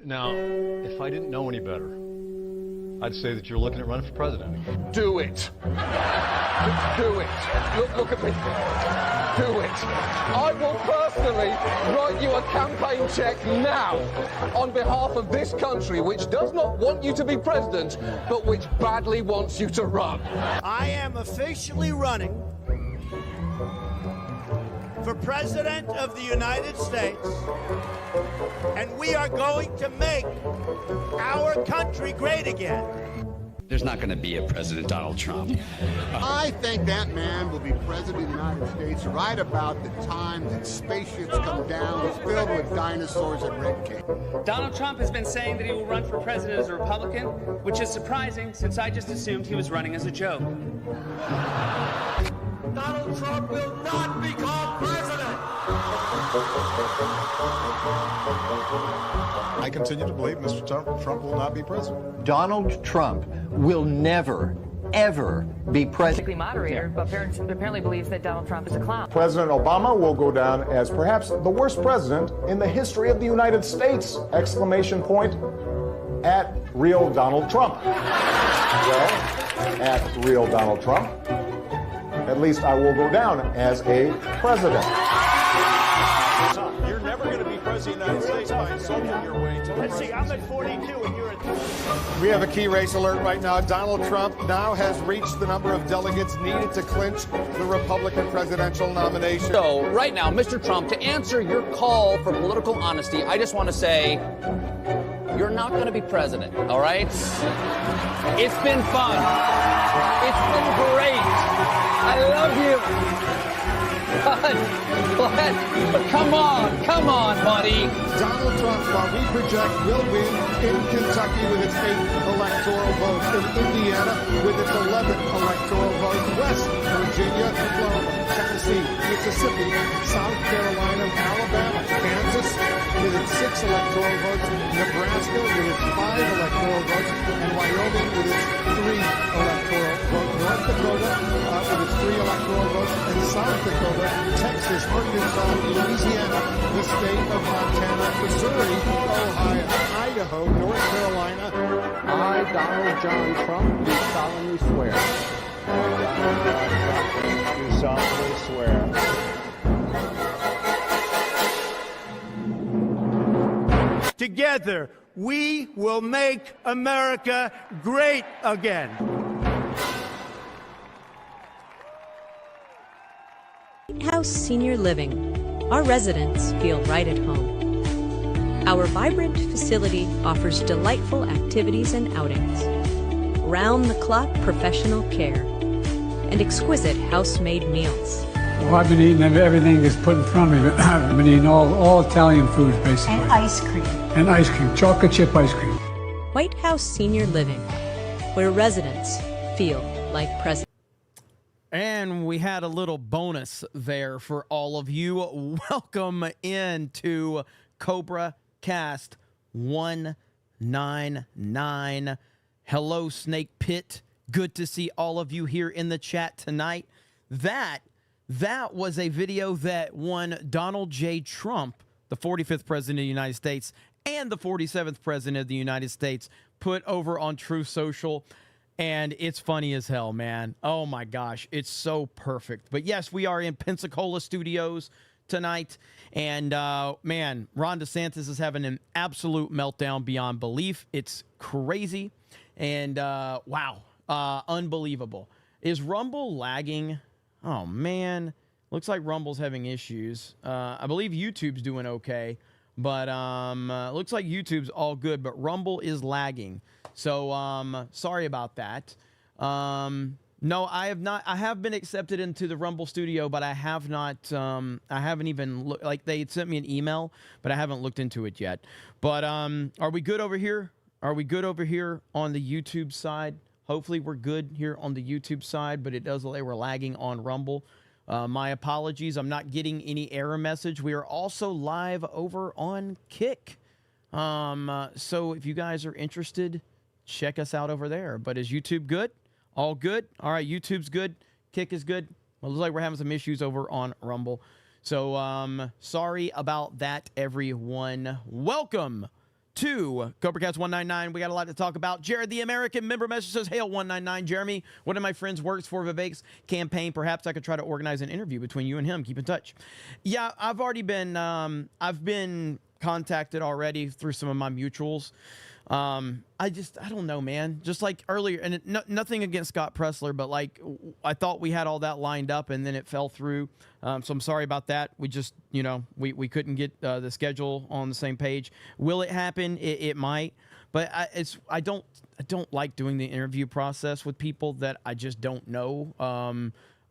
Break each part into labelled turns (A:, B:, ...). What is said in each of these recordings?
A: Now, if I didn't know any better, I'd say that you're looking at running for president.
B: Do it. Do it. Look at me. Do it. I will personally write you a campaign check now on behalf of this country, which does not want you to be president, but which badly wants you to run.
C: I am officially running for President of the United States, and we are going to make our country great again.
D: There's not going to be a President Donald Trump.
E: I think that man will be president of the United States right about the time that spaceships come down filled with dinosaurs and red cake.
F: Donald Trump has been saying that he will run for president as a Republican, which is surprising since I just assumed he was running as a joke.
C: Donald Trump will not become president.
G: I continue to believe Mr. Trump will not be president.
H: Donald Trump will never, ever be president.
I: Moderator, but apparently believes that Donald Trump is a clown.
J: President Obama will go down as perhaps the worst president in the history of the United States! Exclamation point at real Donald Trump. Well, at real Donald Trump, at least I will go down as a president.
G: You're never going to be president of the United States by insulting your way to
C: Let's see, I'm at 42 and you're at 20.
G: We have a key race alert right now. Donald Trump now has reached the number of delegates needed to clinch the Republican presidential nomination.
K: So right now, Mr. Trump, to answer your call for political honesty, I just want to say you're not going to be president, all right? It's been fun. It's been great. I love you. But come on, buddy.
G: Donald Trump, while we project, will win in Kentucky with its 8 electoral votes, in Indiana with its 11 electoral votes, West Virginia, Florida, Tennessee, Mississippi, South Carolina, Alabama, Kansas with its 6 electoral votes, Nebraska with its 5 electoral votes, and Wyoming with its 3 electoral votes, North Dakota with its 3 electoral votes, and South Dakota, Texas, Arkansas, Louisiana, the state of Montana, Missouri, Ohio, Idaho, North Carolina.
H: I, Donald John Trump, do solemnly swear. I, Donald John Trump, do solemnly swear.
C: Together, we will make America great again.
L: White House Senior Living. Our residents feel right at home. Our vibrant facility offers delightful activities and outings, round-the-clock professional care, and exquisite house-made meals.
M: Well, I've been eating everything that's put in front of me. I've been eating all Italian foods, basically.
N: And ice cream.
M: And ice cream, chocolate chip ice cream.
L: White House Senior Living, where residents feel like presidents.
O: And we had a little bonus there for all of you. Welcome into CobraCast 199. Hello, Snake Pit. Good to see all of you here in the chat tonight. That was a video that won Donald J. Trump, the 45th president of the United States, and the 47th president of the United States, put over on Truth Social. And it's funny as hell, man. Oh, my gosh. It's so perfect. But, yes, we are in Pensacola Studios tonight. And, man, Ron DeSantis is having an absolute meltdown beyond belief. It's crazy. And, wow, unbelievable. Is Rumble lagging? Oh, man. Looks like Rumble's having issues. I believe YouTube's doing okay. But looks like YouTube's all good. But Rumble is lagging. So, sorry about that. No, I have not. I have been accepted into the Rumble studio, but I have not. I haven't even looked. Like, they sent me an email, but I haven't looked into it yet. But are we good over here? Are we good over here on the YouTube side? Hopefully, we're good here on the YouTube side, but it does look like we're lagging on Rumble. My apologies. I'm not getting any error message. We are also live over on Kick. So if you guys are interested, check us out over there. But is YouTube good? All good? All right, YouTube's good. Kick is good. Well, it looks like we're having some issues over on Rumble. So sorry about that, everyone. Welcome to CobraCast 199. We got a lot to talk about. Jared, the American member message says, Hail 199. Jeremy, one of my friends works for Vivek's campaign. Perhaps I could try to organize an interview between you and him. Keep in touch. Yeah, I've already been, I've been contacted already through some of my mutuals. I don't know, man. Just like earlier, and nothing against Scott Pressler, but like I thought we had all that lined up and then it fell through. So I'm sorry about that. We just, we couldn't get the schedule on the same page. Will it happen? It might, but I don't like doing the interview process with people that I just don't know.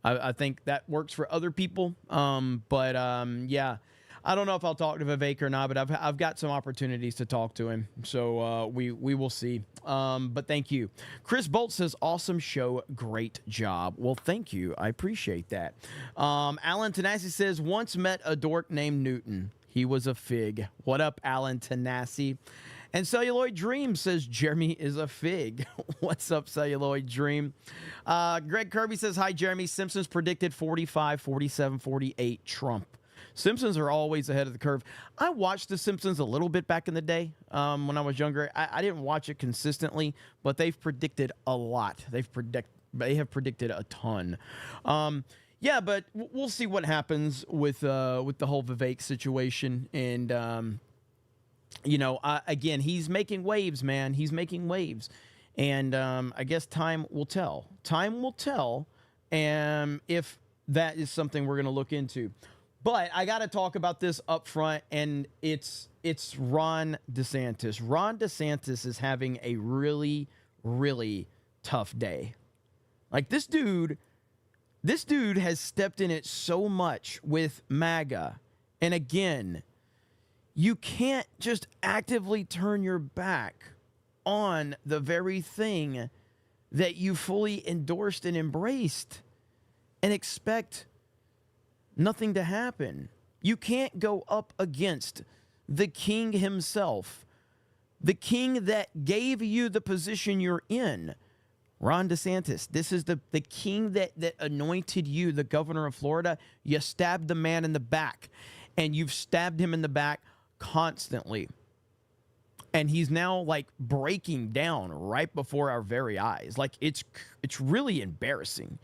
O: I think that works for other people. Yeah. I don't know if I'll talk to Vivek or not, but I've got some opportunities to talk to him, so we will see. But thank you. Chris Bolt says, awesome show, great job. Well, thank you. I appreciate that. Alan Tanasi says, once met a dork named Newton. He was a fig. What up, Alan Tanasi? And Celluloid Dream says, Jeremy is a fig. What's up, Celluloid Dream? Greg Kirby says, hi, Jeremy. Simpsons predicted 45, 47, 48 Trump. Simpsons are always ahead of the curve. I watched The Simpsons a little bit back in the day when I was younger. I didn't watch it consistently, but they've predicted a lot. They have predicted a ton. Yeah, but we'll see what happens with the whole Vivek situation. And, again, he's making waves, man. He's making waves. And I guess time will tell. Time will tell if that is something we're going to look into. But I got to talk about this up front, and it's Ron DeSantis. Ron DeSantis is having a really, really tough day. Like, this dude has stepped in it so much with MAGA. And again, you can't just actively turn your back on the very thing that you fully endorsed and embraced and expect nothing to happen. You can't go up against the king himself, the king that gave you the position you're in. Ron DeSantis, this is the king that anointed you the governor of Florida. You stabbed the man in the back, and you've stabbed him in the back constantly. And he's now like breaking down right before our very eyes. Like, it's really embarrassing.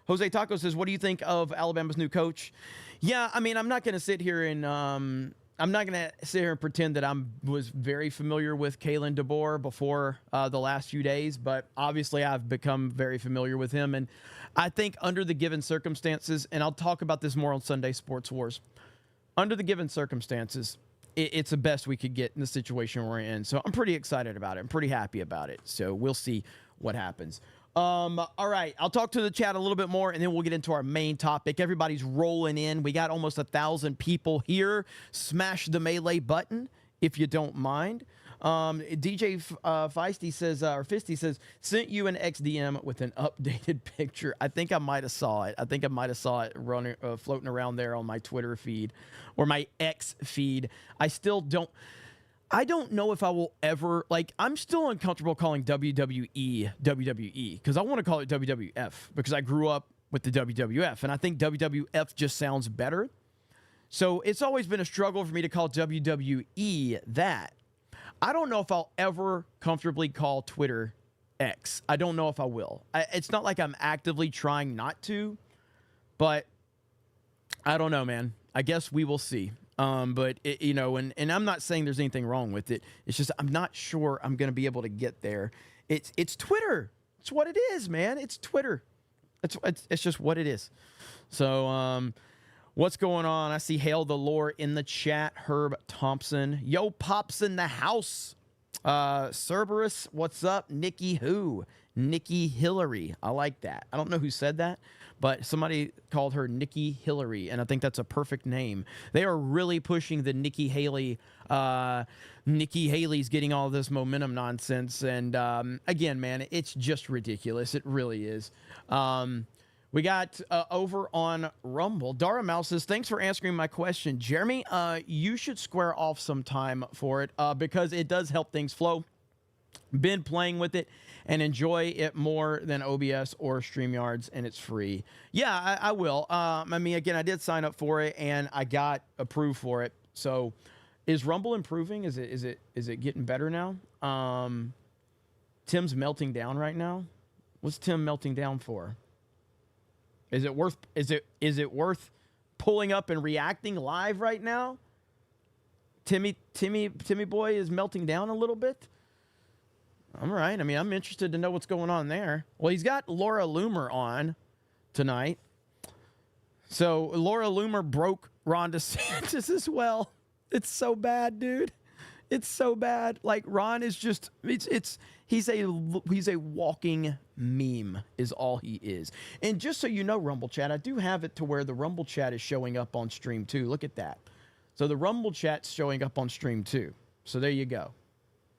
O: Jose Taco says, what do you think of Alabama's new coach? Yeah, I mean, I'm not going to sit here and pretend that I was very familiar with Kalen DeBoer before the last few days, but obviously I've become very familiar with him. And I think under the given circumstances, and I'll talk about this more on Sunday Sports Wars, under the given circumstances, it's the best we could get in the situation we're in. So I'm pretty excited about it. I'm pretty happy about it. So we'll see what happens. All right, I'll talk to the chat a little bit more, and then we'll get into our main topic. Everybody's rolling in. We got almost 1,000 people here. Smash the melee button if you don't mind. DJ Feisty says, or Fisty says, sent you an XDM with an updated picture. I think I might have saw it. Running, floating around there on my Twitter feed or my X feed. I don't know if I will ever, I'm still uncomfortable calling WWE because I want to call it WWF because I grew up with the WWF, and I think WWF just sounds better. So it's always been a struggle for me to call WWE that. I don't know if I'll ever comfortably call Twitter X. I don't know if I will. It's not like I'm actively trying not to, but I don't know, man. I guess we will see. But and I'm not saying there's anything wrong with it. It's just I'm not sure I'm going to be able to get there. It's Twitter. It's what it is, man. It's Twitter. It's just what it is. So what's going on? I see Hail the Lore in the chat. Herb Thompson. Yo, Pops in the house. Cerberus, what's up? Nikki who? Nikki Hillary. I like that. I don't know who said that, but somebody called her Nikki Hillary, and I think that's a perfect name. They are really pushing the Nikki Haley. Nikki Haley's getting all this momentum nonsense, and again, man, it's just ridiculous. It really is. We got over on Rumble. Dara Mouse says, thanks for answering my question. Jeremy, you should square off some time for it because it does help things flow. Been playing with it and enjoy it more than OBS or StreamYards, and it's free. Yeah, I will. I mean, again, I did sign up for it, and I got approved for it. So Is Rumble improving? Is it getting better now? Tim's melting down right now. What's Tim melting down for? Is it worth pulling up and reacting live right now? Timmy boy is melting down a little bit. All right. I mean, I'm interested to know what's going on there. Well, he's got Laura Loomer on tonight. So Laura Loomer broke Ron DeSantis as well. It's so bad, dude. It's so bad. Like, Ron is just, he's a walking meme is all he is. And just so you know, Rumble Chat, I do have it to where the Rumble Chat is showing up on stream too. Look at that. So the Rumble Chat's showing up on stream too. So there you go.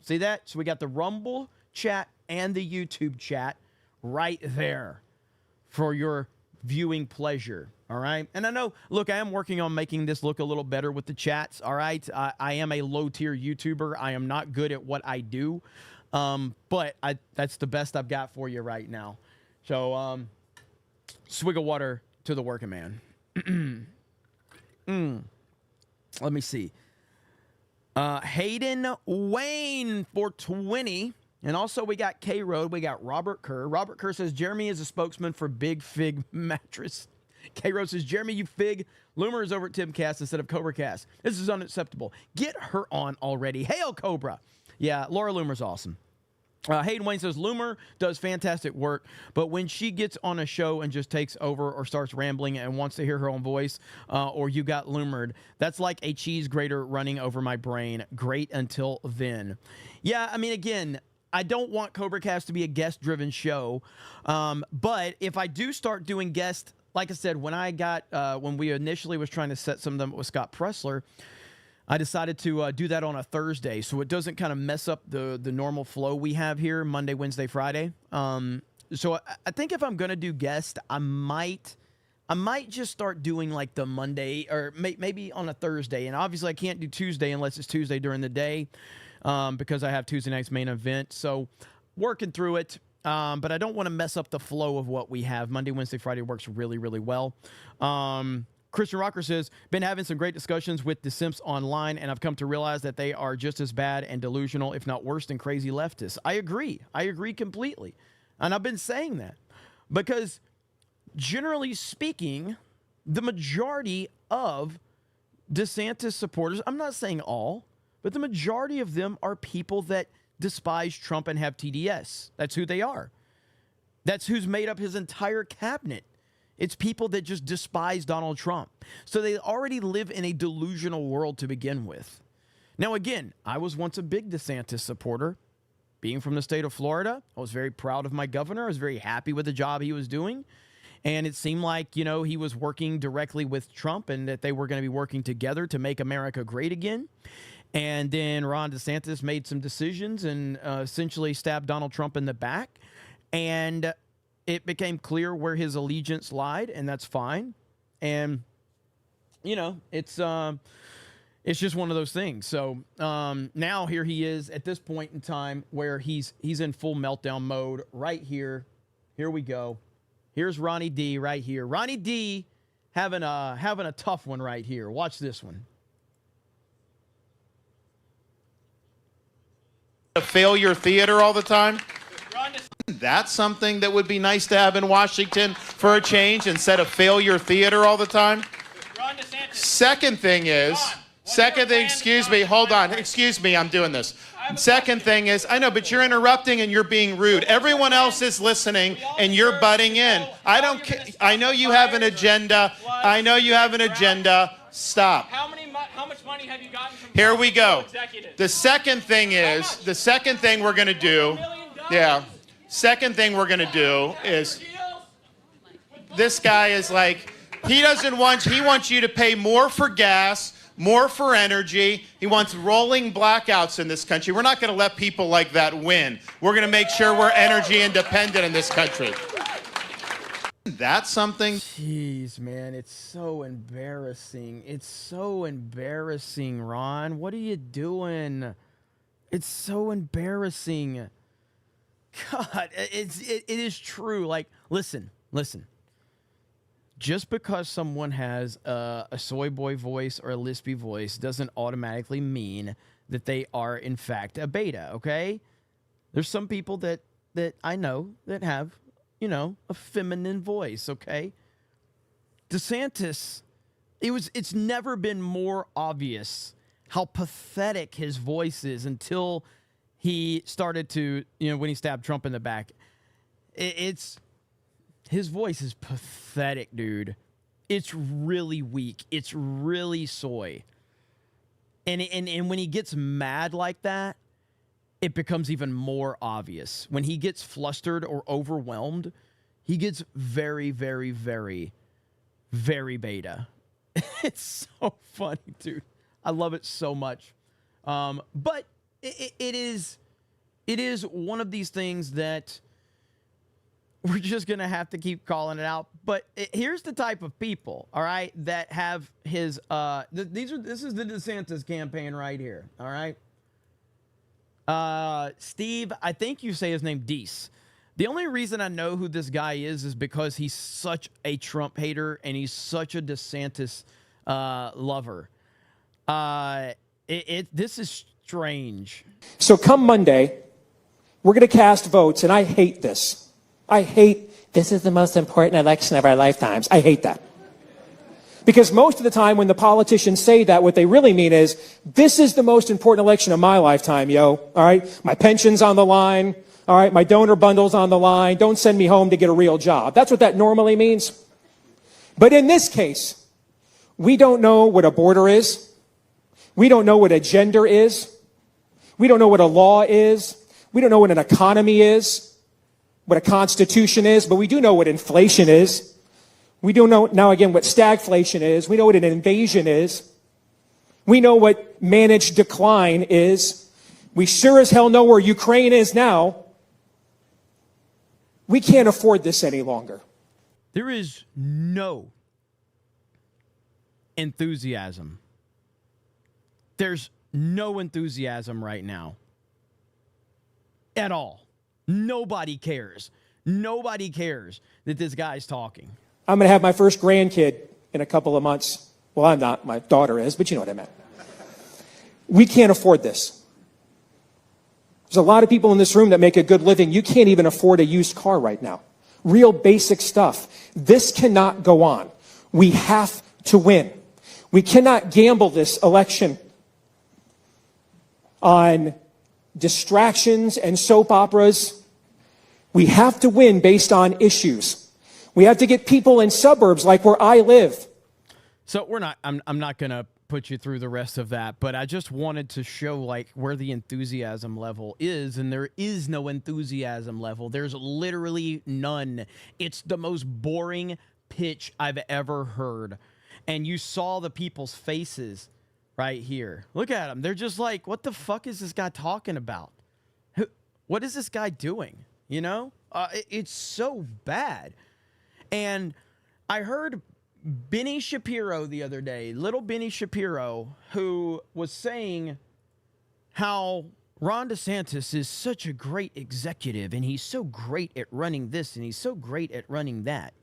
O: See that? So we got the Rumble Chat and the YouTube chat right there for your viewing pleasure. All right. And I know, look, I am working on making this look a little better with the chats. All right. I am a low tier YouTuber. I am not good at what I do. But that's the best I've got for you right now. So, swig of water to the working man. Let me see. Hayden Wayne for 20. And also we got K-Road. We got Robert Kerr. Robert Kerr says, Jeremy is a spokesman for Big Fig Mattress. K-Road says, Jeremy, you fig. Loomer is over at Timcast instead of CobraCast. This is unacceptable. Get her on already. Hail Cobra. Yeah, Laura Loomer's awesome. Hayden Wayne says, Loomer does fantastic work, but when she gets on a show and just takes over or starts rambling and wants to hear her own voice, or you got Loomered, that's like a cheese grater running over my brain. Great until then. Yeah, I mean, again, I don't want CobraCast to be a guest-driven show, but if I do start doing guest, like I said, when we initially was trying to set some of them with Scott Pressler, I decided to do that on a Thursday, so it doesn't kind of mess up the normal flow we have here, Monday, Wednesday, Friday. So I think if I'm going to do guest, I might just start doing like the Monday or maybe on a Thursday. And obviously I can't do Tuesday unless it's Tuesday during the day because I have Tuesday night's main event. So working through it. But I don't want to mess up the flow of what we have. Monday, Wednesday, Friday works really, really well. Christian Rocker says, been having some great discussions with the Simps online, and I've come to realize that they are just as bad and delusional, if not worse, than crazy leftists. I agree. I agree completely. And I've been saying that because generally speaking, the majority of DeSantis supporters, I'm not saying all, but the majority of them are people that despise Trump and have TDS. That's who they are. That's who's made up his entire cabinet. It's people that just despise Donald Trump. So they already live in a delusional world to begin with. Now, again, I was once a big DeSantis supporter. Being from the state of Florida, I was very proud of my governor. I was very happy with the job he was doing. And it seemed like, you know, he was working directly with Trump and that they were going to be working together to make America great again. And then Ron DeSantis made some decisions and essentially stabbed Donald Trump in the back. And it became clear where his allegiance lied, and that's fine. And, you know, it's just one of those things. So now here he is at this point in time where he's in full meltdown mode right here. Here we go. Here's Ronnie D right here. Ronnie D having a tough one right here. Watch this one.
N: A failure theater all the time? That's something that would be nice to have in Washington for a change instead of failure theater all the time. Second thing is, excuse me, hold on, excuse me, I'm doing this. Second thing is, I know, but you're interrupting and you're being rude. Everyone else is listening and you're butting in. I don't care. I know you have an agenda. I know you have an agenda. Stop.
F: How much money have you gotten from
N: Here we go. The second thing is, the second thing we're going to do, second thing we're going to do is, this guy is like, he wants you to pay more for gas, more for energy. He wants rolling blackouts in this country. We're not going to let people like that win. We're going to make sure we're energy independent in this country. That's something.
O: Jeez, man, it's so embarrassing. It's so embarrassing, Ron. What are you doing? It's so embarrassing. God, it is true. Like, listen. just because someone has a soy boy voice or a lispy voice doesn't automatically mean that they are, in fact, a beta, okay? There's some people that I know that have, a feminine voice, okay? DeSantis, it's never been more obvious how pathetic his voice is until he started to, when he stabbed Trump in the back. His voice is pathetic, dude. It's really weak. It's really soy. And when he gets mad like that, it becomes even more obvious. When he gets flustered or overwhelmed, he gets very, very, very, very beta. It's so funny, dude. I love it so much. But it is one of these things that we're just going to have to keep calling it out. But here's the type of people, all right, that have his this is the DeSantis campaign right here, all right? Steve, I think you say his name Deese. The only reason I know who this guy is because he's such a Trump hater and he's such a DeSantis lover. This is strange.
P: So come Monday, we're going to cast votes, and I hate this. This is the most important election of our lifetimes. I hate that. Because most of the time when the politicians say that, what they really mean is, this is the most important election of my lifetime, yo. All right? My pension's on the line. All right? My donor bundle's on the line. Don't send me home to get a real job. That's what that normally means. But in this case, we don't know what a border is. We don't know what a gender is. We don't know what a law is. We don't know what an economy is, what a constitution is, but we do know what inflation is. We do know now again what stagflation is. We know what an invasion is. We know what managed decline is. We sure as hell know where Ukraine is now. We can't afford this any longer.
O: There is no enthusiasm. There's no enthusiasm right now. At all. Nobody cares. Nobody cares that this guy's talking.
P: I'm going to have my first grandkid in a couple of months. Well, I'm not. My daughter is, but you know what I meant. We can't afford this. There's a lot of people in this room that make a good living. You can't even afford a used car right now. Real basic stuff. This cannot go on. We have to win. We cannot gamble this election on distractions and soap operas. We have to win based on issues. We have to get people in suburbs like where I live.
O: So I'm not going to put you through the rest of that, but I just wanted to show like where the enthusiasm level is, and there is no enthusiasm level. There's literally none. It's the most boring pitch I've ever heard. And you saw the people's faces right here. Look at them. They're just like, what the fuck is this guy talking about? What is this guy doing? It's so bad. And I heard Benny Shapiro the other day, little Benny Shapiro, who was saying how Ron DeSantis is such a great executive and he's so great at running this and he's so great at running that.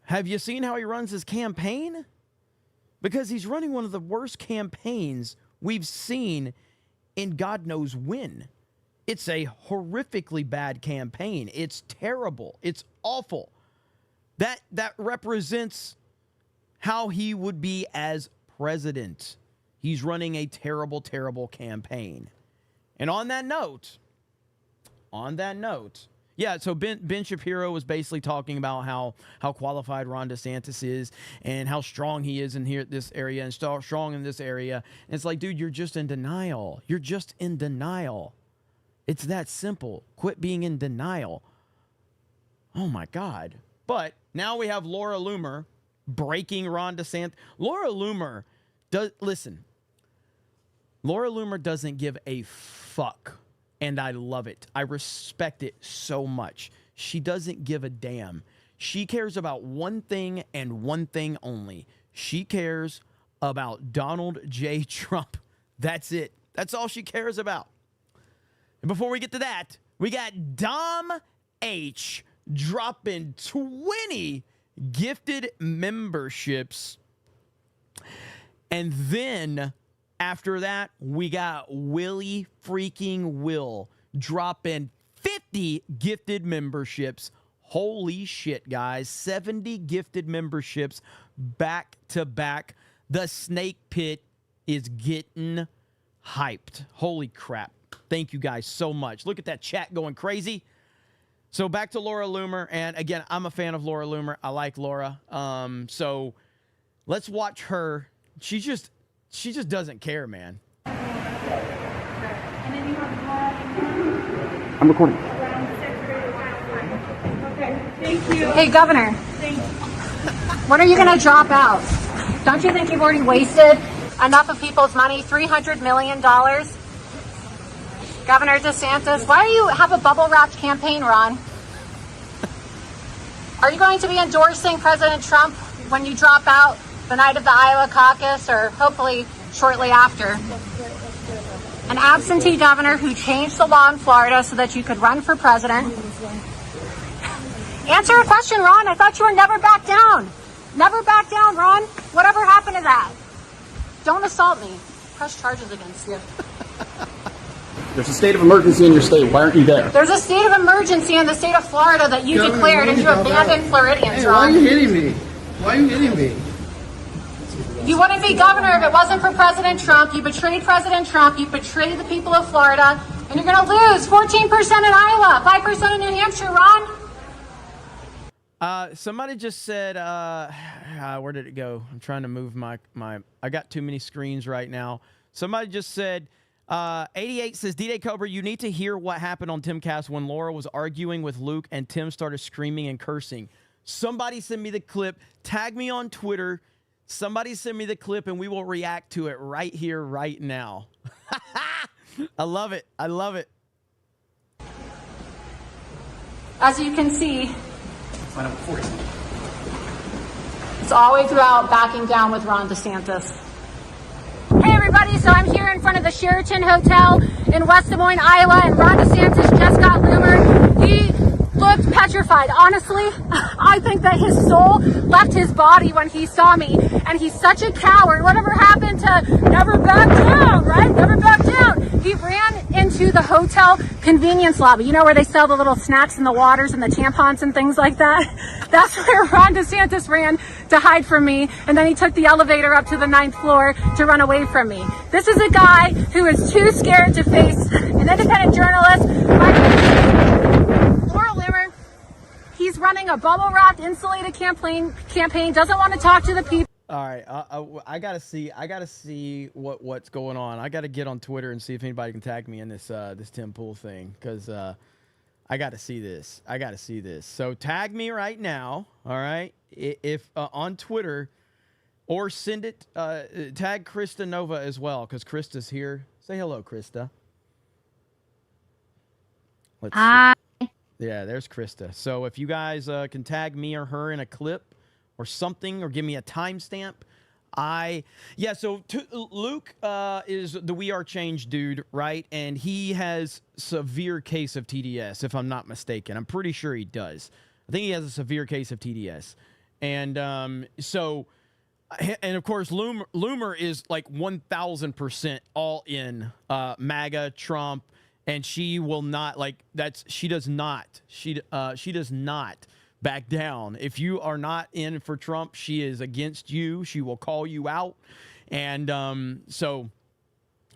O: Have you seen how he runs his campaign? Because he's running one of the worst campaigns we've seen in God knows when. It's a horrifically bad campaign. It's terrible. It's awful. That represents how he would be as president. He's running a terrible, terrible campaign. And on that note, yeah, so Ben Shapiro was basically talking about how qualified Ron DeSantis is and how strong he is in this area and strong in this area. And it's like, dude, you're just in denial. You're just in denial. It's that simple. Quit being in denial. Oh, my God. But now we have Laura Loomer breaking Ron DeSantis. Laura Loomer doesn't give a fuck, and I love it. I respect it so much. She doesn't give a damn. She cares about one thing and one thing only. She cares about Donald J. Trump. That's it. That's all she cares about. And before we get to that, we got Dom H dropping 20 gifted memberships. And then after that, we got Willie freaking Will dropping 50 gifted memberships. Holy shit, guys. 70 gifted memberships back to back. The Snake Pit is getting hyped. Holy crap. Thank you guys so much. Look at that chat going crazy. So back to Laura Loomer. And again, I'm a fan of Laura Loomer. I like Laura. So let's watch her. She just doesn't care, man.
Q: I'm recording.
R: Thank you. Hey, Governor. When are you going to drop out? Don't you think you've already wasted enough of people's money? $300 million? Governor DeSantis, why do you have a bubble-wrapped campaign, Ron? Are you going to be endorsing President Trump when you drop out the night of the Iowa caucus, or hopefully shortly after? An absentee governor who changed the law in Florida so that you could run for president. Answer a question, Ron. I thought you were never back down. Never back down, Ron. Whatever happened to that? Don't assault me. Press charges against you.
Q: There's a state of emergency in your state. Why aren't you there?
R: There's a state of emergency in the state of Florida that you declared, and you abandoned Floridians, Ron.
S: Why are you hitting me? Why are you hitting me?
R: You wouldn't be governor if it wasn't for President Trump. You betrayed President Trump. You betrayed the people of Florida. And you're going to lose 14% in Iowa, 5% in New Hampshire, Ron.
O: Somebody just said, where did it go? I'm trying to move my I got too many screens right now. Somebody just said, 88 says, D-Day Cobra, you need to hear what happened on Timcast when Laura was arguing with Luke and Tim started screaming and cursing. Somebody send me the clip. Tag me on Twitter. Somebody send me the clip and we will react to it right here, right now. I love it. I love it.
R: As you can see, it's all the way throughout backing down with Ron DeSantis. Hey everybody, so I'm here in front of the Sheraton Hotel in West Des Moines, Iowa, and Ron DeSantis just got Loomer. He looked petrified. Honestly, I think that his soul left his body when he saw me, and he's such a coward. Whatever happened to never back down, right? Never back down. He ran into the hotel convenience lobby, you know, where they sell the little snacks and the waters and the tampons and things like that. That's where Ron DeSantis ran to hide from me, and then he took the elevator up to the 9th floor to run away from me. This is a guy who is too scared to face an independent journalist. Laura Loomer, he's running a bubble-wrapped, insulated campaign, doesn't want to talk to the people.
O: All right, I gotta see what's going on. I gotta get on Twitter and see if anybody can tag me in this this Tim Pool thing, because I gotta see this. I gotta see this. So tag me right now. All right, if on Twitter, or send it. Tag Krista Nova as well, because Krista's here. Say hello, Krista. Let's see. Yeah, there's Krista. So if you guys can tag me or her in a clip or something, or give me a timestamp. So Luke is the We Are Change dude, right? And he has severe case of TDS, if I'm not mistaken. I'm pretty sure he does. I think he has a severe case of TDS. And and of course, Loomer is like 1,000% all in MAGA, Trump, and she will not, she does not back down. If you are not in for Trump, she is against you. She will call you out. And so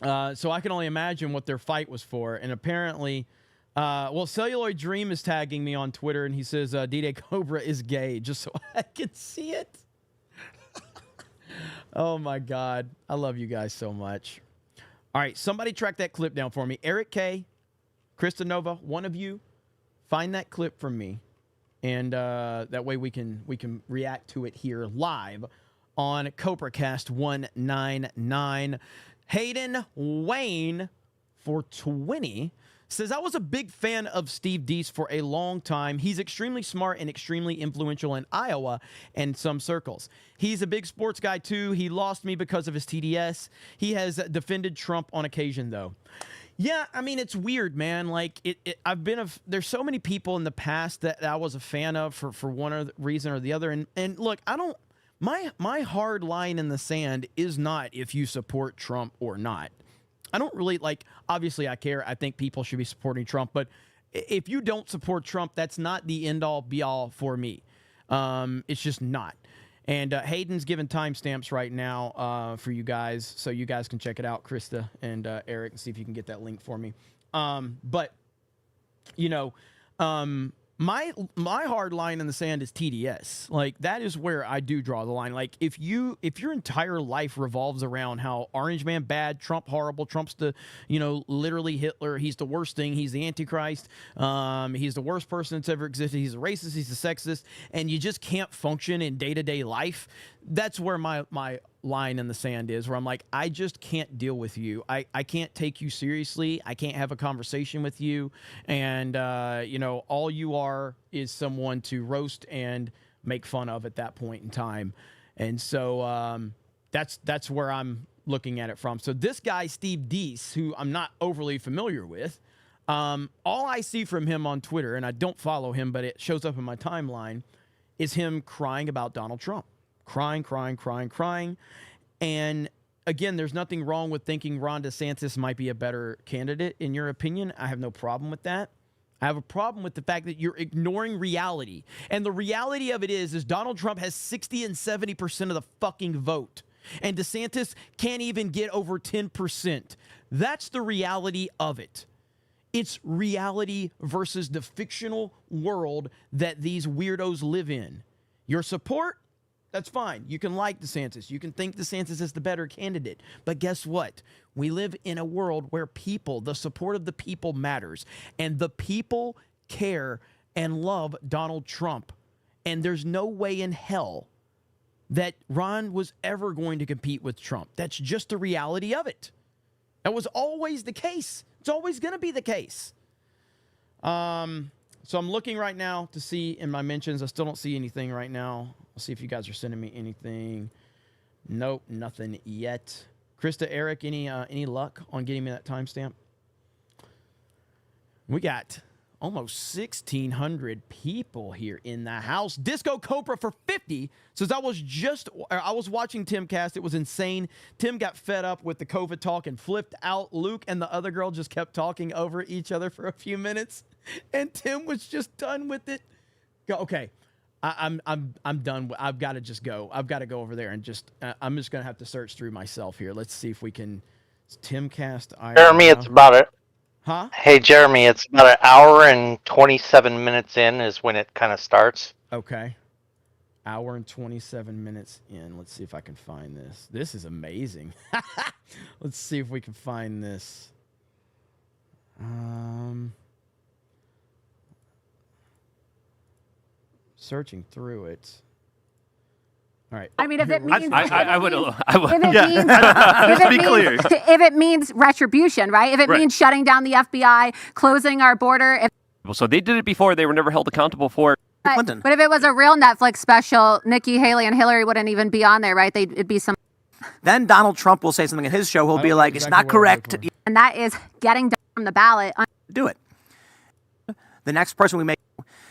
O: I can only imagine what their fight was for. And apparently, Celluloid Dream is tagging me on Twitter, and he says, D-Day Cobra is gay, just so I can see it. Oh, my God. I love you guys so much. All right, somebody track that clip down for me. Eric K., Krista Nova, one of you, find that clip for me. And that way we can react to it here live on CobraCast 199. Hayden Wayne for 20 says, I was a big fan of Steve Deese for a long time. He's extremely smart and extremely influential in Iowa and some circles. He's a big sports guy too. He lost me because of his TDS. He has defended Trump on occasion though. Yeah, I mean, it's weird, man. Like, there's so many people in the past that I was a fan of for one reason or the other. And look, my hard line in the sand is not if you support Trump or not. I don't really, obviously I care. I think people should be supporting Trump. But if you don't support Trump, that's not the end-all, be-all for me. It's just not. And Hayden's giving timestamps right now for you guys, so you guys can check it out, Krista and Eric, and see if you can get that link for me. But my hard line in the sand is TDS. Like, that is where I do draw the line. Like, if your entire life revolves around how Orange Man bad, Trump horrible, Trump's the literally Hitler, he's the worst thing, he's the Antichrist, he's the worst person that's ever existed, he's a racist, he's a sexist, and you just can't function in day-to-day life, that's where my line in the sand is, where I'm like, I just can't deal with you. I can't take you seriously. I can't have a conversation with you. And, all you are is someone to roast and make fun of at that point in time. And so that's where I'm looking at it from. So this guy, Steve Deese, who I'm not overly familiar with, all I see from him on Twitter, and I don't follow him, but it shows up in my timeline, is him crying about Donald Trump. Crying. And again, there's nothing wrong with thinking Ron DeSantis might be a better candidate, in your opinion. I have no problem with that. I have a problem with the fact that you're ignoring reality. And the reality of it is Donald Trump has 60 and 70% of the fucking vote. And DeSantis can't even get over 10%. That's the reality of it. It's reality versus the fictional world that these weirdos live in. Your support? That's fine. You can like DeSantis. You can think DeSantis is the better candidate. But guess what? We live in a world where the support of the people matters. And the people care and love Donald Trump. And there's no way in hell that Ron was ever going to compete with Trump. That's just the reality of it. That was always the case. It's always going to be the case. So I'm looking right now to see in my mentions. I still don't see anything right now. I'll see if you guys are sending me anything. Nope, nothing yet. Krista, Eric, any luck on getting me that timestamp? We got almost 1,600 people here in the house. Disco Cobra for 50 says, I was watching Timcast. It was insane. Tim got fed up with the COVID talk and flipped out. Luke and the other girl just kept talking over each other for a few minutes, and Tim was just done with it. Okay. I'm done. I've got to just go. I've got to go over there and I'm just going to have to search through myself here. Let's see if we can. Timcast.
T: Jeremy, it's about it.
O: Huh?
T: Hey, Jeremy, it's about an hour and 27 minutes in is when it kind of starts.
O: Okay. Hour and 27 minutes in. Let's see if I can find this. This is amazing. Let's see if we can find this. Searching through it. All right.
R: I mean, if it means,
U: I would.
R: If it means retribution, right? If it means shutting down the FBI, closing our border.
U: So they did it before. They were never held accountable for it.
R: But if it was a real Netflix special, Nikki Haley and Hillary wouldn't even be on there, right? It'd be some.
V: Then Donald Trump will say something in his show. He'll be like, "It's not correct."
R: And that is getting down from the ballot.
V: Do it. The next person we make,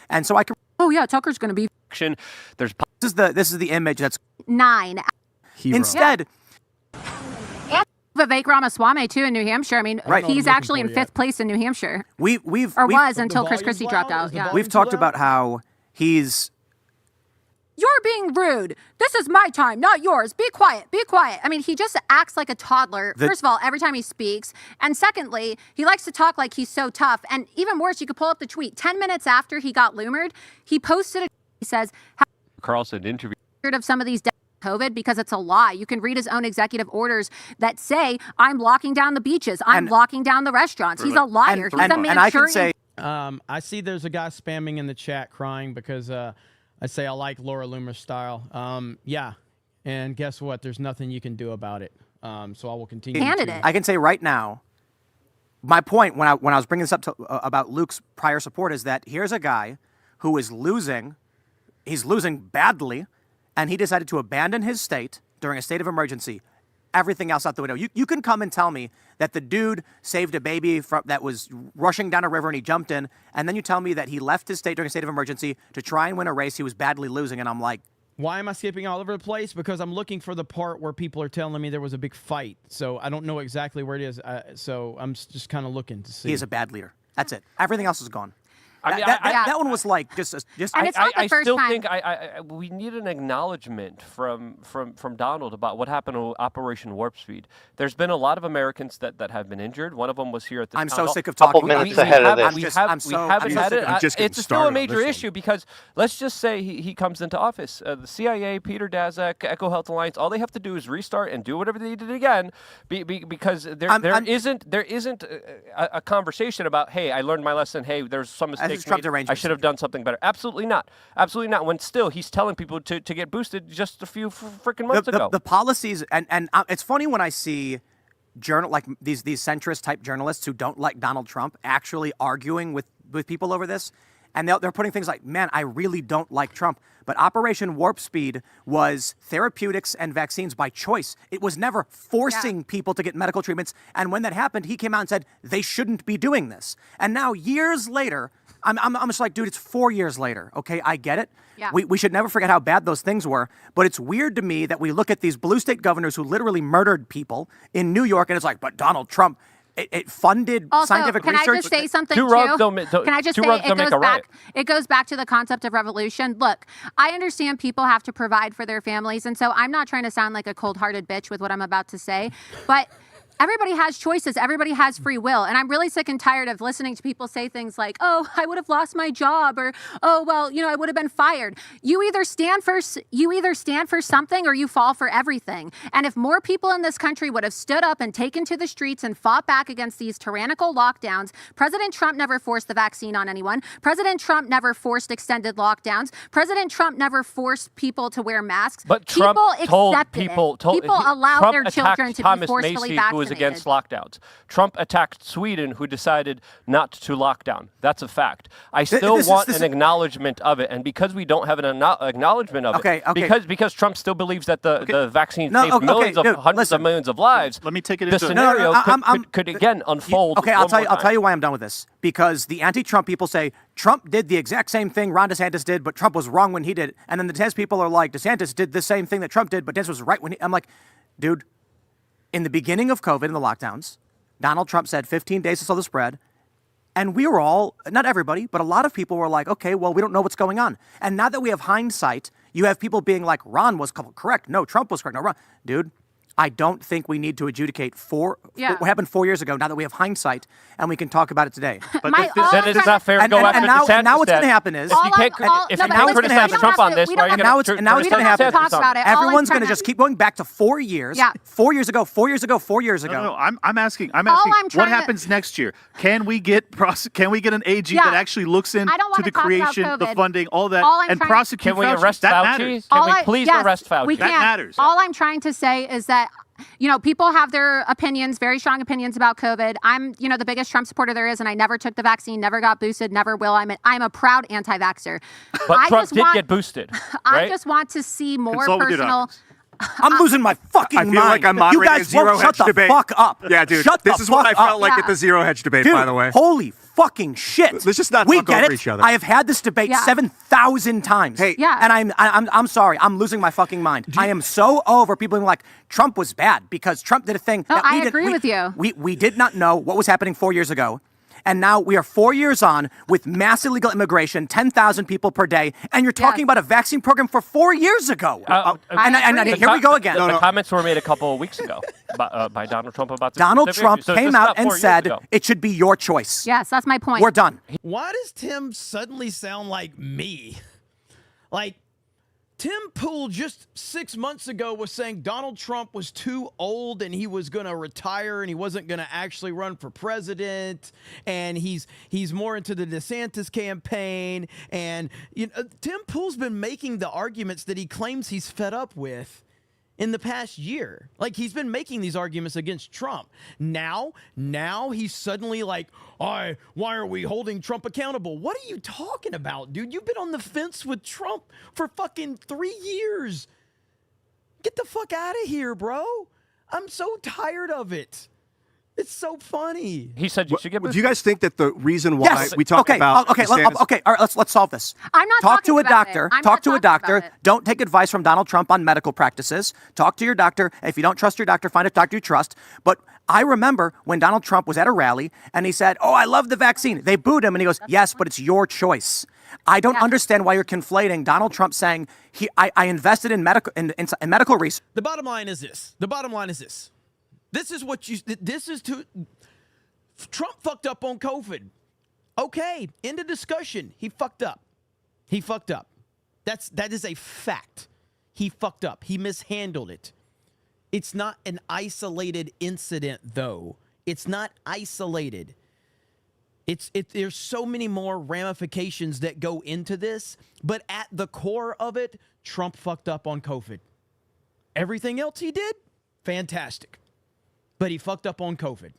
V: and so I can.
R: Oh yeah, Tucker's going to be.
U: There's.
V: This is the image that's
R: 9.
V: Hero. Instead.
R: And Vivek Ramaswamy too in New Hampshire. I mean, he's actually in 5th place in New Hampshire.
V: We've
R: was until Chris Christie dropped out. Yeah.
V: We've talked about how he's.
R: You're being rude. This is my time, not yours. Be quiet. Be quiet. I mean, he just acts like a toddler. First of all, every time he speaks. And secondly, he likes to talk like he's so tough. And even worse, you could pull up the tweet. 10 minutes after he got loomered, he posted he says,
U: Carlson interview
R: of some of these deaths of COVID because it's a lie. You can read his own executive orders that say, I'm locking down the beaches. I'm locking down the restaurants. He's a liar. He's a
V: and I can say,
O: I see there's a guy spamming in the chat crying because I say I like Laura Loomer's style. Yeah, and guess what? There's nothing you can do about it. So I will continue.
V: I can say right now, my point when I was bringing this up about Luke's prior support is that here's a guy who is losing. He's losing badly, and he decided to abandon his state during a state of emergency everything else out the window. You can come and tell me that the dude saved a baby that was rushing down a river and he jumped in, and then you tell me that he left his state during a state of emergency to try and win a race he was badly losing, and I'm like,
O: why am I skipping all over the place? Because I'm looking for the part where people are telling me there was a big fight. So I don't know exactly where it is. So I'm just kind of looking to see.
V: He is a bad leader. That's it. Everything else is gone.
U: That
V: one was like just.
R: And it's not the first
U: still
R: time.
U: think we need an acknowledgement from Donald about what happened to Operation Warp Speed. There's been a lot of Americans that have been injured. One of them was here at the.
V: I'm so sick of talking.
T: Couple minutes ahead of this.
U: We haven't had it. It's still a major issue because let's just say he comes into office. The CIA, Peter Daszak, Echo Health Alliance, all they have to do is restart and do whatever they did again, because there isn't a conversation about, hey, I learned my lesson. Hey, there's some mistakes. I should have done something better. Absolutely not. Absolutely not. When still he's telling people to get boosted just a few freaking months ago.
V: The policies, and it's funny when I see these centrist type journalists who don't like Donald Trump actually arguing with people over this, and they're putting things like, man, I really don't like Trump. But Operation Warp Speed was therapeutics and vaccines by choice. It was never forcing people to get medical treatments. And when that happened, he came out and said they shouldn't be doing this. And now years later, I'm just like, dude, it's 4 years later. Okay, I get it.
R: Yeah.
V: We should never forget how bad those things were. But it's weird to me that we look at these blue state governors who literally murdered people in New York, and it's like, but Donald Trump. It funded scientific research.
R: Can I just say something
U: Can I just say
R: it goes back to the concept of revolution. Look, I understand people have to provide for their families, and so I'm not trying to sound like a cold-hearted bitch with what I'm about to say, but everybody has choices. Everybody has free will. And I'm really sick and tired of listening to people say things like, oh, I would have lost my job, or, oh, well, I would have been fired. You either stand for something or you fall for everything. And if more people in this country would have stood up and taken to the streets and fought back against these tyrannical lockdowns, President Trump never forced the vaccine on anyone. President Trump never forced extended lockdowns. President Trump never forced people to wear masks.
U: But Trump people
R: allowed their children to be forcefully vaccinated.
U: Who was against lockdowns. Trump attacked Sweden, who decided not to lock down. That's a fact. I still want an acknowledgement of it, and because we don't have an acknowledgement of it, because Trump still believes that the vaccine saved hundreds of millions of lives.
A: Let me take it
U: into the scenario could again unfold.
V: Okay, I'll tell you why I'm done with this. Because the anti-Trump people say Trump did the exact same thing Ron DeSantis did, but Trump was wrong when he did it. And then the DeSantis people are like, DeSantis did the same thing that Trump did, but DeSantis was right when he. I'm like, dude. In the beginning of COVID and the lockdowns, Donald Trump said 15 days to slow the spread. And we were all, not everybody, but a lot of people were like, okay, well, we don't know what's going on. And now that we have hindsight, you have people being like, Ron was correct. No, Trump was correct. No, Ron. Dude, I don't think we need to adjudicate what happened 4 years ago now that we have hindsight and we can talk about it today.
U: But then it's not fair to go after DeSantis.
V: And now what's going to happen is,
U: if you can't criticize Trump on this, why are you going to
V: now what's going to happen? Everyone's going to just keep going back to 4 years. Yeah. 4 years ago, 4 years ago, 4 years ago.
A: No, I'm asking what happens next year? Can we get an AG that actually looks into the creation, the funding, all that, and prosecute?
U: Can we arrest Fauci? Can we please arrest Fauci?
R: That
A: matters.
R: All I'm trying to say is that people have their opinions, very strong opinions about COVID. I'm, the biggest Trump supporter there is, and I never took the vaccine, never got boosted, never will. I'm a proud anti-vaxxer.
U: But Trump did get boosted, right?
R: I just want to see more personal.
V: I'm losing my fucking mind.
B: I feel like I'm moderating a zero hedge debate.
V: Shut the fuck up.
B: Yeah, dude. This is what I felt like at the zero hedge debate, by the way.
V: Holy fucking shit.
B: Let's just not talk over each other.
V: I have had this debate 7,000 times. Hey, and I'm sorry. I'm losing my fucking mind. I am so over people being like, Trump was bad because Trump did a thing.
R: No, I agree with you.
V: We did not know what was happening 4 years ago. And now we are 4 years on with mass illegal immigration, 10,000 people per day, and you're talking about a vaccine program for 4 years ago. And here we go again.
U: The comments were made a couple of weeks ago by Donald Trump about this.
V: Donald Trump came out and said it should be your choice.
R: Yes, that's my point.
V: We're done.
O: Why does Tim suddenly sound like me? Like, Tim Pool just 6 months ago was saying Donald Trump was too old and he was going to retire and he wasn't going to actually run for president, and he's more into the DeSantis campaign. And Tim Pool's been making the arguments that he claims he's fed up with in the past year. Like, he's been making these arguments against Trump. Now he's suddenly like, why are we holding Trump accountable? What are you talking about, dude? You've been on the fence with Trump for fucking 3 years. Get the fuck out of here, bro. I'm so tired of it. It's so funny.
U: He said you should get boosted.
B: Do you guys think that the reason why we talk about
V: okay, all right, let's solve this.
R: I'm not
V: talk
R: talking
V: to a
R: about
V: doctor.
R: it. I'm
V: Talk
R: not
V: to a
R: talking
V: doctor.
R: about it.
V: Don't take advice from Donald Trump on medical practices. Talk to your doctor. If you don't trust your doctor, find a doctor you trust. But I remember when Donald Trump was at a rally and he said, "Oh, I love the vaccine." They booed him and he goes, "Yes, but it's your choice." I don't understand why you're conflating Donald Trump saying I invested in medical research.
O: The bottom line is this. This is what Trump fucked up on COVID. Okay, end of discussion. He fucked up. That is a fact. He fucked up. He mishandled it. It's not an isolated incident, though. It's not isolated. There's so many more ramifications that go into this, but at the core of it, Trump fucked up on COVID. Everything else he did, fantastic. But he fucked up on COVID.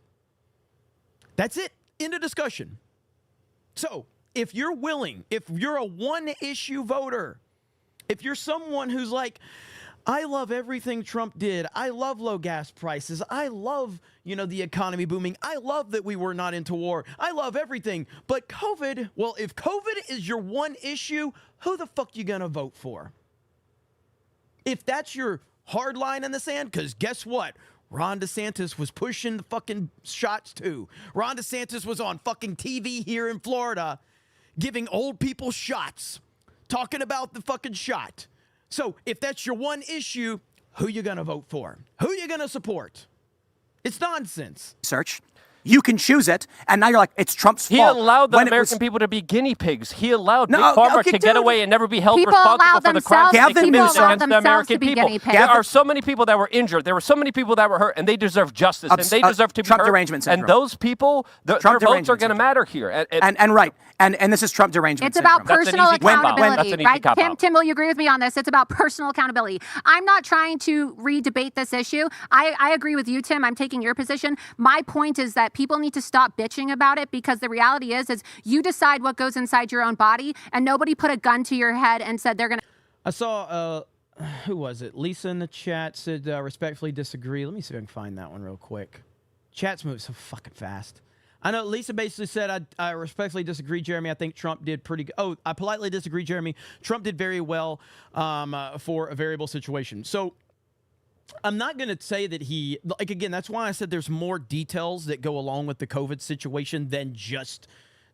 O: That's it. End of discussion. So, if you're willing, if you're a one-issue voter, if you're someone who's like, I love everything Trump did. I love low gas prices. I love, the economy booming. I love that we were not into war. I love everything. But COVID, well, if COVID is your one issue, who the fuck you gonna vote for? If that's your hard line in the sand, because guess what? Ron DeSantis was pushing the fucking shots too. Ron DeSantis was on fucking TV here in Florida giving old people shots, talking about the fucking shot. So if that's your one issue, who you gonna vote for? Who you gonna support? It's nonsense.
V: Research. You can choose it, and now you're like, it's Trump's fault.
U: He allowed the American people to be guinea pigs. He allowed Big Pharma to get away and never be held responsible for the crimes they committed against the American people. There are so many people that were injured. There were so many people that were hurt, and they deserve justice, and they deserve to be
V: Trump
U: heard.
V: derangement syndrome.
U: And those people, their votes are going to matter here.
V: And this is Trump derangement
R: It's about
V: syndrome.
R: personal accountability, right? Tim, will you agree with me on this? It's about personal accountability. I'm not trying to re-debate this issue. I agree with you, Tim. I'm taking your position. My point is that people need to stop bitching about it, because the reality is you decide what goes inside your own body, and nobody put a gun to your head and said they're going to.
O: I saw, who was it? Lisa in the chat said, respectfully disagree. Let me see if I can find that one real quick. Chat's moving so fucking fast. I know Lisa basically said, I respectfully disagree, Jeremy. I think Trump did pretty good. Oh, I politely disagree, Jeremy. Trump did very well for a variable situation. So I'm not going to say that again, that's why I said there's more details that go along with the COVID situation than just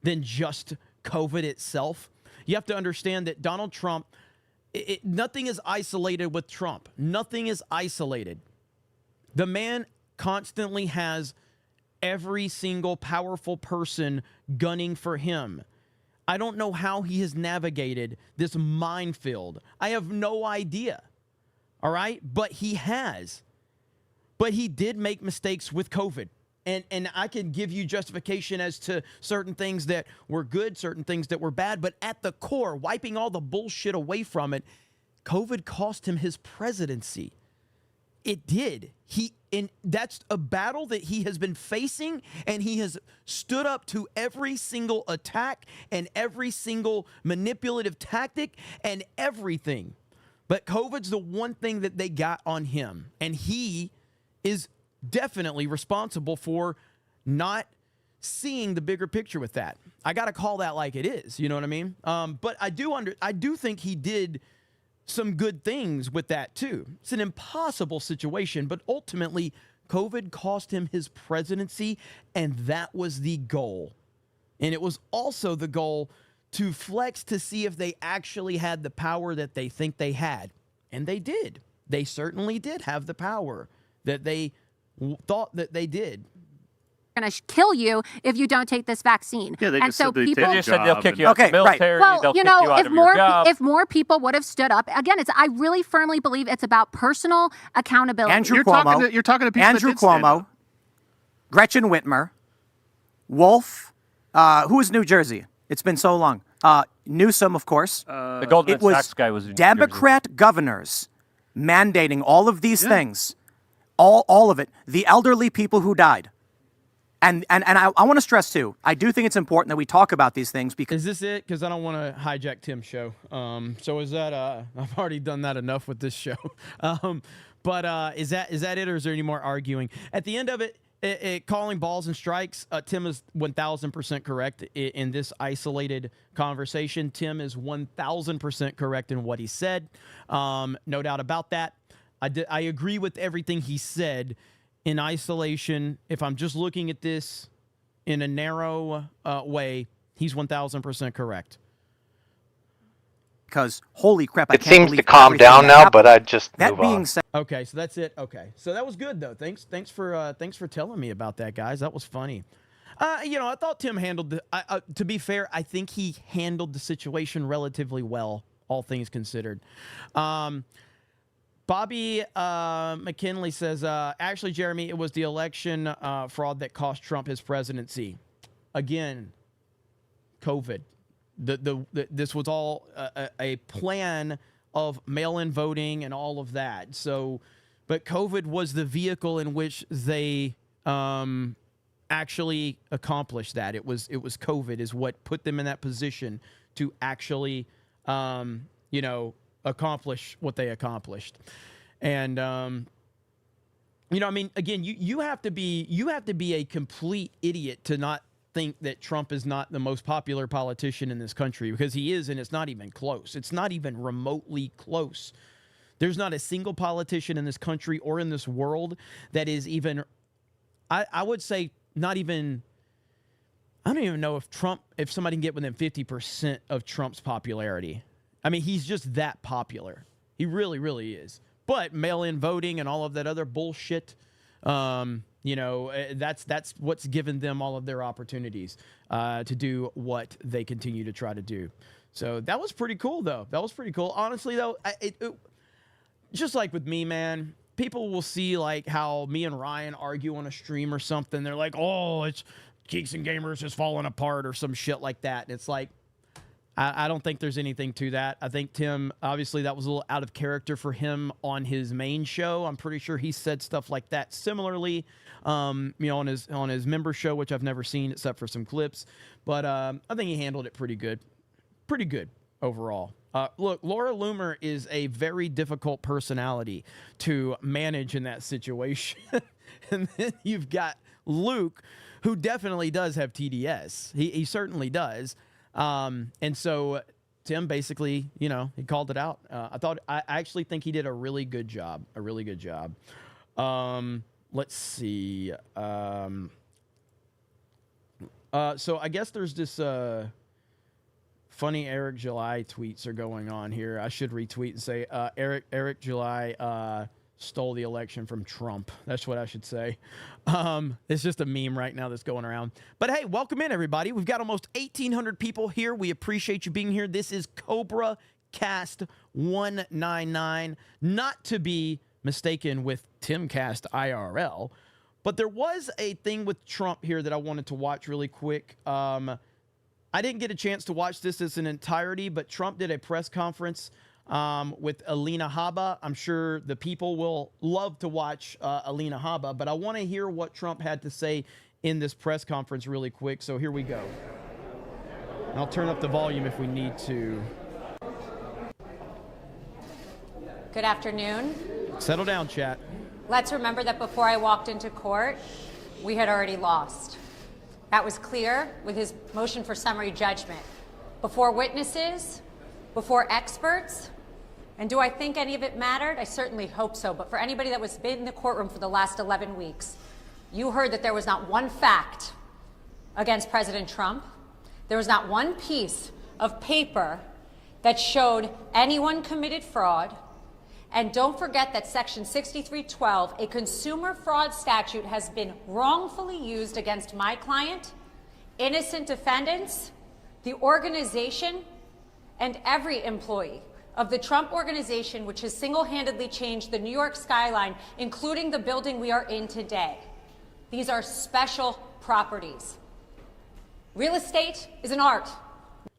O: COVID itself. You have to understand that Donald Trump, nothing is isolated with Trump. Nothing is isolated. The man constantly has every single powerful person gunning for him. I don't know how he has navigated this minefield. I have no idea. All right? But he has. But he did make mistakes with COVID. And I can give you justification as to certain things that were good, certain things that were bad. But at the core, wiping all the bullshit away from it, COVID cost him his presidency. It did. And that's a battle that he has been facing, and he has stood up to every single attack and every single manipulative tactic and everything. But COVID's the one thing that they got on him, and he is definitely responsible for not seeing the bigger picture with that. I got to call that like it is, you know what I mean? But I do think he did some good things with that too. It's an impossible situation, but ultimately COVID cost him his presidency, and that was the goal. And it was also the goal to flex to see if they actually had the power that they think they had. And they did. They certainly did have the power that they thought that they did.
R: Going to kill you if you don't take this vaccine.
A: Yeah, they
R: and
A: just
R: so
A: said
R: people
A: they
U: said they'll kick you out of the military.
R: Well,
U: they'll
R: you
U: kick
R: know,
U: you out of your job.
R: if more people would have stood up, again, I really firmly believe it's about personal accountability.
V: Andrew Cuomo,
A: you're talking to people
V: Andrew
A: that did stand
V: Cuomo,
A: up.
V: Gretchen Whitmer, Wolf, who is New Jersey? It's been so long. Newsom, of course.
U: The Goldman Sachs guy was in New
V: Democrat governors mandating all of these things, all of it. The elderly people who died. And I want to stress, too, I do think it's important that we talk about these things because...
O: Is this it? Because I don't want to hijack Tim's show. So is that... I've already done that enough with this show. But is that it, or is there any more arguing? At the end of it, calling balls and strikes, Tim is 1,000% correct in this isolated conversation. Tim is 1,000% correct in what he said. No doubt about that. I agree with everything he said. In isolation, if I'm just looking at this in a narrow way, he's 1,000% correct.
V: Because holy crap,
T: it seems to calm down now, but I just
V: that
T: move
V: being
T: on.
V: said,
O: okay, so that's it. Okay, so that was good though. Thanks for telling me about that, guys. That was funny. I thought Tim handled to be fair, I think he handled the situation relatively well, all things considered. Bobby McKinley says, actually, Jeremy, it was the election fraud that cost Trump his presidency. Again, COVID. This was all a plan of mail-in voting and all of that. So, but COVID was the vehicle in which they actually accomplished that. It was COVID is what put them in that position to actually, accomplish what they accomplished. And I mean, again, you have to be a complete idiot to not think that Trump is not the most popular politician in this country, because he is, and it's not even close. It's not even remotely close. There's not a single politician in this country or in this world that is even, I would say, not even, I don't even know if somebody can get within 50% of Trump's popularity. I mean, he's just that popular. He really, really is. But mail-in voting and all of that other bullshit, that's what's given them all of their opportunities to do what they continue to try to do. So that was pretty cool, though. That was pretty cool. Honestly, though, just like with me, man, people will see like how me and Ryan argue on a stream or something. They're like, oh, it's Geeks and Gamers is falling apart or some shit like that. And it's like, I don't think there's anything to that. I think Tim, obviously, that was a little out of character for him on his main show. I'm pretty sure he said stuff like that similarly, on his member show, which I've never seen except for some clips. But I think he handled it pretty good overall. Look, Laura Loomer is a very difficult personality to manage in that situation. And then you've got Luke, who definitely does have TDS. He certainly does. And so Tim basically, he called it out. I actually think he did a really good job. Let's see. So I guess there's this, funny Eric July tweets are going on here. I should retweet and say, Eric July, stole the election from Trump. That's what I should say. It's just a meme right now that's going around. But hey, welcome in, everybody. We've got almost 1,800 people here. We appreciate you being here. This is CobraCast 199, not to be mistaken with Timcast IRL. But there was a thing with Trump here that I wanted to watch really quick. I didn't get a chance to watch this as an entirety, but Trump did a press conference with Alina Habba. I'm sure the people will love to watch Alina Habba, but I want to hear what Trump had to say in this press conference really quick. So here we go. And I'll turn up the volume if we need to.
R: Good afternoon.
O: Settle down, chat.
R: Let's remember that before I walked into court, we had already lost. That was clear with his motion for summary judgment. Before witnesses, before experts. And do I think any of it mattered? I certainly hope so. But for anybody that was in the courtroom for the last 11 weeks, you heard that there was not one fact against President Trump. There was not one piece of paper that showed anyone committed fraud. And don't forget that Section 6312, a consumer fraud statute, has been wrongfully used against my client, innocent defendants, the organization, and every employee of the Trump Organization, which has single-handedly changed the New York skyline, including the building we are in today. These are special properties. Real estate is an art.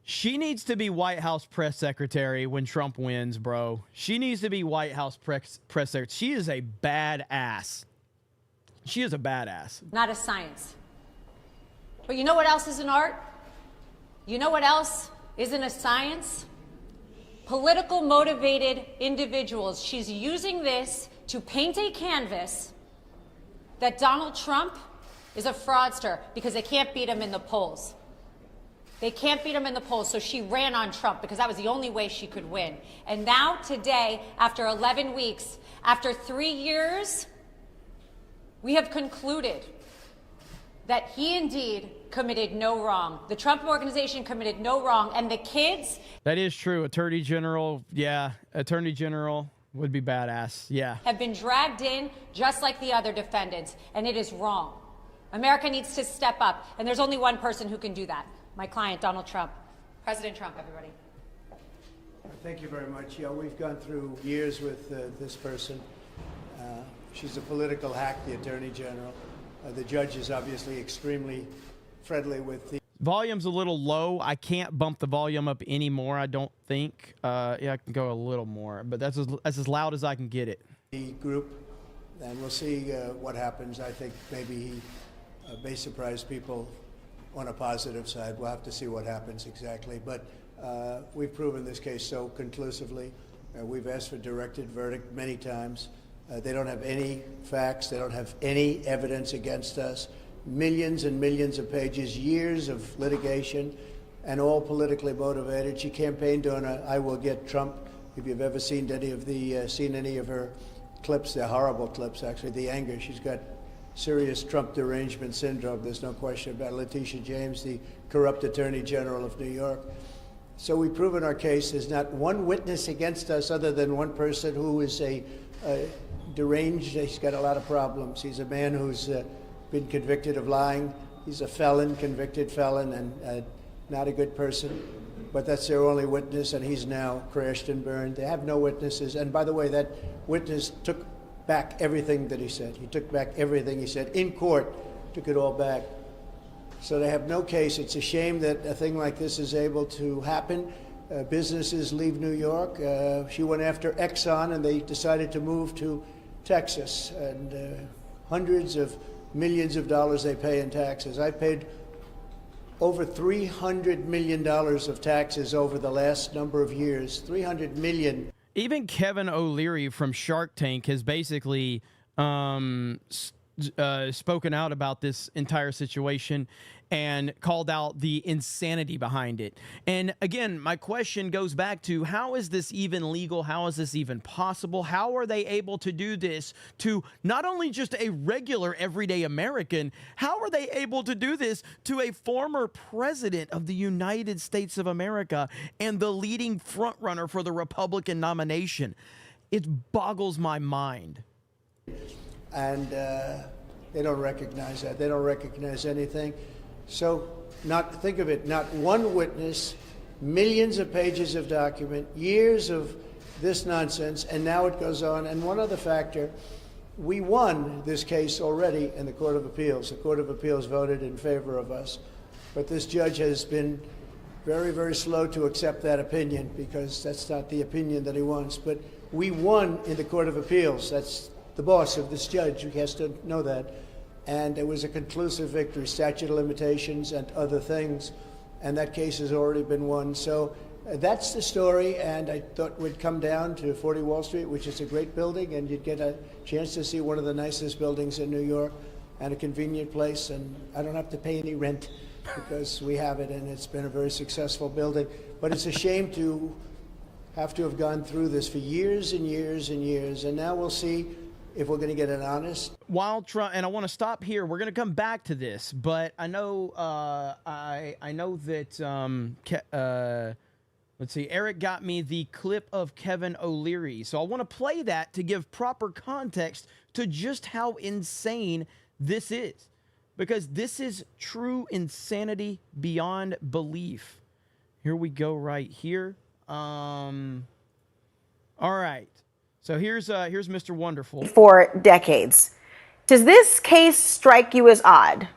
O: She needs to be White House press secretary when Trump wins, bro. She needs to be White House press secretary. She is a badass. She is a badass.
R: Not a science.
D: But you know what else is an art? You know what else isn't a science? Political motivated individuals. She's using this to paint a canvas that Donald Trump is a fraudster because they can't beat him in the polls. They can't beat him in the polls, so she ran on Trump because that was the only way she could win. And now, today, after 11 weeks, after 3 years, we have concluded that he indeed committed no wrong. The Trump organization committed no wrong, and the kids...
O: That is true. Attorney General, yeah, Attorney General would be badass, yeah.
D: ...have been dragged in just like the other defendants, and it is wrong. America needs to step up, and there's only one person who can do that. My client, Donald Trump. President Trump, everybody.
C: Thank you very much. Yeah, we've gone through years with this person. She's a political hack, the Attorney General. The judge is obviously extremely friendly with the...
O: Volume's a little low. I can't bump the volume up anymore, I don't think. Yeah, I can go a little more, but that's as loud as I can get it.
C: The group, and we'll see what happens. I think maybe he may surprise people on a positive side. We'll have to see what happens exactly. But we've proven this case so conclusively. We've asked for directed verdict many times. They don't have any facts. They don't have any evidence against us. Millions and millions of pages, years of litigation, and all politically motivated. She campaigned on a "I will get Trump." If you've ever seen any of her clips, they're horrible clips, actually. The anger, she's got serious Trump derangement syndrome. There's no question about it. Letitia James, the corrupt Attorney General of New York. So we've proven our case. There's not one witness against us other than one person who is a deranged. He's got a lot of problems. He's a man who's been convicted of lying. He's a felon, convicted felon, and not a good person. But that's their only witness, and he's now crashed and burned. They have no witnesses. And by the way, that witness took back everything that he said. He took back everything he said in court, took it all back. So they have no case. It's a shame that a thing like this is able to happen. Businesses leave New York. She went after Exxon, and they decided to move to Texas. And hundreds of millions of dollars they pay in taxes. I paid over $300 million of taxes over the last number of years. $300 million.
O: Even Kevin O'Leary from Shark Tank has basically spoken out about this entire situation and called out the insanity behind it. And again, my question goes back to, how is this even legal? How is this even possible? How are they able to do this to not only just a regular everyday American, how are they able to do this to a former president of the United States of America and the leading frontrunner for the Republican nomination? It boggles my mind.
C: And they don't recognize that. They don't recognize anything. So think of it, not one witness, millions of pages of document, years of this nonsense, and now it goes on. And one other factor, we won this case already in the Court of Appeals. The Court of Appeals voted in favor of us. But this judge has been very, very slow to accept that opinion because that's not the opinion that he wants. But we won in the Court of Appeals. That's the boss of this judge. He has to know that. And it was a conclusive victory, statute of limitations and other things. And that case has already been won. So that's the story. And I thought we'd come down to 40 Wall Street, which is a great building, and you'd get a chance to see one of the nicest buildings in New York and a convenient place. And I don't have to pay any rent because we have it, and it's been a very successful building. But it's a shame to have gone through this for years and years and years. And now we'll see if we're going to get an honest.
O: While Trump, and I want to stop here. We're going to come back to this, but I know, I know that. Let's see. Eric got me the clip of Kevin O'Leary, so I want to play that to give proper context to just how insane this is, because this is true insanity beyond belief. Here we go, right here. All right. So here's Mr. Wonderful.
E: For decades. Does this case strike you as odd?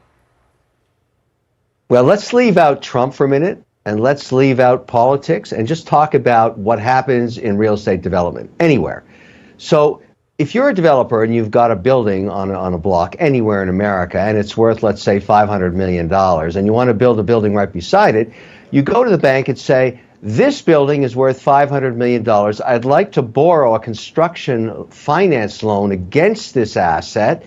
W: Well, let's leave out Trump for a minute, and let's leave out politics and just talk about what happens in real estate development anywhere. So if you're a developer and you've got a building on a block anywhere in America and it's worth, let's say, $500 million, and you want to build a building right beside it, you go to the bank and say, this building is worth $500 million. I'd like to borrow a construction finance loan against this asset,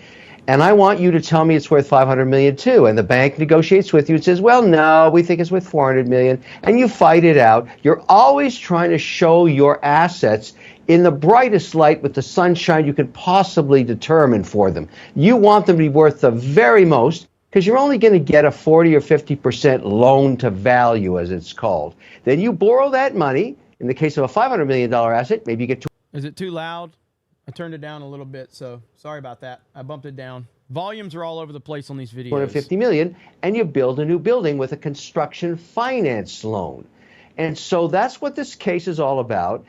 W: and I want you to tell me it's worth $500 million too. And the bank negotiates with you and says, well, no, we think it's worth $400 million. And you fight it out. You're always trying to show your assets in the brightest light with the sunshine you could possibly determine for them. You want them to be worth the very most, because you're only going to get a 40 or 50% loan to value, as it's called. Then you borrow that money. In the case of a $500 million asset, maybe you get
O: Is it too loud? I turned it down a little bit, so sorry about that. I bumped it down. Volumes are all over the place on these videos.
W: $250 million, and you build a new building with a construction finance loan. And so that's what this case is all about.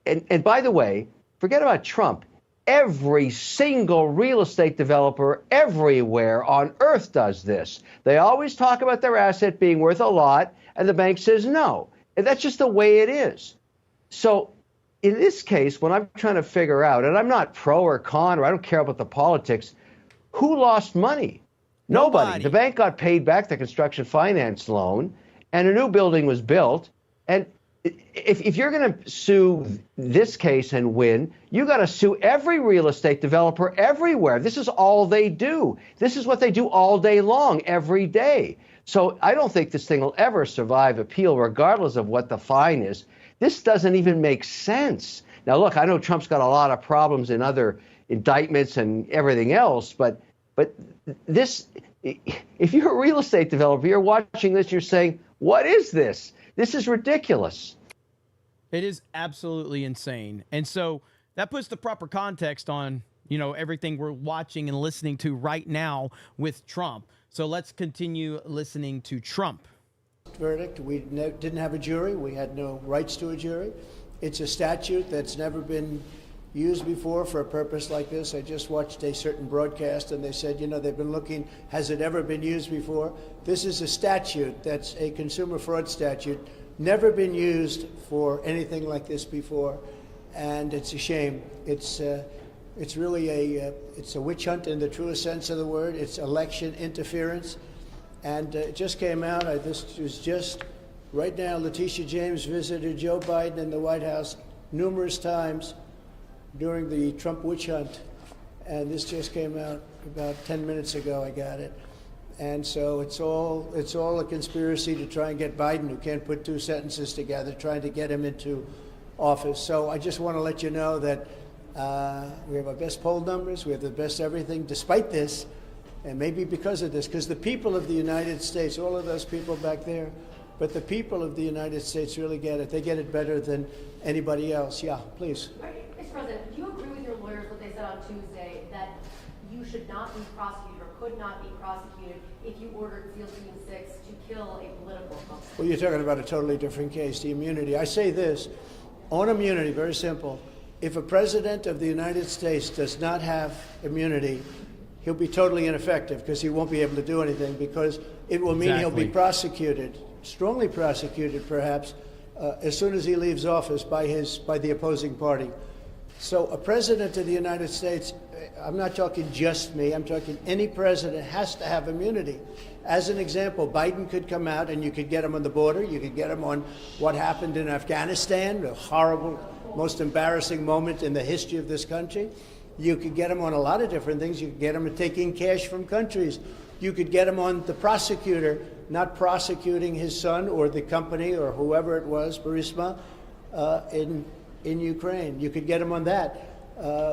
W: And by the way, forget about Trump. Every single real estate developer everywhere on earth does this. They always talk about their asset being worth a lot, and the bank says no. And that's just the way it is. So in this case, when I'm trying to figure out, and I'm not pro or con, or I don't care about the politics, who lost money? Nobody. The bank got paid back the construction finance loan, and a new building was built. And if you're going to sue this case and win, you got to sue every real estate developer everywhere. This is all they do. This is what they do all day long, every day. So I don't think this thing will ever survive appeal, regardless of what the fine is. This doesn't even make sense. Now, look, I know Trump's got a lot of problems in other indictments and everything else, but this, if you're a real estate developer, you're watching this, you're saying, what is this? This is ridiculous.
O: It is absolutely insane. And so that puts the proper context on, everything we're watching and listening to right now with Trump. So let's continue listening to Trump.
C: Verdict. We didn't have a jury. We had no rights to a jury. It's a statute that's never been used before for a purpose like this. I just watched a certain broadcast and they said, they've been looking, has it ever been used before? This is a statute that's a consumer fraud statute, never been used for anything like this before, and it's a shame. It's really it's a witch hunt in the truest sense of the word. It's election interference. And it just came out, this was just right now, Letitia James visited Joe Biden in the White House numerous times during the Trump witch hunt. And this just came out about 10 minutes ago, I got it. And so it's all a conspiracy to try and get Biden, who can't put two sentences together, trying to get him into office. So I just want to let you know that we have our best poll numbers, we have the best everything, despite this, and maybe because of this, because the people of the United States, all of those people back there, but the people of the United States really get it. They get it better than anybody else. Yeah, please.
I: Mr. President, do you agree with your lawyers what they said on Tuesday, that you should not be prosecuted or could not be prosecuted if you ordered SEAL Team 6 to kill a political opponent?
C: Well, you're talking about a totally different case, the immunity. I say this, on immunity, very simple. If a president of the United States does not have immunity, he'll be totally ineffective because he won't be able to do anything, because it will mean he'll be prosecuted, strongly prosecuted perhaps, as soon as he leaves office by the opposing party. So a president of the United States, I'm not talking just me, I'm talking any president has to have immunity. As an example, Biden could come out and you could get him on the border, you could get him on what happened in Afghanistan, a horrible, most embarrassing moment in the history of this country. You could get him on a lot of different things. You could get him taking cash from countries. You could get him on the prosecutor not prosecuting his son or the company or whoever it was, Burisma, in Ukraine. You could get him on that,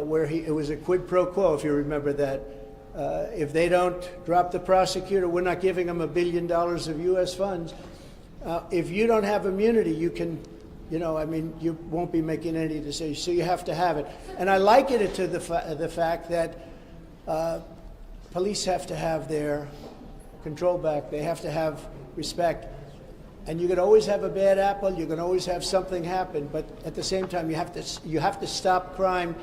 C: where it was a quid pro quo, if you remember that. If they don't drop the prosecutor, we're not giving them $1 billion of U.S. funds. If you don't have immunity, you can, you won't be making any decisions. So you have to have it. And I liken it to the fact that police have to have their control back. They have to have respect. And you can always have a bad apple. You can always have something happen. But at the same time, you have to stop crime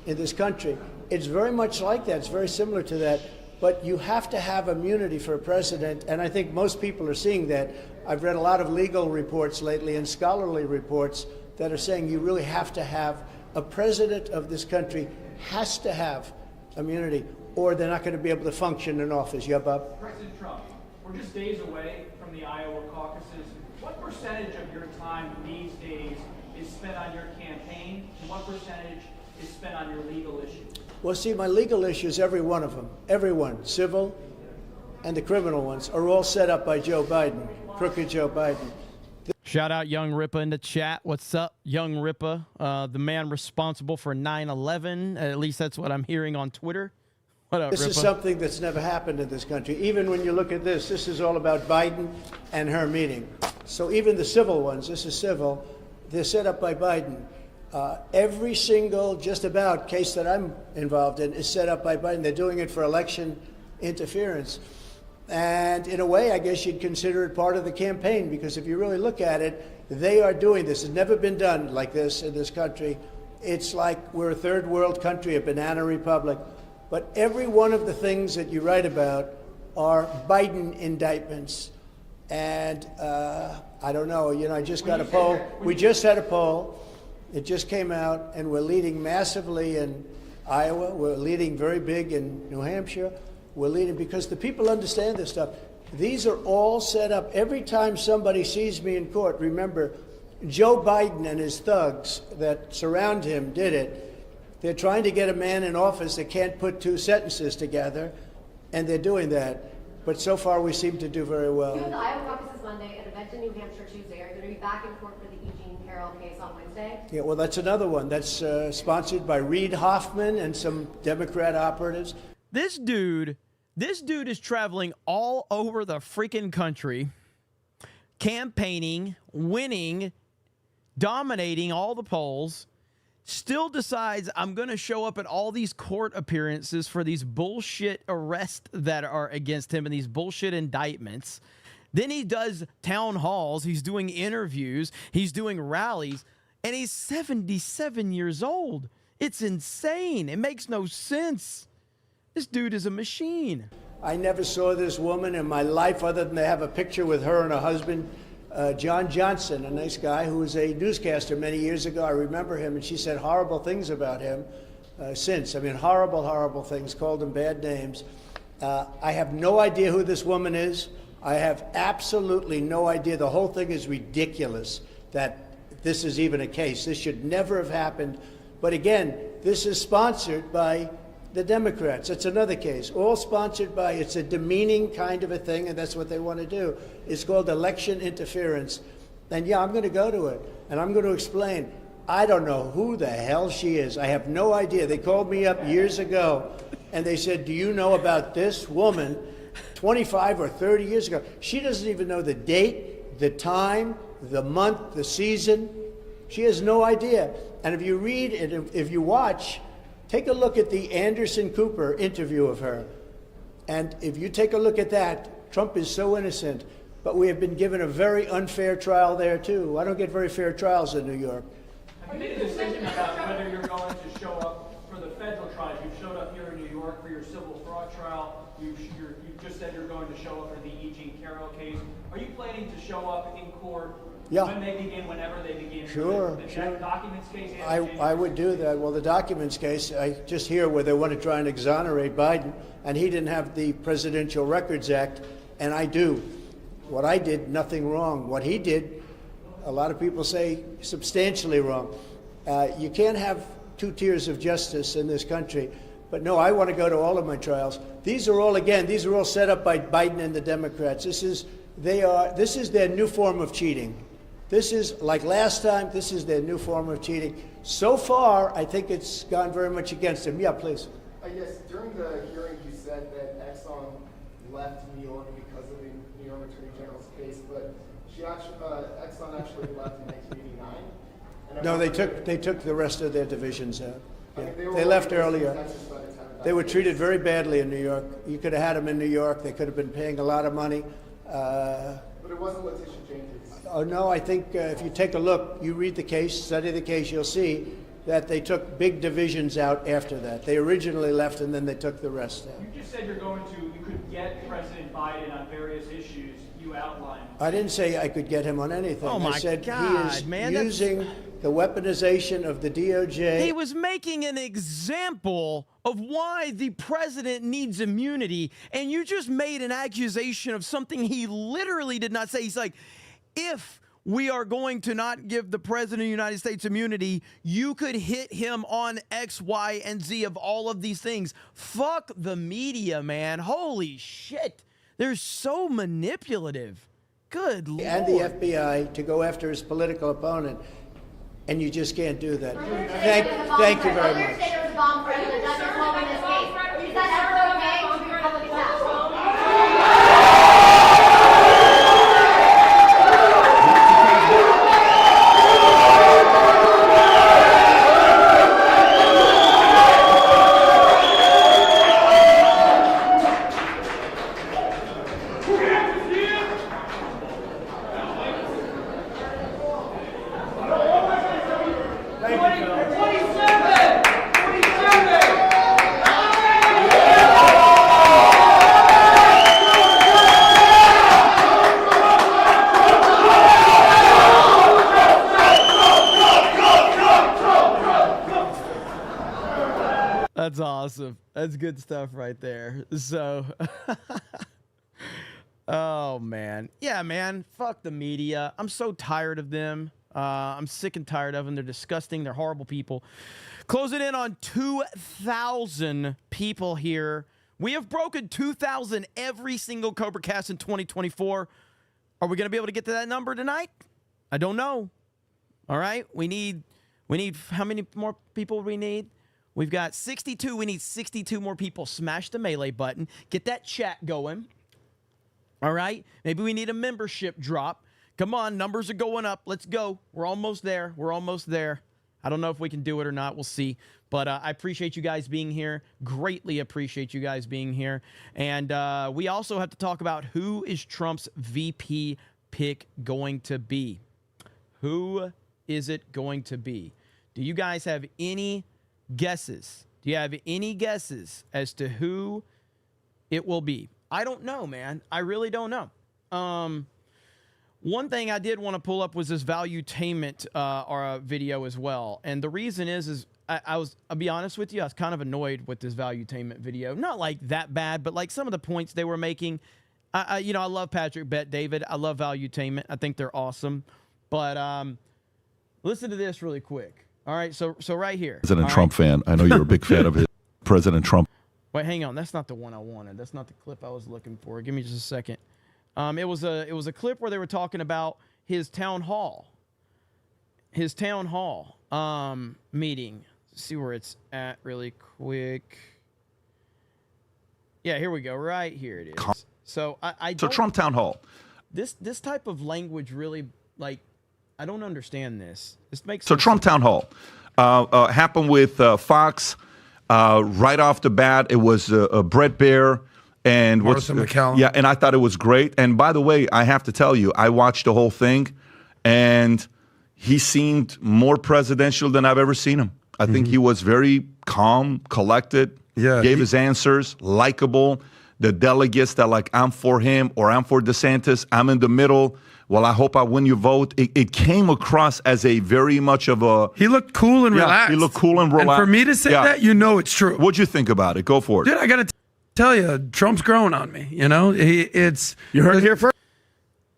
C: in this country. It's very much like that. It's very similar to that. But you have to have immunity for a president. And I think most people are seeing that. I've read a lot of legal reports lately and scholarly reports that are saying you really have to have A president of this country has to have immunity, or they're not going to be able to function in office. Yeah, Bob?
G: President Trump, we're just days away from the Iowa caucuses. What percentage of your time these days is spent on your campaign, and what percentage is spent on your legal issues?
C: Well, see, my legal issues, every one of them, everyone, civil and the criminal ones, are all set up by Joe Biden, crooked Joe Biden.
O: Shout out Young Ripa in the chat. What's up, Young Ripa? The man responsible for 9/11. At least that's what I'm hearing on Twitter. What up,
C: This
O: Ripa?
C: is something that's never happened in this country. Even when you look at this is all about Biden and her meeting. So even the civil ones, this is civil, they're set up by Biden. Every single, just about, case that I'm involved in is set up by Biden. They're doing it for election interference. And in a way, I guess you'd consider it part of the campaign, because if you really look at it, they are doing this. It's never been done like this in this country. It's like we're a third world country, a banana republic. But every one of the things that you write about are Biden indictments. And I don't know, I just got a poll. We just had a poll. It just came out, and we're leading massively in Iowa. We're leading very big in New Hampshire. We're leading because the people understand this stuff. These are all set up. Every time somebody sees me in court, remember, Joe Biden and his thugs that surround him did it. They're trying to get a man in office that can't put two sentences together, and they're doing that. But so far, we seem to do very well.
I: You have the Iowa caucuses Monday, an event in New Hampshire Tuesday. Are you going to be back in court for the Eugene Carroll case on Wednesday?
C: Yeah, well, that's another one. That's sponsored by Reid Hoffman and some Democrat operatives.
O: This dude is traveling all over the freaking country, campaigning, winning, dominating all the polls, still decides I'm going to show up at all these court appearances for these bullshit arrests that are against him and these bullshit indictments. Then he does town halls, he's doing interviews, he's doing rallies, and he's 77 years old. It's insane. It makes no sense. This dude is a machine.
C: I never saw this woman in my life other than to have a picture with her and her husband, John Johnson, a nice guy who was a newscaster many years ago. I remember him, and she said horrible things about him since. I mean, horrible, horrible things, called him bad names. I have no idea who this woman is. I have absolutely no idea. The whole thing is ridiculous that this is even a case. This should never have happened. But again, this is sponsored by the Democrats. It's another case, all sponsored by, it's a demeaning kind of a thing, and that's what they want to do. It's called election interference. And yeah, I'm going to go to it, and I'm going to explain. I don't know who the hell she is. I have no idea. They called me up years ago, and they said, do you know about this woman 25 or 30 years ago? She doesn't even know the date, the time, the month, the season. She has no idea. And if you read and if you watch, take a look at the Anderson Cooper interview of her. And if you take a look at that, Trump is so innocent, but we have been given a very unfair trial there, too. I don't get very fair trials in New York.
G: Have you made a decision about whether you're going to show up for the federal trials? You showed up here in New York for your civil fraud trial. You just said you're going to show up for the Eugene Carroll case. Are you planning to show up in court when they begin, whenever they begin?
C: Sure,
G: the documents case?
C: I would do that. Well, the documents case, I just hear where they want to try and exonerate Biden, and he didn't have the Presidential Records Act, and I do. What I did, nothing wrong. What he did, a lot of people say substantially wrong. You can't have two tiers of justice in this country. But no, I want to go to all of my trials. These are all set up by Biden and the Democrats. This is their new form of cheating. This is, like last time, this is their new form of cheating. So far, I think it's gone very much against them. Yeah, please.
J: Yes, during the hearing, you said that Exxon left New York because of the New York Attorney General's case, but Exxon actually left in 1989.
C: No, they took the rest of their divisions out. Yeah. They left earlier. They were treated very badly in New York. You could have had them in New York. They could have been paying a lot of money.
J: But it wasn't Letitia James.
C: Oh, no, I think if you take a look, you read the case, study the case, you'll see that they took big divisions out after that. They originally left, and then they took the rest out.
G: You just said you could get President Biden on various issues you outlined.
C: I didn't say I could get him on anything.
O: Oh my
C: I said
O: God,
C: he is
O: man,
C: using the weaponization of the DOJ.
O: He was making an example of why the president needs immunity, and you just made an accusation of something he literally did not say. He's like, if we are going to not give the president of the United States immunity, you could hit him on X, Y, and Z of all of these things. Fuck the media, man. Holy shit. They're so manipulative. Good Lord.
C: And the FBI to go after his political opponent. And you just can't do that. Thank you very much.
O: That's awesome. That's good stuff right there. So, oh, man. Yeah, man. Fuck the media. I'm so tired of them. I'm sick and tired of them. They're disgusting. They're horrible people. Closing in on 2,000 people here. We have broken 2,000 every single CobraCast in 2024. Are we going to be able to get to that number tonight? I don't know. All right. We need how many more people we need? We've got 62. We need 62 more people. Smash the melee button. Get that chat going. All right? Maybe we need a membership drop. Come on. Numbers are going up. Let's go. We're almost there. We're almost there. I don't know if we can do it or not. We'll see. But I appreciate you guys being here. Greatly appreciate you guys being here. And we also have to talk about who is Trump's VP pick going to be. Who is it going to be? Do you guys have any guesses? Do you have any guesses as to who it will be? I don't know, man. I really don't know. One thing I did want to pull up was this valuetainment video as well. And the reason is I'll be honest with you, I was kind of annoyed with this valuetainment video. Not like that bad, but like some of the points they were making. I love Patrick Bet David. I love valuetainment. I think they're awesome. But listen to this really quick. All right, so right here.
H: President Trump fan. I know you're a big fan of his. President Trump.
O: Wait, hang on. That's not the one I wanted. That's not the clip I was looking for. Give me just a second. It was a clip where they were talking about his town hall. His town hall meeting. Let's see where it's at really quick. Yeah, here we go. Right here it is. So
H: So Trump town hall.
O: This type of language really, like, I don't understand this. This makes
H: so Trump town hall happened with Fox right off the bat. It was Brett Baer and
K: McCallum.
H: Yeah, and I thought it was great. And by the way, I have to tell you, I watched the whole thing, and he seemed more presidential than I've ever seen him. I think he was very calm, collected.
K: Yeah,
H: gave his answers, likable. The delegates that like, I'm for him or I'm for DeSantis, I'm in the middle. Well, I hope I win your vote. It came across as a very much of a...
K: He looked cool and relaxed.
H: He looked cool and relaxed.
K: And for me to say that, you know it's true.
H: What'd you think about it? Go for it.
K: Dude, I got to tell you, Trump's growing on me. You know, you heard it here first.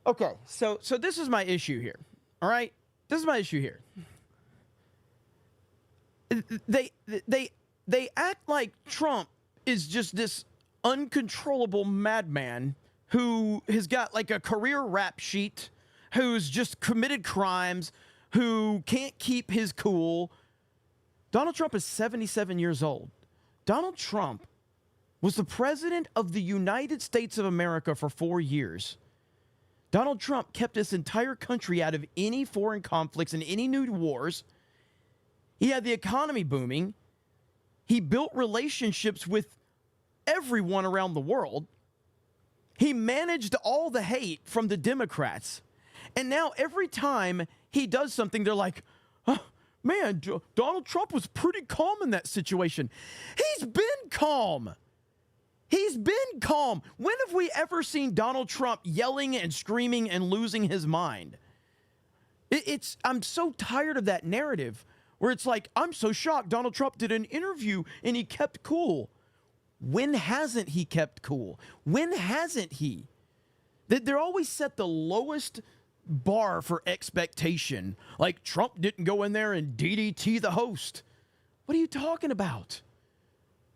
O: Okay, so this is my issue here. All right? This is my issue here. They act like Trump is just this uncontrollable madman who has got like a career rap sheet, who's just committed crimes, who can't keep his cool. Donald Trump is 77 years old. Donald Trump was the president of the United States of America for 4 years. Donald Trump kept this entire country out of any foreign conflicts and any new wars. He had the economy booming. He built relationships with everyone around the world. He managed all the hate from the Democrats. And now every time he does something, they're like, oh, man, Donald Trump was pretty calm in that situation. He's been calm. He's been calm. When have we ever seen Donald Trump yelling and screaming and losing his mind? I'm so tired of that narrative where it's like, I'm so shocked Donald Trump did an interview and he kept cool. When hasn't he kept cool? When hasn't he? They're always set the lowest bar for expectation. Like Trump didn't go in there and DDT the host. What are you talking about?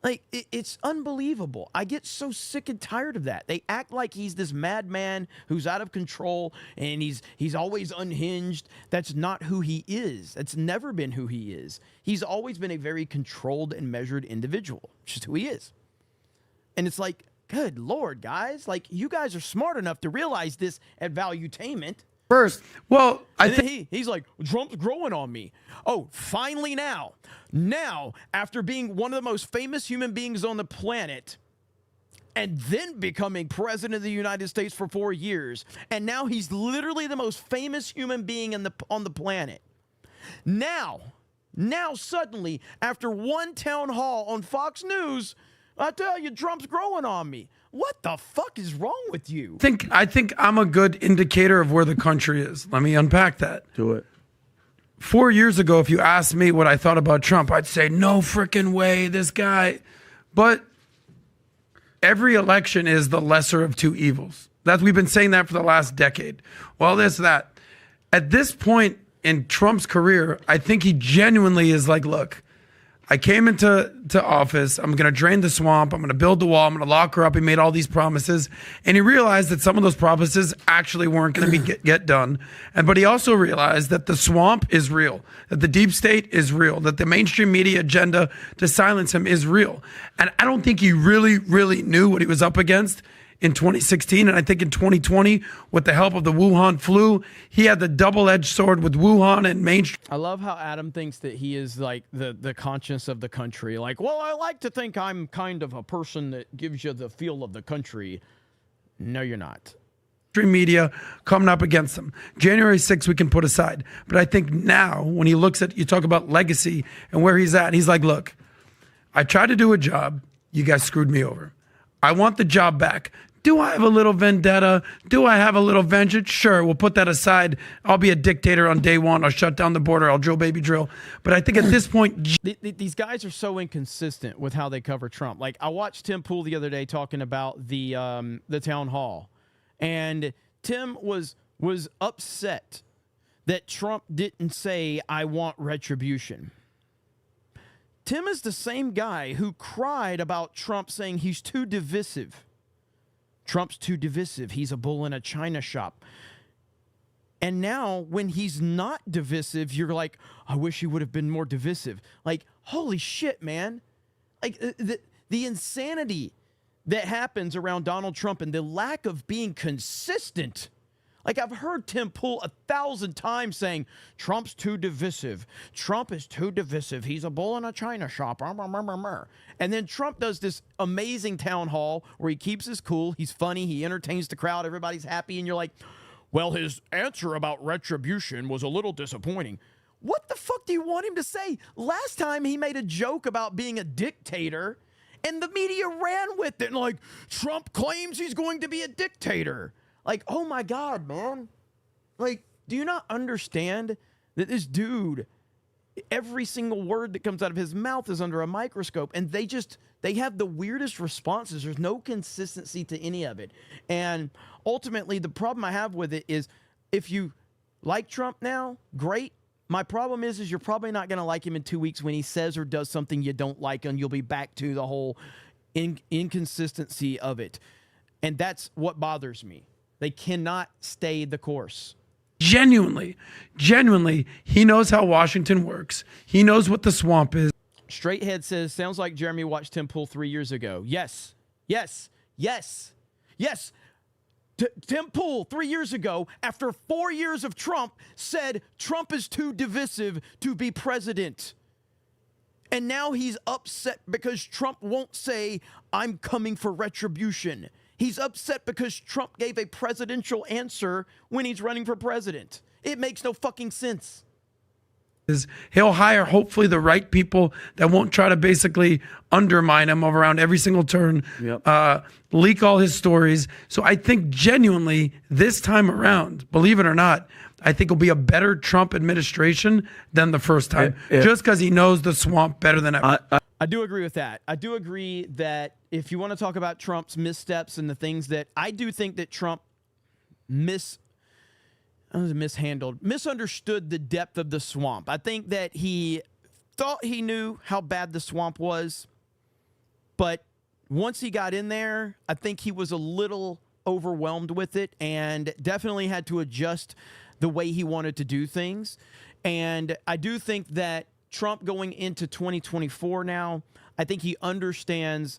O: Like, it's unbelievable. I get so sick and tired of that. They act like he's this madman who's out of control and he's always unhinged. That's not who he is. That's never been who he is. He's always been a very controlled and measured individual, which is who he is. And it's like, good Lord, guys. Like, you guys are smart enough to realize this at Valuetainment.
K: First, well, I
O: think he's like, Trump's growing on me. Oh, finally now, after being one of the most famous human beings on the planet and then becoming president of the United States for 4 years, and now he's literally the most famous human being on the planet. Now suddenly, after one town hall on Fox News, I tell you, Trump's growing on me. What the fuck is wrong with you?
K: I think I'm a good indicator of where the country is. Let me unpack that.
B: Do it.
K: 4 years ago, if you asked me what I thought about Trump, I'd say, no freaking way, this guy. But every election is the lesser of two evils. We've been saying that for the last decade. Well, that. At this point in Trump's career, I think he genuinely is like, look, I came into office. I'm going to drain the swamp. I'm going to build the wall. I'm going to lock her up. He made all these promises. And he realized that some of those promises actually weren't going to get done. But he also realized that the swamp is real, that the deep state is real, that the mainstream media agenda to silence him is real. And I don't think he really, really knew what he was up against in 2016. And I think in 2020, with the help of the Wuhan flu, he had the double-edged sword with Wuhan and mainstream.
O: I love how Adam thinks that he is like the conscience of the country. Like, well, I like to think I'm kind of a person that gives you the feel of the country. No, you're not.
K: Media coming up against him. January 6th, we can put aside. But I think now, when he looks at, you talk about legacy and where he's at, he's like, look, I tried to do a job. You guys screwed me over. I want the job back. Do I have a little vendetta? Do I have a little vengeance? Sure, we'll put that aside. I'll be a dictator on day one. I'll shut down the border. I'll drill, baby, drill. But I think at this point...
O: These guys are so inconsistent with how they cover Trump. Like, I watched Tim Pool the other day talking about the town hall. And Tim was upset that Trump didn't say, I want retribution. Tim is the same guy who cried about Trump saying he's too divisive. Trump's too divisive. He's a bull in a china shop. And now when he's not divisive, you're like, I wish he would have been more divisive. Like, holy shit, man. Like the insanity that happens around Donald Trump and the lack of being consistent. Like, I've heard Tim Pool 1,000 times saying, Trump's too divisive. Trump is too divisive. He's a bull in a china shop. And then Trump does this amazing town hall where he keeps his cool. He's funny. He entertains the crowd. Everybody's happy. And you're like, well, his answer about retribution was a little disappointing. What the fuck do you want him to say? Last time he made a joke about being a dictator, and the media ran with it. And like, Trump claims he's going to be a dictator. Like, oh my God, man. Like, do you not understand that this dude, every single word that comes out of his mouth is under a microscope, and they have the weirdest responses. There's no consistency to any of it. And ultimately, the problem I have with it is, if you like Trump now, great. My problem is you're probably not going to like him in 2 weeks when he says or does something you don't like, and you'll be back to the whole inconsistency of it. And that's what bothers me. They cannot stay the course.
K: Genuinely, he knows how Washington works. He knows what the swamp is.
O: Straighthead says, sounds like Jeremy watched Tim Pool 3 years ago. Yes. Tim Pool 3 years ago, after 4 years of Trump, said Trump is too divisive to be president. And now he's upset because Trump won't say, I'm coming for retribution. He's upset because Trump gave a presidential answer when he's running for president. It makes no fucking sense.
K: is he'll hire hopefully the right people that won't try to basically undermine him around every single turn, leak all his stories. So I think genuinely this time around, believe it or not, I think it'll be a better Trump administration than the first time, just because he knows the swamp better than ever.
O: I do agree with that. I do agree that if you want to talk about Trump's missteps and the things that I do think that Trump misunderstood the depth of the swamp. I think that he thought he knew how bad the swamp was, but once he got in there, I think he was a little overwhelmed with it and definitely had to adjust the way he wanted to do things. And I do think that Trump going into 2024 now, I think he understands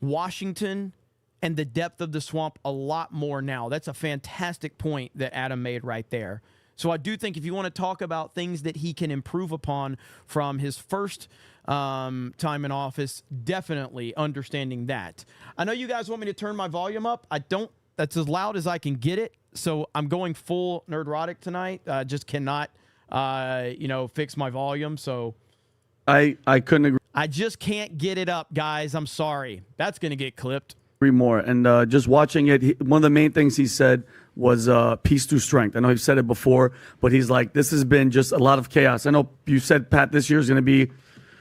O: Washington and the depth of the swamp a lot more now. That's a fantastic point that Adam made right there. So I do think if you want to talk about things that he can improve upon from his first time in office, definitely understanding that. I know you guys want me to turn my volume up. I don't. That's as loud as I can get it. So I'm going full nerdrotic tonight. Just cannot, fix my volume. So
F: I couldn't agree.
O: I just can't get it up, guys. I'm sorry. That's going to get clipped.
F: More. And just watching it, one of the main things he said was peace through strength. I know you've said it before, but he's like, this has been just a lot of chaos. I know you said, Pat, this year is going to be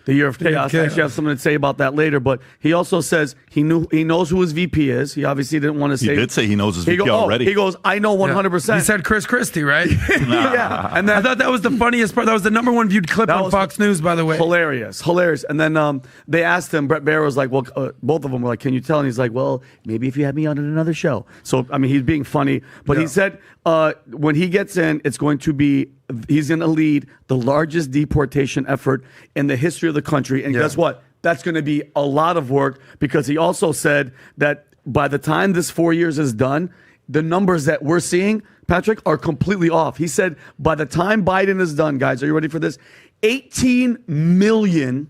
F: the year of chaos. I actually have something to say about that later. But he also says he knows who his VP is. He obviously didn't want to say.
H: He did say he knows his VP already.
F: He goes, I know 100%.
K: He said Chris Christie, right?
F: Yeah. And then,
K: I thought that was the funniest part. That was the #1 viewed clip on Fox News, by the way.
F: Hilarious. And then they asked him, Brett Baer was like, well, both of them were like, can you tell? And he's like, well, maybe if you had me on another show. So, I mean, he's being funny. But he said when he gets in, it's going to be, he's going to lead the largest deportation effort in the history of the country. And guess what? That's going to be a lot of work, because he also said that by the time this 4 years is done, the numbers that we're seeing, Patrick, are completely off. He said by the time Biden is done, guys, are you ready for this? 18 million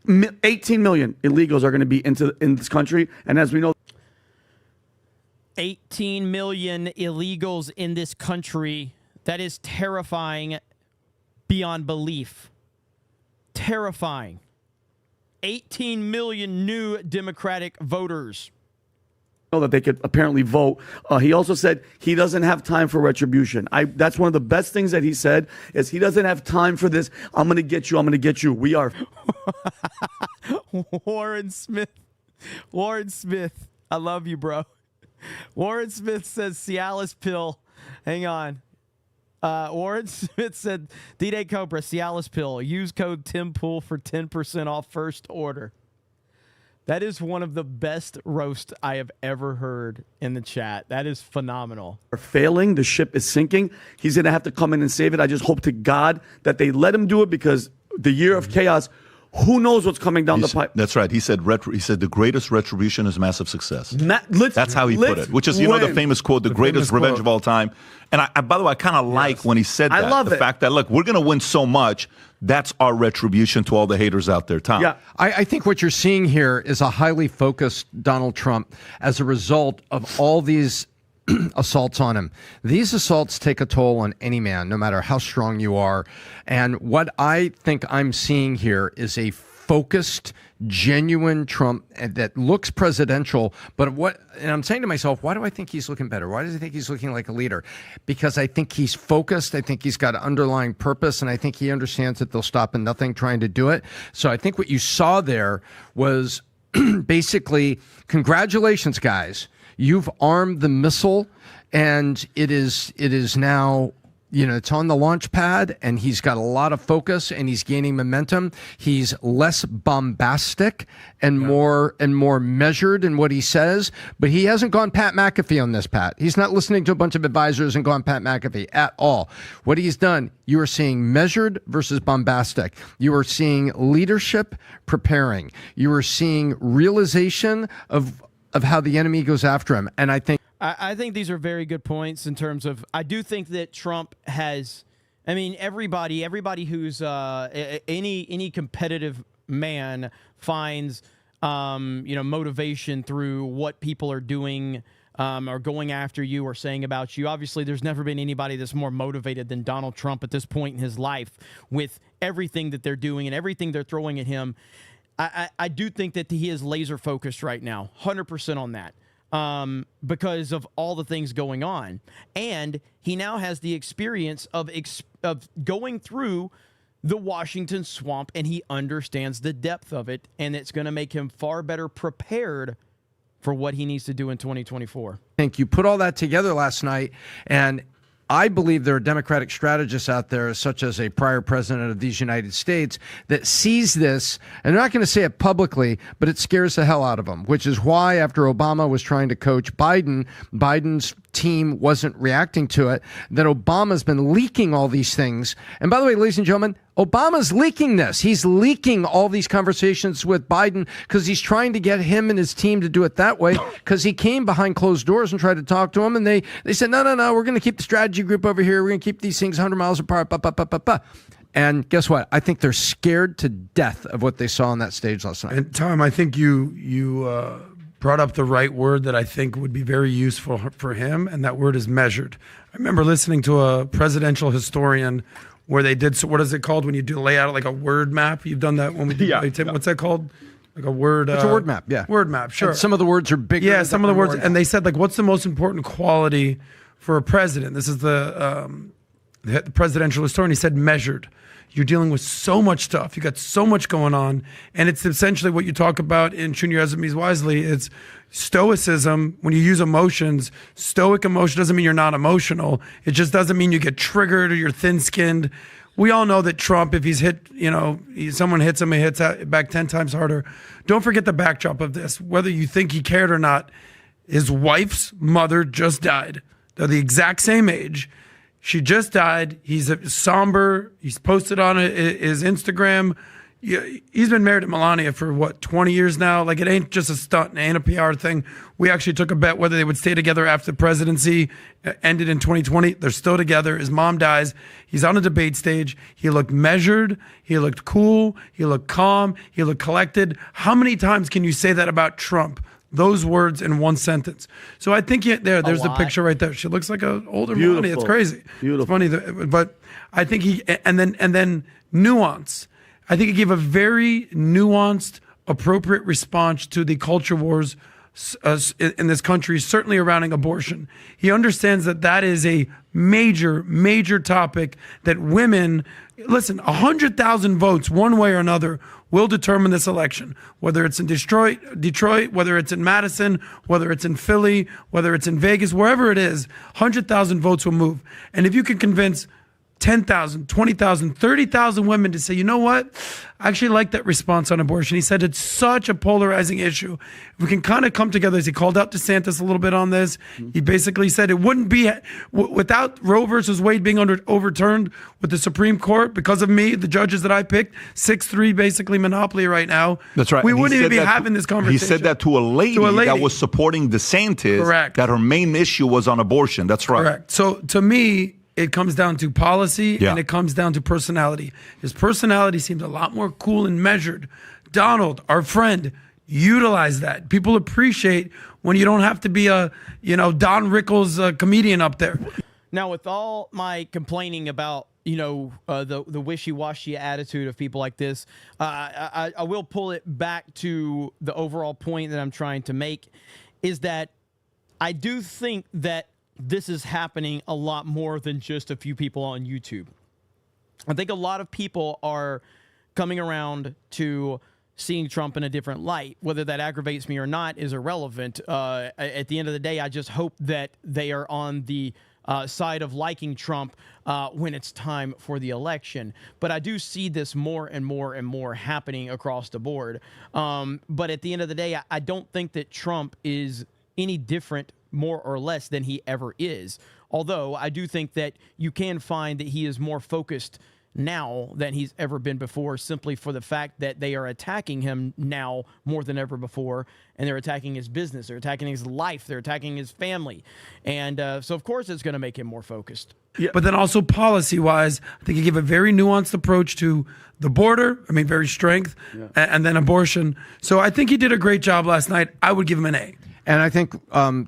F: illegals are going to be in this country. And as we know,
O: 18 million illegals in this country. That is terrifying beyond belief. Terrifying. 18 million new Democratic voters.
F: Know that they could apparently vote. He also said he doesn't have time for retribution. That's one of the best things that he said, is he doesn't have time for this. I'm going to get you. I'm going to get you. We are.
O: Warren Smith. I love you, bro. Warren Smith says Cialis pill. Hang on. Warren Smith said, D-Day Cobra, Cialis pill. Use code TimPool for 10% off first order. That is one of the best roasts I have ever heard in the chat. That is phenomenal.
F: Are failing. The ship is sinking. He's going to have to come in and save it. I just hope to God that they let him do it, because the year of chaos, who knows what's coming down the pipe.
H: That's right. He said the greatest retribution is massive success. That's how he put it, which is, the famous quote, the greatest revenge of all time. And by the way, I kind of like when he said that.
F: I love
H: the fact that, look, we're going to win so much. That's our retribution to all the haters out there, Tom.
L: Yeah, I think what you're seeing here is a highly focused Donald Trump as a result of all these assaults on him. These assaults take a toll on any man, no matter how strong you are. And what I think I'm seeing here is a focused, genuine Trump that looks presidential. And I'm saying to myself, why do I think he's looking better? Why does he think he's looking like a leader? Because I think he's focused. I think he's got an underlying purpose. And I think he understands that they'll stop at nothing trying to do it. So I think what you saw there was basically, congratulations, guys. You've armed the missile, and it is now, it's on the launch pad, and he's got a lot of focus, and he's gaining momentum. He's less bombastic and more measured in what he says, but he hasn't gone Pat McAfee on this, Pat. He's not listening to a bunch of advisors and gone Pat McAfee at all. What he's done, you are seeing measured versus bombastic. You are seeing leadership preparing. You are seeing realization of how the enemy goes after him. And I think
O: these are very good points in terms of, I do think that Trump has, everybody who's any competitive man finds motivation through what people are doing or going after you or saying about you. Obviously, there's never been anybody that's more motivated than Donald Trump at this point in his life with everything that they're doing and everything they're throwing at him. I do think that he is laser focused right now, 100% on that, because of all the things going on. And he now has the experience of going through the Washington swamp, and he understands the depth of it, and it's going to make him far better prepared for what he needs to do in 2024.
L: I think you put all that together last night, and I believe there are Democratic strategists out there, such as a prior president of these United States, that sees this, and they're not going to say it publicly, but it scares the hell out of them, which is why after Obama was trying to coach Biden, Biden's team wasn't reacting to it, that Obama's been leaking all these things. And by the way, ladies and gentlemen, Obama's leaking this. He's leaking all these conversations with Biden because he's trying to get him and his team to do it that way, because he came behind closed doors and tried to talk to him, and they said, no, we're going to keep the strategy group over here. We're going to keep these things 100 miles apart. And guess what? I think they're scared to death of what they saw on that stage last night.
K: And Tom, I think you brought up the right word that I think would be very useful for him, and that word is measured. I remember listening to a presidential historian where they did, so what is it called when you do lay out like a word map? You've done that when we did, what's that called? Like a word.
L: It's a word map, yeah.
K: Word map, sure.
L: And some of the words are bigger.
K: Yeah, some of the words. And they said, like, what's the most important quality for a president? This is the presidential historian. He said measured. You're dealing with so much stuff. You got so much going on. And it's essentially what you talk about in Choose Your Enemies Wisely. It's stoicism. When you use emotions, stoic emotion doesn't mean you're not emotional. It just doesn't mean you get triggered or you're thin-skinned. We all know that Trump, if he's hit, someone hits him, he hits back 10 times harder. Don't forget the backdrop of this. Whether you think he cared or not, his wife's mother just died. They're the exact same age. She just died. He's somber. He's posted on his Instagram. He's been married to Melania for, 20 years now? Like, it ain't just a stunt. It ain't a PR thing. We actually took a bet whether they would stay together after the presidency ended in 2020. They're still together. His mom dies. He's on a debate stage. He looked measured. He looked cool. He looked calm. He looked collected. How many times can you say that about Trump? Those words in one sentence. So I think there's the picture right there. She looks like an older Melania. It's crazy. Beautiful. It's funny, but I think and then nuance. I think he gave a very nuanced, appropriate response to the culture wars in this country, certainly around abortion. He understands that is a major, major topic that women, listen, 100,000 votes one way or another will determine this election, whether it's in Detroit, whether it's in Madison, whether it's in Philly, whether it's in Vegas, wherever it is, 100,000 votes will move. And if you can convince 10,000, 20,000, 30,000 women to say, you know what? I actually like that response on abortion. He said it's such a polarizing issue. If we can kind of come together, as he called out DeSantis a little bit on this. He basically said it wouldn't be, without Roe versus Wade being overturned with the Supreme Court, because of me, the judges that I picked, 6-3 basically monopoly right now.
H: That's right.
K: We wouldn't even be having this conversation.
H: He said that to a lady that was supporting DeSantis.
K: Correct.
H: That her main issue was on abortion. That's right.
K: Correct. So to me, it comes down to policy and it comes down to personality. His personality seems a lot more cool and measured. Donald, our friend, utilize that. People appreciate when you don't have to be a, Don Rickles comedian up there.
O: Now, with all my complaining about, the wishy-washy attitude of people like this, I will pull it back to the overall point that I'm trying to make, is that I do think that this is happening a lot more than just a few people on YouTube. I think a lot of people are coming around to seeing Trump in a different light. Whether that aggravates me or not is irrelevant. At the end of the day, I just hope that they are on the side of liking Trump when it's time for the election. But I do see this more and more and more happening across the board. But at the end of the day, I don't think that Trump is any different, more or less, than he ever is. Although I do think that you can find that he is more focused now than he's ever been before, simply for the fact that they are attacking him now more than ever before, and they're attacking his business, they're attacking his life, they're attacking his family. And so of course it's going to make him more focused.
K: Yeah. But then also policy-wise, I think he gave a very nuanced approach to the border, very strength, and then abortion. So I think he did a great job last night. I would give him an A.
L: And I think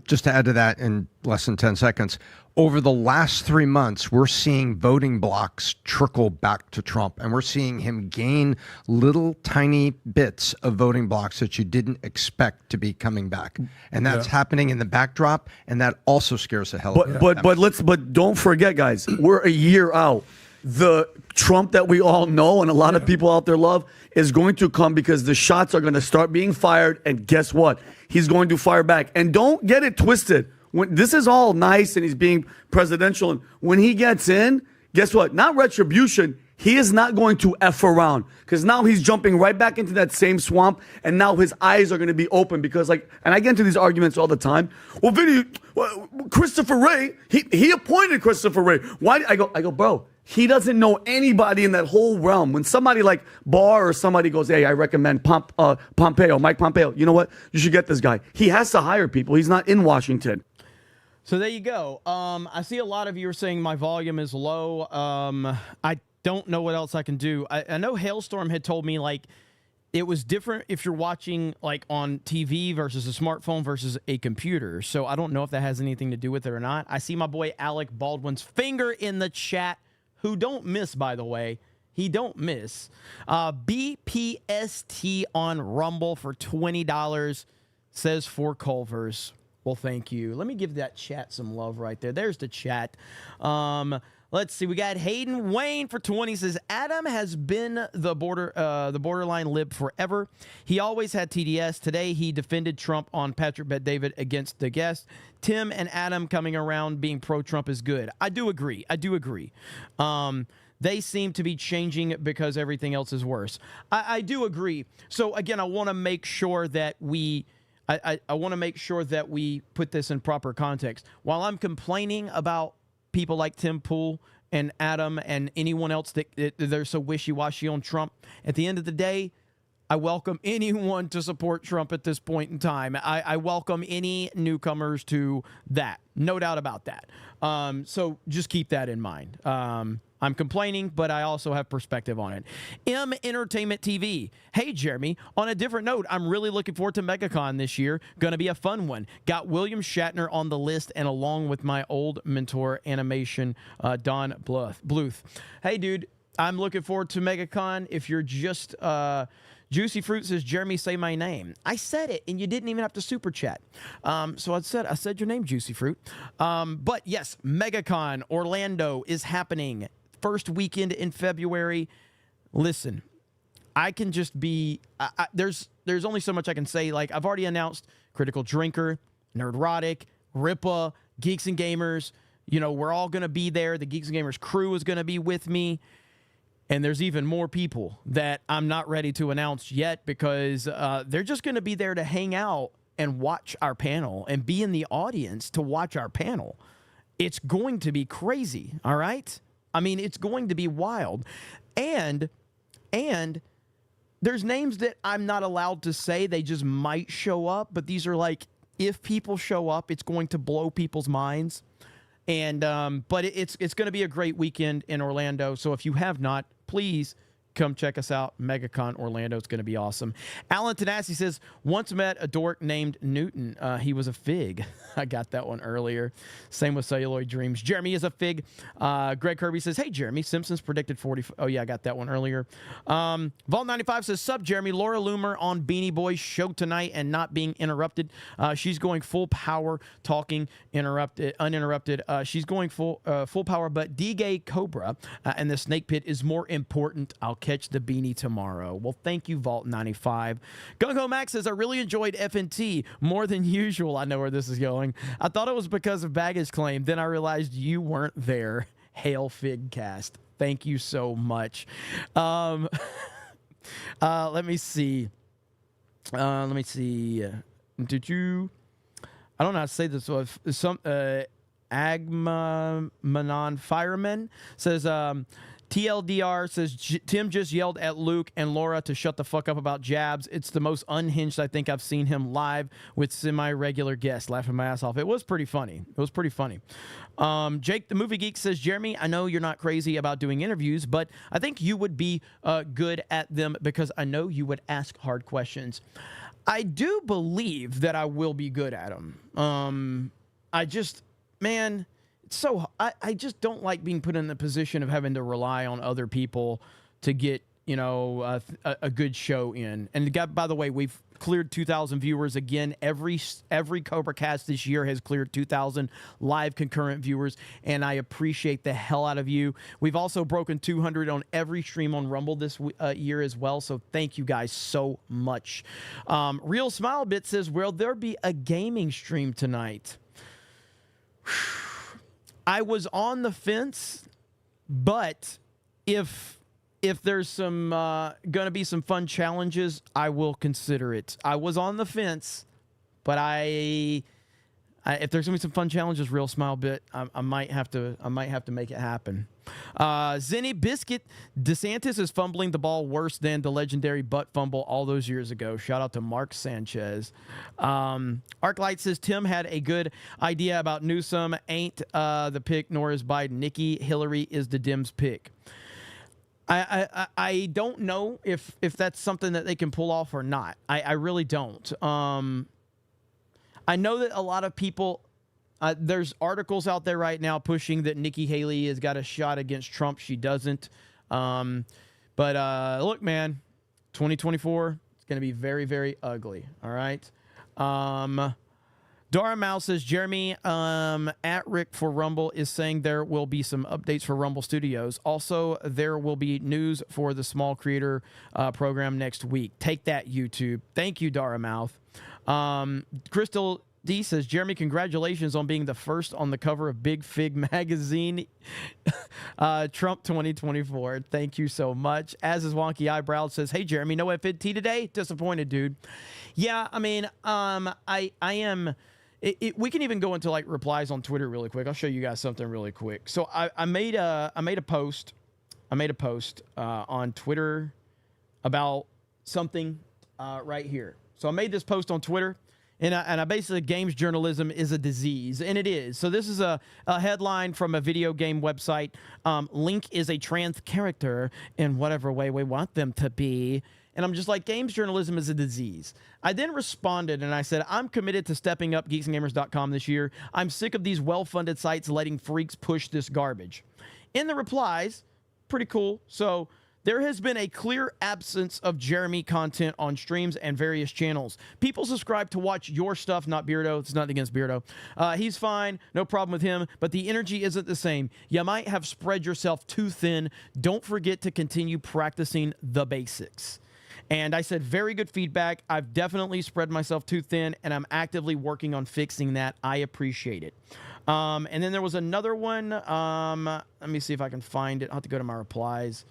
L: just to add to that in less than 10 seconds, over the last 3 months, we're seeing voting blocks trickle back to Trump, and we're seeing him gain little tiny bits of voting blocks that you didn't expect to be coming back. And that's happening in the backdrop, and that also scares the hell out of me.
F: But don't forget, guys, we're a year out. The Trump that we all know and a lot of people out there love is going to come because the shots are going to start being fired, and guess what? He's going to fire back. And don't get it twisted. When this is all nice and he's being presidential, and when he gets in, guess what? Not retribution. He is not going to F around, because now he's jumping right back into that same swamp, and now his eyes are going to be open because, like, and I get into these arguments all the time. Well, Vinny, Christopher Wray, he appointed Christopher Wray. Why? I go, bro, he doesn't know anybody in that whole realm. When somebody like Barr or somebody goes, hey, I recommend Mike Pompeo, you know what? You should get this guy. He has to hire people. He's not in Washington.
O: So there you go. I see a lot of you are saying my volume is low. I don't know what else I can do. I know Hailstorm had told me, like, it was different if you're watching, like, on TV versus a smartphone versus a computer. So I don't know if that has anything to do with it or not. I see my boy Alec Baldwin's finger in the chat, who don't miss, by the way. He don't miss. BPST on Rumble for $20 says for Culver's. Well, thank you. Let me give that chat some love right there. There's the chat. Let's see. We got Hayden Wayne for 20. Says Adam has been the borderline lib forever. He always had TDS. Today he defended Trump on Patrick Bet-David against the guest. Tim and Adam coming around being pro-Trump is good. I do agree. They seem to be changing because everything else is worse. I do agree. So again, I want to make sure that we. I want to make sure that we put this in proper context. While I'm complaining about people like Tim Pool and Adam and anyone else that they're so wishy-washy on Trump, at the end of the day, I welcome anyone to support Trump at this point in time. I welcome any newcomers to that. No doubt about that. So just keep that in mind. I'm complaining, but I also have perspective on it. M Entertainment TV. Hey, Jeremy. On a different note, I'm really looking forward to Megacon this year. Going to be a fun one. Got William Shatner on the list, and along with my old mentor, animation, Don Bluth. Hey, dude. I'm looking forward to Megacon. If you're just... Juicy Fruit says, Jeremy, say my name. I said it, and you didn't even have to super chat. So I said your name, Juicy Fruit. But yes, Megacon Orlando is happening. First weekend in February. Listen, I can just be... there's only so much I can say. Like, I've already announced Critical Drinker, Nerdrotic, Ripa, Geeks and Gamers. You know, we're all going to be there. The Geeks and Gamers crew is going to be with me. And there's even more people that I'm not ready to announce yet because they're just going to be there to hang out and watch our panel and be in the audience to watch our panel. It's going to be crazy, all right? I mean, it's going to be wild. And there's names that I'm not allowed to say. They just might show up, but these are like, if people show up, it's going to blow people's minds. And but it's going to be a great weekend in Orlando. So if you have not, please come check us out. Megacon Orlando. It's going to be awesome. Alan Tanasi says, once met a dork named Newton. He was a fig. I got that one earlier. Same with Celluloid Dreams. Jeremy is a fig. Greg Kirby says, hey, Jeremy. Simpsons predicted 40. Oh, yeah, I got that one earlier. Vault95 says, sup, Jeremy. Laura Loomer on Beanie Boys show tonight and not being interrupted. She's going full power, talking uninterrupted. She's going full power, but D-Gay Cobra and the Snake Pit is more important. I'll catch the beanie tomorrow. Well, thank you, Vault95. Gung-Ho Max says, I really enjoyed FNT more than usual. I know where this is going. I thought it was because of baggage claim. Then I realized you weren't there. Hail Figcast. Thank you so much. Let me see. Did you... I don't know how to say this. Agma Manon Fireman says... TLDR says, Tim just yelled at Luke and Laura to shut the fuck up about jabs. It's the most unhinged I think I've seen him live with semi-regular guests. Laughing my ass off. It was pretty funny. Jake, the Movie Geek, says, Jeremy, I know you're not crazy about doing interviews, but I think you would be good at them because I know you would ask hard questions. I do believe that I will be good at them. I just, man, I just don't like being put in the position of having to rely on other people to get, a good show in. And by the way, we've cleared 2,000 viewers again. Every CobraCast this year has cleared 2,000 live concurrent viewers, and I appreciate the hell out of you. We've also broken 200 on every stream on Rumble this year as well, so thank you guys so much. Real Smile Bit says, will there be a gaming stream tonight? I was on the fence, but if there's some going to be some fun challenges, I will consider it. I was on the fence, but if there's going to be some fun challenges, Real Smile Bit, I might have to make it happen. Zenny Biscuit, DeSantis is fumbling the ball worse than the legendary butt fumble all those years ago. Shout out to Mark Sanchez. Arclight says Tim had a good idea about Newsom. Ain't the pick, nor is Biden. Nikki Hillary is the Dems pick. I don't know if that's something that they can pull off or not. I really don't. I know that a lot of people, there's articles out there right now pushing that Nikki Haley has got a shot against Trump. She doesn't. But look, man, 2024, it's going to be very, very ugly. All right. Dara Mouse says, Jeremy at Rick for Rumble is saying there will be some updates for Rumble Studios. Also, there will be news for the small creator program next week. Take that, YouTube. Thank you, Dara Mouth. Crystal D says, Jeremy, congratulations on being the first on the cover of Big Fig magazine, Trump 2024. Thank you so much. As is Wonky Eyebrow says, hey, Jeremy, no FNT today? Disappointed, dude. Yeah, I mean, I am... we can even go into like replies on Twitter really quick. I'll show you guys something really quick. So I made a post on Twitter about something right here. So I made this post on Twitter, and I basically, games journalism is a disease, and it is. So this is a headline from a video game website. Link is a trans character in whatever way we want them to be. And I'm just like, games journalism is a disease. I then responded and I said, I'm committed to stepping up geeksandgamers.com this year. I'm sick of these well-funded sites letting freaks push this garbage. In the replies, pretty cool. So there has been a clear absence of Jeremy content on streams and various channels. People subscribe to watch your stuff, not Beardo. It's nothing against Beardo. He's fine. No problem with him. But the energy isn't the same. You might have spread yourself too thin. Don't forget to continue practicing the basics. And I said, very good feedback. I've definitely spread myself too thin, and I'm actively working on fixing that. I appreciate it. And then there was another one. Let me see if I can find it. I'll have to go to my replies.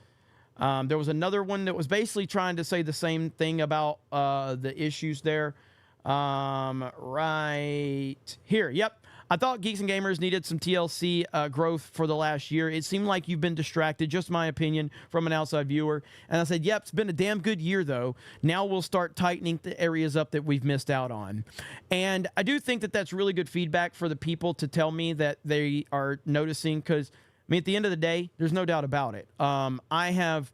O: There was another one that was basically trying to say the same thing about the issues there. Right here. Yep. I thought Geeks and Gamers needed some TLC growth for the last year. It seemed like you've been distracted, just my opinion, from an outside viewer. And I said, yep, it's been a damn good year, though. Now we'll start tightening the areas up that we've missed out on. And I do think that that's really good feedback for the people to tell me that they are noticing, because, I mean, at the end of the day, there's no doubt about it. I have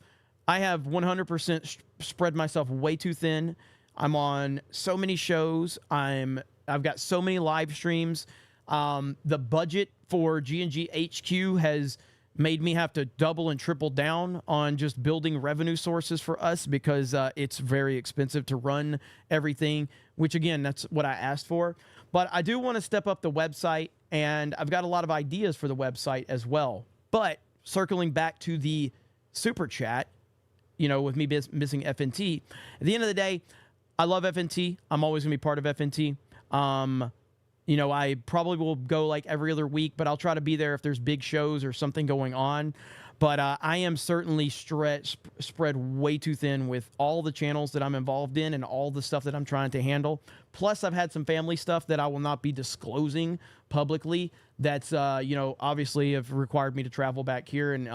O: 100% spread myself way too thin. I'm on so many shows. I've got so many live streams. The budget for G&G HQ has made me have to double and triple down on just building revenue sources for us, because it's very expensive to run everything, which, again, that's what I asked for. But I do want to step up the website, and I've got a lot of ideas for the website as well. But circling back to the super chat, with me missing FNT, at the end of the day, I love FNT. I'm always going to be part of FNT. I probably will go like every other week, but I'll try to be there if there's big shows or something going on. But I am certainly spread way too thin with all the channels that I'm involved in and all the stuff that I'm trying to handle. Plus, I've had some family stuff that I will not be disclosing publicly. That's, obviously have required me to travel back here. And,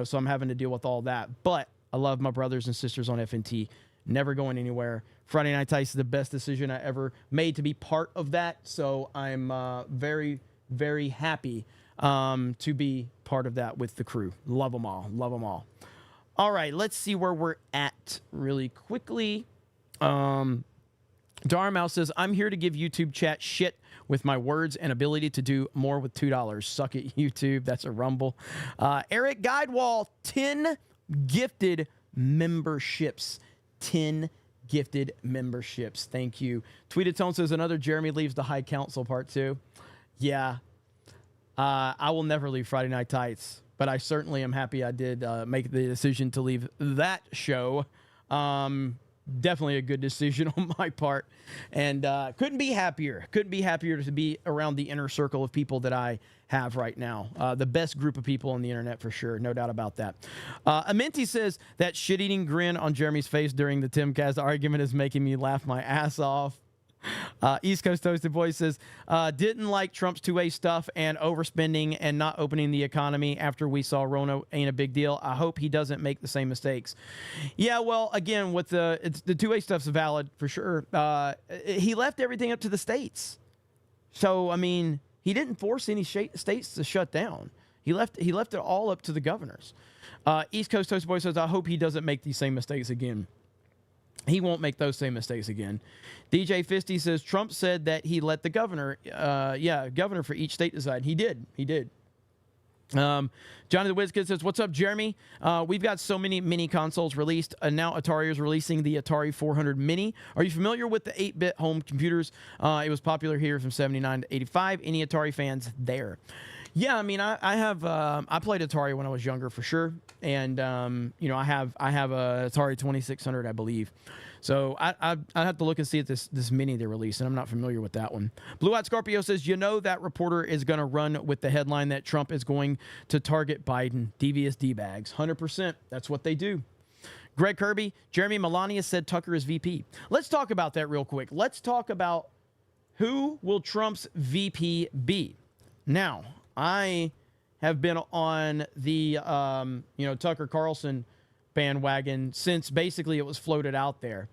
O: so I'm having to deal with all that. But I love my brothers and sisters on FNT. Never going anywhere. Friday Night Tice is the best decision I ever made to be part of that. So I'm very, very happy to be part of that with the crew. Love them all. Love them all. All right, let's see where we're at really quickly. Darmouse says, I'm here to give YouTube chat shit with my words and ability to do more with $2. Suck it, YouTube. That's a rumble. Eric Guidewall, 10 gifted memberships. 10 gifted memberships. Thank you. Tweeted Tone says, another Jeremy leaves the High Council part 2. Yeah. I will never leave Friday Night Tights, but I certainly am happy I did make the decision to leave that show. Definitely a good decision on my part, and couldn't be happier. Couldn't be happier to be around the inner circle of people that I have right now. The best group of people on the internet for sure, no doubt about that. Amenti says that shit-eating grin on Jeremy's face during the Timcast argument is making me laugh my ass off. East Coast Toasted Boy says, didn't like Trump's two-way stuff and overspending and not opening the economy after we saw Rona ain't a big deal. I hope he doesn't make the same mistakes. Yeah, well, again, with the two-way stuff's valid for sure. He left everything up to the states. So, I mean, he didn't force any states to shut down. He left it all up to the governors. East Coast Toasted Boy says, I hope he doesn't make these same mistakes again. He won't make those same mistakes again. DJ Fisty says, Trump said that he let the governor, governor for each state decide. He did. Johnny the WizKid says, what's up, Jeremy? We've got so many mini consoles released, and now Atari is releasing the Atari 400 Mini. Are you familiar with the 8-bit home computers? It was popular here from 79 to 85. Any Atari fans there? Yeah, I mean, I have I played Atari when I was younger for sure, and I have a Atari 2600, I believe. So I have to look and see if this mini they released, and I'm not familiar with that one. Blue Eyed Scorpio says, that reporter is going to run with the headline that Trump is going to target Biden. Devious D-bags. 100%. That's what they do. Greg Kirby, Jeremy, Melania said Tucker is VP. Let's talk about that real quick. Let's talk about who will Trump's VP be. Now, I have been on the, Tucker Carlson bandwagon since basically it was floated out there.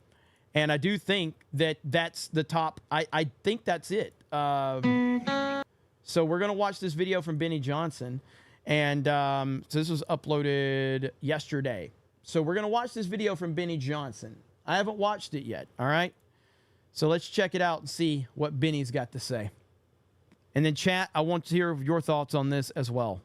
O: And I do think that that's the top. I think that's it. So we're going to watch this video from Benny Johnson. And so this was uploaded yesterday. So we're going to watch this video from Benny Johnson. I haven't watched it yet. All right. So let's check it out and see what Benny's got to say. And then, chat, I want to hear your thoughts on this as well.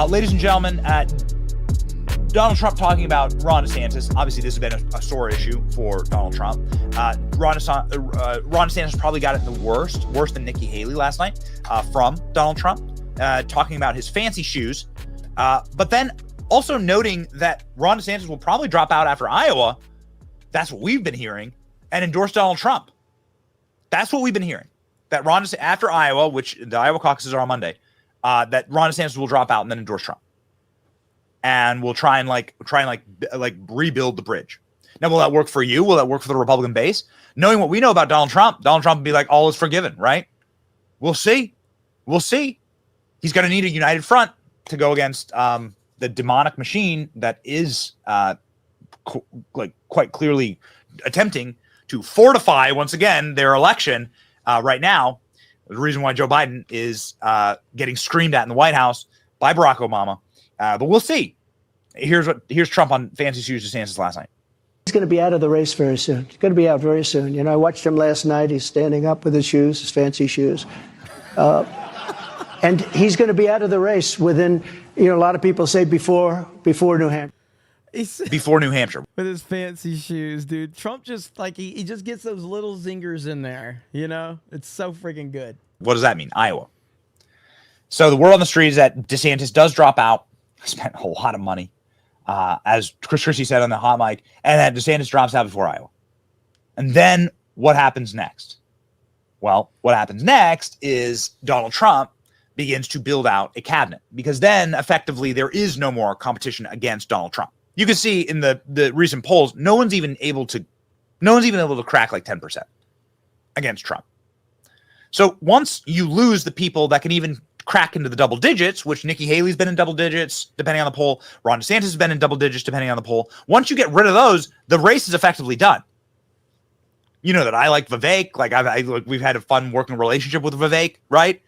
M: Ladies and gentlemen, Donald Trump talking about Ron DeSantis. Obviously, this has been a sore issue for Donald Trump. Ron DeSantis probably got it the worse than Nikki Haley last night from Donald Trump, talking about his fancy shoes. But then also noting that Ron DeSantis will probably drop out after Iowa. That's what we've been hearing, and endorse Donald Trump. That's what we've been hearing. That Ron DeSantis, after Iowa, which the Iowa caucuses are on Monday, that Ron DeSantis will drop out and then endorse Trump, and we'll try and rebuild the bridge. Now, will that work for you? Will that work for the Republican base? Knowing what we know about Donald Trump would be like, all is forgiven, right? We'll see. We'll see. He's going to need a united front to go against the demonic machine that is quite clearly attempting to fortify once again their election right now. The reason why Joe Biden is getting screamed at in the White House by Barack Obama. But we'll see. Here's Trump on fancy shoes DeSantis last night.
C: He's going to be out of the race very soon. He's going to be out very soon. You know, I watched him last night. He's standing up with his shoes, his fancy shoes. And he's going to be out of the race within, a lot of people say before New Hampshire.
M: Before New Hampshire.
O: With his fancy shoes, dude. Trump just, he just gets those little zingers in there, It's so freaking good.
M: What does that mean? Iowa. So the word on the street is that DeSantis does drop out. Spent a lot of money, as Chris Christie said on the hot mic, and that DeSantis drops out before Iowa. And then what happens next? Well, what happens next is Donald Trump begins to build out a cabinet, because then effectively there is no more competition against Donald Trump. You can see in the recent polls, no one's even able to crack like 10% against Trump. So once you lose the people that can even crack into the double digits, which Nikki Haley's been in double digits, depending on the poll, Ron DeSantis has been in double digits, depending on the poll. Once you get rid of those, the race is effectively done. You know that I like Vivek, like we've had a fun working relationship with Vivek, right?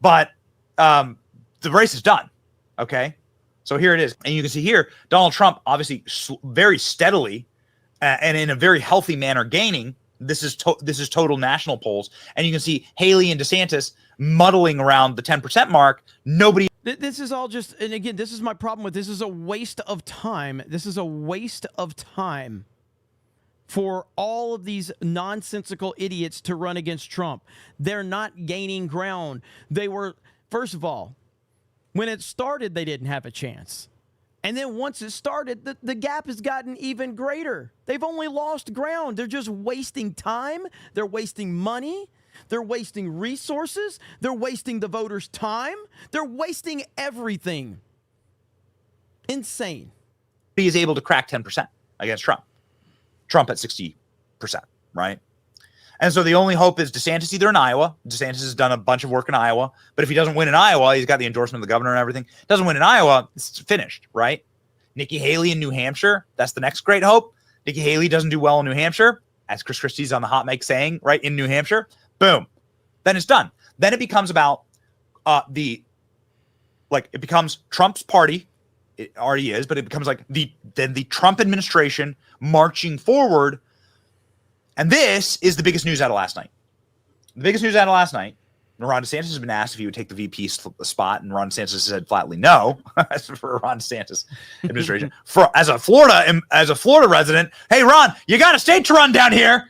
M: But the race is done. Okay. So here it is. And you can see here, Donald Trump, obviously very steadily and in a very healthy manner gaining. This is total national polls. And you can see Haley and DeSantis muddling around the 10% mark. Nobody.
O: This is all just, and again, this is my problem with this is a waste of time. This is a waste of time for all of these nonsensical idiots to run against Trump. They're not gaining ground. They were, first of all, when it started, they didn't have a chance. And then once it started, the gap has gotten even greater. They've only lost ground. They're just wasting time. They're wasting money. They're wasting resources. They're wasting the voters' time. They're wasting everything. Insane.
M: He is able to crack 10% against Trump. Trump at 60%, right? And so the only hope is DeSantis either in Iowa. DeSantis has done a bunch of work in Iowa. But if he doesn't win in Iowa, he's got the endorsement of the governor and everything. Doesn't win in Iowa, it's finished, right? Nikki Haley in New Hampshire, that's the next great hope. Nikki Haley doesn't do well in New Hampshire, as Chris Christie's on the hot mic saying, right, in New Hampshire. Boom. Then it's done. Then it becomes about it becomes Trump's party. It already is, but it becomes like the Trump administration marching forward. And this is the biggest news out of last night. The biggest news out of last night, Ron DeSantis has been asked if he would take the VP spot, and Ron DeSantis said flatly no. For Ron DeSantis administration, as a Florida resident, hey Ron, you got a state to run down here.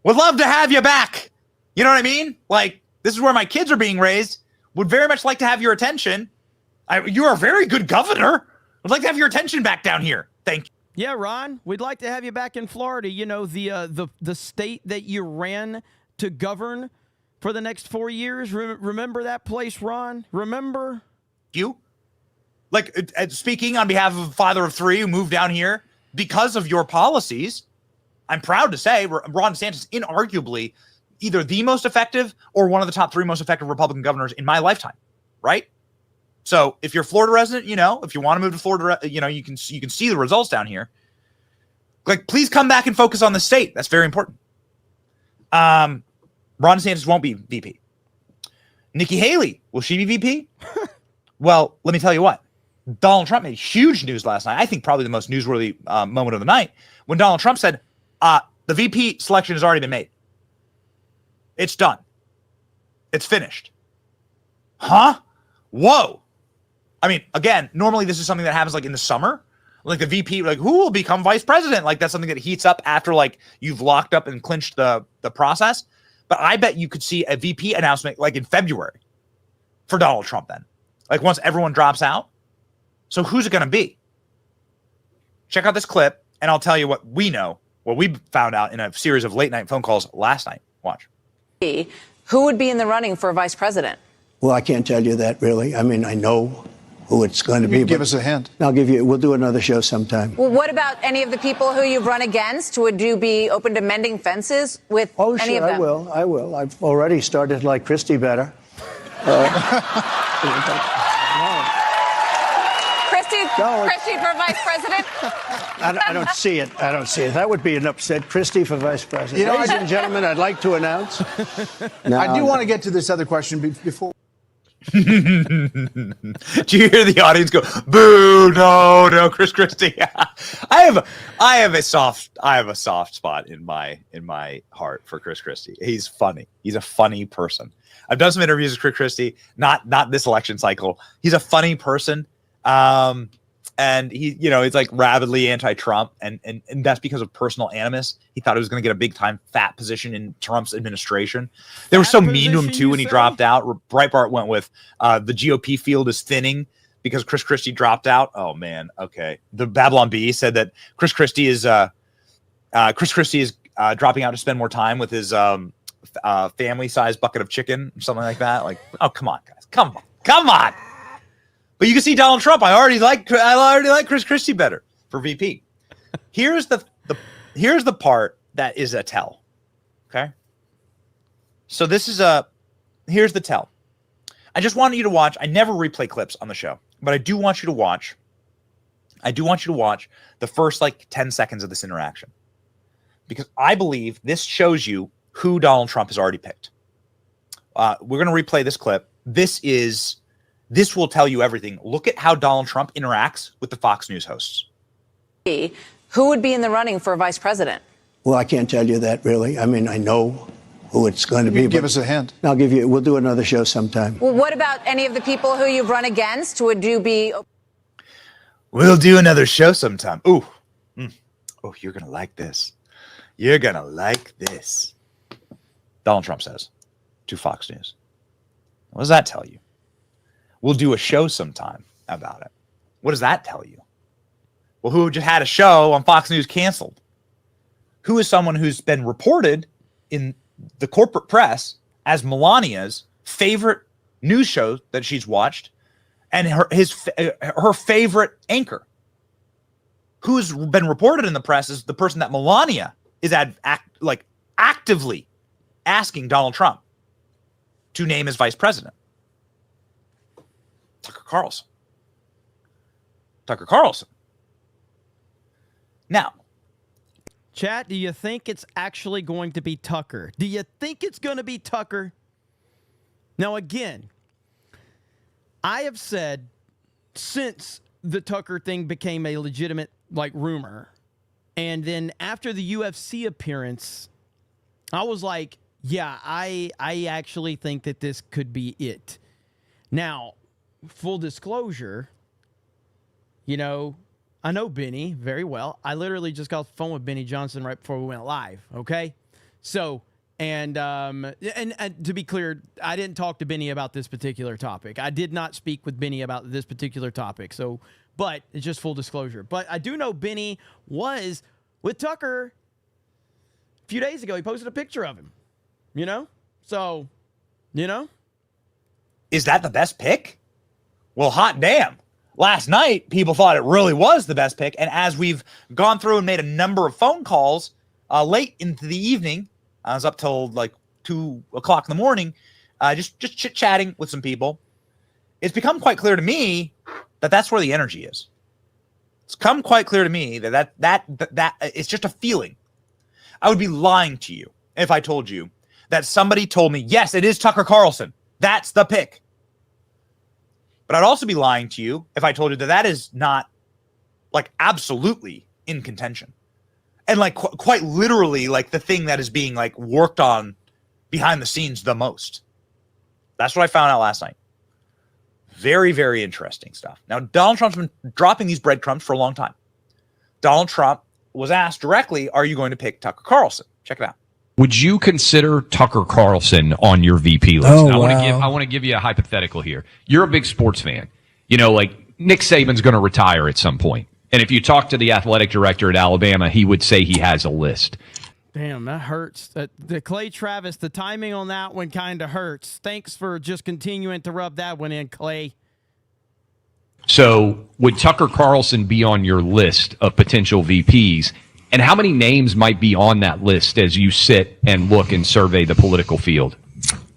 M: Would love to have you back. You know what I mean? Like, this is where my kids are being raised. Would very much like to have your attention. You are a very good governor. Would like to have your attention back down here. Thank you.
O: Yeah, Ron, we'd like to have you back in Florida. You know, the state that you ran to govern for the next 4 years. Remember that place, Ron? Remember?
M: You? Like, speaking on behalf of a father of three who moved down here because of your policies, I'm proud to say Ron DeSantis inarguably either the most effective or one of the top 3 most effective Republican governors in my lifetime, right? So if you're a Florida resident, you know, if you want to move to Florida, you know, you can see the results down here. Like, please come back and focus on the state. That's very important. Ron DeSantis won't be VP. Nikki Haley, will she be VP? Well, let me tell you what. Donald Trump made huge news last night. I think probably the most newsworthy moment of the night when Donald Trump said, the VP selection has already been made. It's done. It's finished. Huh? Whoa. I mean, again, normally this is something that happens like in the summer. Like the VP, like who will become vice president? Like that's something that heats up after like you've locked up and clinched the process. But I bet you could see a VP announcement like in February for Donald Trump then. Like once everyone drops out. So who's it going to be? Check out this clip and I'll tell you what we know, what we found out in a series of late night phone calls last night. Watch.
E: Who would be in the running for vice president?
C: Well, I can't tell you that really. I mean, I know who it's going to be.
N: Give us a hint.
C: We'll do another show sometime.
E: Well, what about any of the people who you've run against? Would you be open to mending fences with any of them?
C: I will. I've already started to like Christie better.
E: Christie for vice president?
C: I don't see it. That would be an upset. Christie for vice president. Ladies and gentlemen, I'd like to announce.
N: I do want to get to this other question before.
M: Do you hear the audience go, boo, no, Chris Christie? I have a soft spot in my heart for Chris Christie. He's funny. He's a funny person. I've done some interviews with Chris Christie, not this election cycle. He's a funny person. And he, it's like rabidly anti-Trump, and that's because of personal animus. He thought he was going to get a big-time fat position in Trump's administration. They were so mean to him, too, when he dropped out. Breitbart went with the GOP field is thinning because Chris Christie dropped out. Oh, man. Okay. The Babylon Bee said that Chris Christie is dropping out to spend more time with his family-sized bucket of chicken or something like that. Like, oh, come on, guys. Come on. But you can see Donald Trump. I already like Chris Christie better for VP. Here's the part that is a tell. Okay. So here's the tell. I just want you to watch. I never replay clips on the show, but I do want you to watch. The first 10 seconds of this interaction, because I believe this shows you who Donald Trump has already picked. We're going to replay this clip. This will tell you everything. Look at how Donald Trump interacts with the Fox News hosts.
E: Who would be in the running for vice president?
C: Well, I can't tell you that really. I mean, I know who it's going to be.
N: Give us a hint.
C: We'll do another show sometime.
E: Well, what about any of the people who you've run against? Would you be?
M: We'll do another show sometime. Ooh. Oh, you're going to like this. You're going to like this. Donald Trump says to Fox News. What does that tell you? We'll do a show sometime about it. What does that tell you? Well, who just had a show on Fox News canceled? Who is someone who's been reported in the corporate press as Melania's favorite news show that she's watched and her favorite anchor? Who's been reported in the press as the person that Melania is actively asking Donald Trump to name as vice president? Tucker Carlson. Now,
O: chat, do you think it's actually going to be Tucker? Do you think it's going to be Tucker? Now, again, I have said since the Tucker thing became a legitimate rumor, and then after the UFC appearance, I was like, yeah, I actually think that this could be it. Now, full disclosure, I know Benny very well. I literally just got off the phone with Benny Johnson right before we went live. Okay. So, and to be clear, I didn't talk to Benny about this particular topic. I did not speak with Benny about this particular topic. So, but it's just full disclosure. But I do know Benny was with Tucker a few days ago. He posted a picture of him, So,
M: is that the best pick? Well, hot damn. Last night, people thought it really was the best pick. And as we've gone through and made a number of phone calls late into the evening, I was up till 2 o'clock in the morning, just chit-chatting with some people. It's become quite clear to me that that's where the energy is. It's come quite clear to me that it's just a feeling. I would be lying to you if I told you that somebody told me, yes, it is Tucker Carlson. That's the pick. But I'd also be lying to you if I told you that is not absolutely in contention. And quite literally the thing that is being worked on behind the scenes the most. That's what I found out last night. Very, very interesting stuff. Now, Donald Trump's been dropping these breadcrumbs for a long time. Donald Trump was asked directly, are you going to pick Tucker Carlson? Check it out.
P: Would you consider Tucker Carlson on your VP list? I want to give you a hypothetical here. You're a big sports fan. Nick Saban's going to retire at some point. And if you talk to the athletic director at Alabama, he would say he has a list.
O: Damn, that hurts. The Clay Travis, the timing on that one kind of hurts. Thanks for just continuing to rub that one in, Clay.
P: So would Tucker Carlson be on your list of potential VPs? And how many names might be on that list as you sit and look and survey the political field?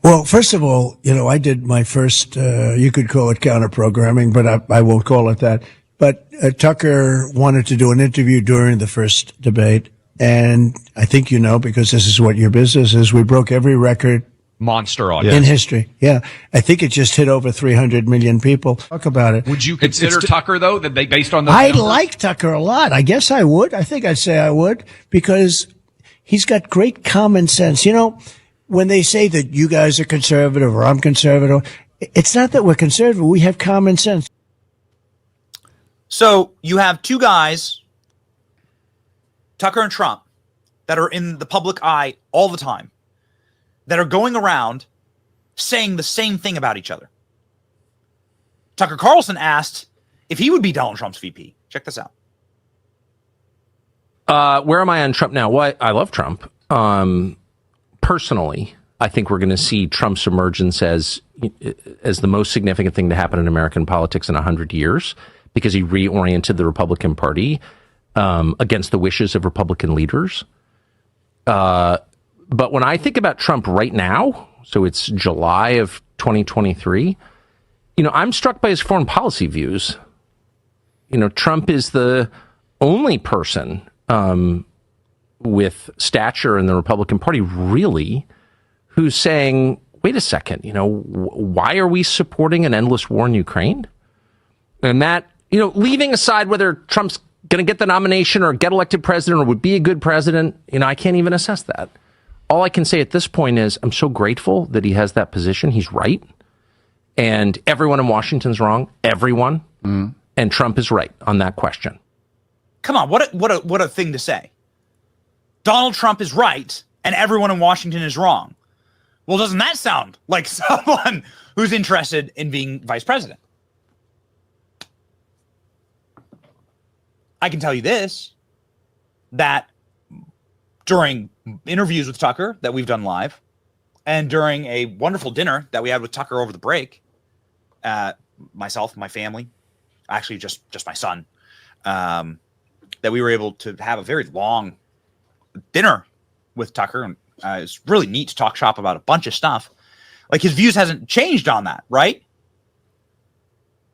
C: Well, first of all, I did my first, you could call it counter-programming, but I won't call it that. But Tucker wanted to do an interview during the first debate. And I think because this is what your business is, we broke every record.
P: Monster audience.
C: In history. Yeah. I think it just hit over 300 million people. Talk about it.
P: Would you consider Tucker, though, that they based on those
C: I
P: numbers?
C: like Tucker a lot. I guess I would. I think I'd say I would because he's got great common sense. When they say that you guys are conservative or I'm conservative, it's not that we're conservative. We have common sense.
M: So you have two guys, Tucker and Trump, that are in the public eye all the time, that are going around saying the same thing about each other. Tucker Carlson asked if he would be Donald Trump's VP. Check this out.
Q: Where am I on Trump now? Well, I love Trump.
A: personally, I think we're going to see Trump's emergence as the most significant thing to happen in American politics in 100 years, because he reoriented the Republican Party against the wishes of Republican leaders. But when I think about Trump right now, so it's July of 2023, I'm struck by his foreign policy views. Trump is the only person with stature in the Republican Party, really, who's saying, wait a second, why are we supporting an endless war in Ukraine? And that, leaving aside whether Trump's going to get the nomination or get elected president or would be a good president, I can't even assess that. All I can say at this point is I'm so grateful that he has that position. He's right. And everyone in Washington's wrong. Everyone. And Trump is right on that question.
M: Come on, what a thing to say. Donald Trump is right and everyone in Washington is wrong. Well, doesn't that sound like someone who's interested in being vice president? I can tell you this, that during interviews with Tucker that we've done live, and during a wonderful dinner that we had with Tucker over the break, myself, my family, actually just my son, that we were able to have a very long dinner with Tucker, and it's really neat to talk shop about a bunch of stuff. Like, his views hasn't changed on that, right?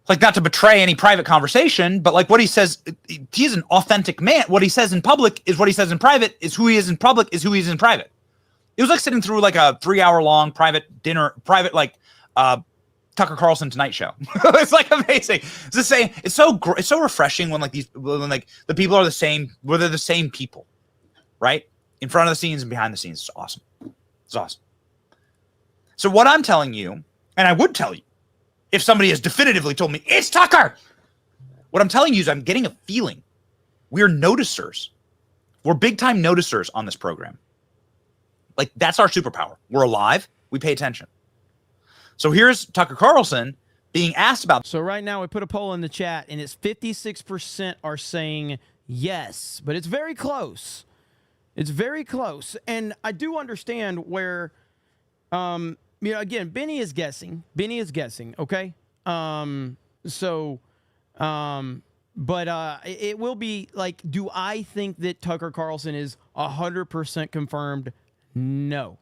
M: Like, not to betray any private conversation, but like what he says, he's an authentic man. What he says in public is what he says in private, is who he is in public is who he is in private. It was like sitting through like a 3-hour-long private dinner, Tucker Carlson Tonight Show. It's like amazing. It's the same. It's so refreshing when the people are the same, where they're the same people, right? In front of the scenes and behind the scenes. It's awesome. It's awesome. So what I'm telling you, and I would tell you, if somebody has definitively told me it's Tucker, what I'm telling you is I'm getting a feeling. We're noticers. We're big time noticers on this program. Like, that's our superpower. We're alive. We pay attention. So here's Tucker Carlson being asked about.
O: So right now we put a poll in the chat and it's 56% are saying yes, but it's very close. It's very close. And I do understand where, again, Benny is guessing, okay? But it will be like, do I think that Tucker Carlson is 100% confirmed? No.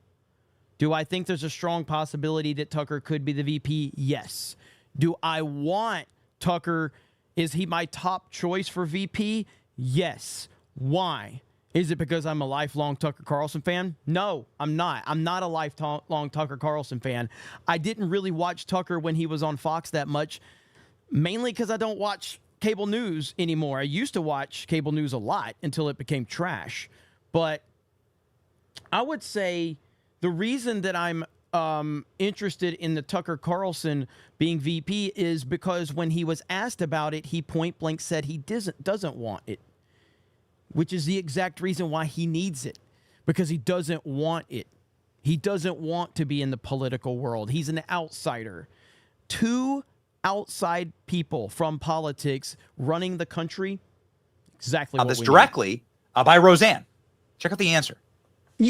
O: Do I think there's a strong possibility that Tucker could be the VP? Yes. Do I want Tucker? Is he my top choice for VP? Yes. Why? Is it because I'm a lifelong Tucker Carlson fan? No, I'm not. I'm not a lifelong Tucker Carlson fan. I didn't really watch Tucker when he was on Fox that much, mainly because I don't watch cable news anymore. I used to watch cable news a lot until it became trash. But I would say the reason that I'm interested in the Tucker Carlson being VP is because when he was asked about it, he point blank said he doesn't want it, which is the exact reason why he needs it, because he doesn't want it. He doesn't want to be in the political world. He's an outsider. Two outside people from politics running the country, exactly what
M: this
O: we
M: directly by Roseanne. Check out the answer.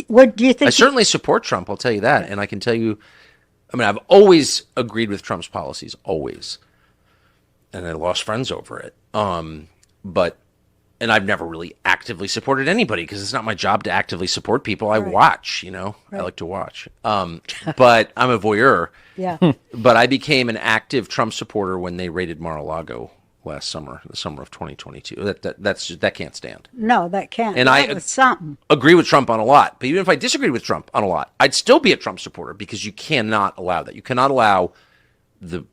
Q: What do you think?
A: I certainly support Trump, I'll tell you that. And I can tell you, I've always agreed with Trump's policies, always. And I lost friends over it. And I've never really actively supported anybody because it's not my job to actively support people. I watch, I like to watch. But I'm a voyeur.
Q: Yeah.
A: But I became an active Trump supporter when they raided Mar-a-Lago last summer, the summer of 2022. That can't stand.
Q: No, that can't.
A: And
Q: that was something.
A: Agree with Trump on a lot. But even if I disagreed with Trump on a lot, I'd still be a Trump supporter because you cannot allow that. You cannot allow the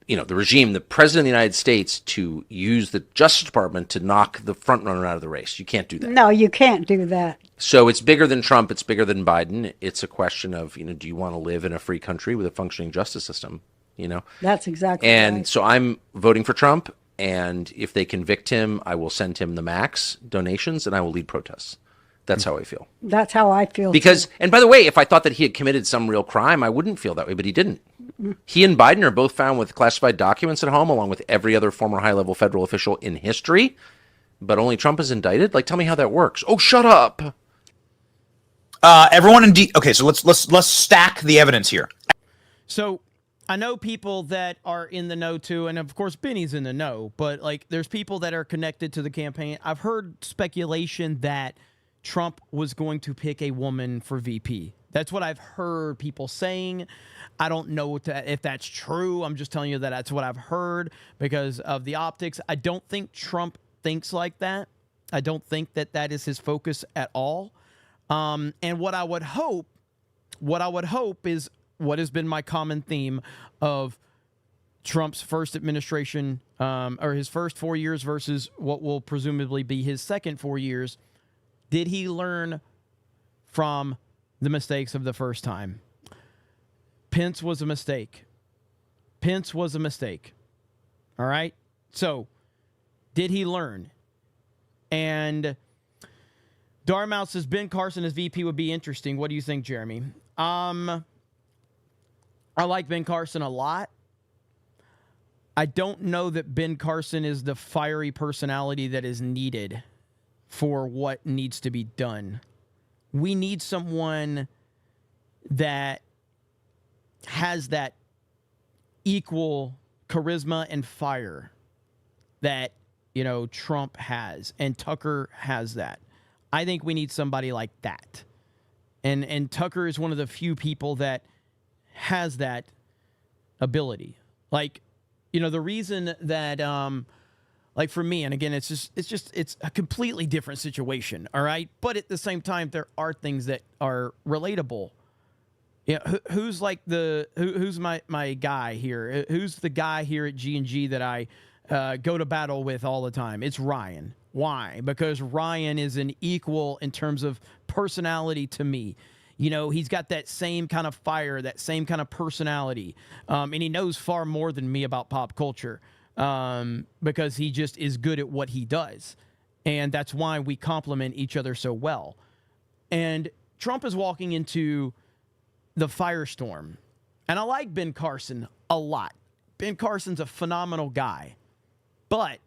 A: regime, the president of the United States, to use the Justice Department to knock the front runner out of the race. You can't do that.
Q: No, you can't do that.
A: So it's bigger than Trump. It's bigger than Biden. It's a question of, do you want to live in a free country with a functioning justice system?
Q: That's exactly
A: and
Q: right.
A: So I'm voting for Trump. And if they convict him, I will send him the max donations and I will lead protests. That's how I feel.
Q: That's how I feel.
A: Because, and by the way, if I thought that he had committed some real crime, I wouldn't feel that way, but he didn't. He and Biden are both found with classified documents at home, along with every other former high-level federal official in history. But only Trump is indicted? Like, tell me how that works. Oh, shut up.
M: Everyone in okay, so let's stack the evidence here.
O: So I know people that are in the know too, and of course Benny's in the know, but like there's people that are connected to the campaign. I've heard speculation that Trump was going to pick a woman for VP. That's what I've heard people saying. I don't know if that's true. I'm just telling you that that's what I've heard because of the optics. I don't think Trump thinks like that. I don't think that that is his focus at all. And what I would hope is what has been my common theme of Trump's first administration, or his first 4 years versus what will presumably be his second 4 years. Did he learn from the mistakes of the first time? Pence was a mistake. Pence was a mistake. All right? So, did he learn? And Darmout says Ben Carson as VP would be interesting. What do you think, Jeremy? I like Ben Carson a lot. I don't know that Ben Carson is the fiery personality that is needed for what needs to be done. We need someone that has that equal charisma and fire that, you know, Trump has, and Tucker has that. I think we need somebody like that. And Tucker is one of the few people that has that ability. Like, you know, the reason that like for me, and again, it's a completely different situation, all right? But at the same time, there are things that are relatable. Yeah, who's like who's my guy here? Who's the guy here at G&G that I go to battle with all the time? It's Ryan. Why? Because Ryan is an equal in terms of personality to me. You know, he's got that same kind of fire, that same kind of personality. And he knows far more than me about pop culture because he just is good at what he does. And that's why we complement each other so well. And Trump is walking into the firestorm. And I like Ben Carson a lot. Ben Carson's a phenomenal guy. But,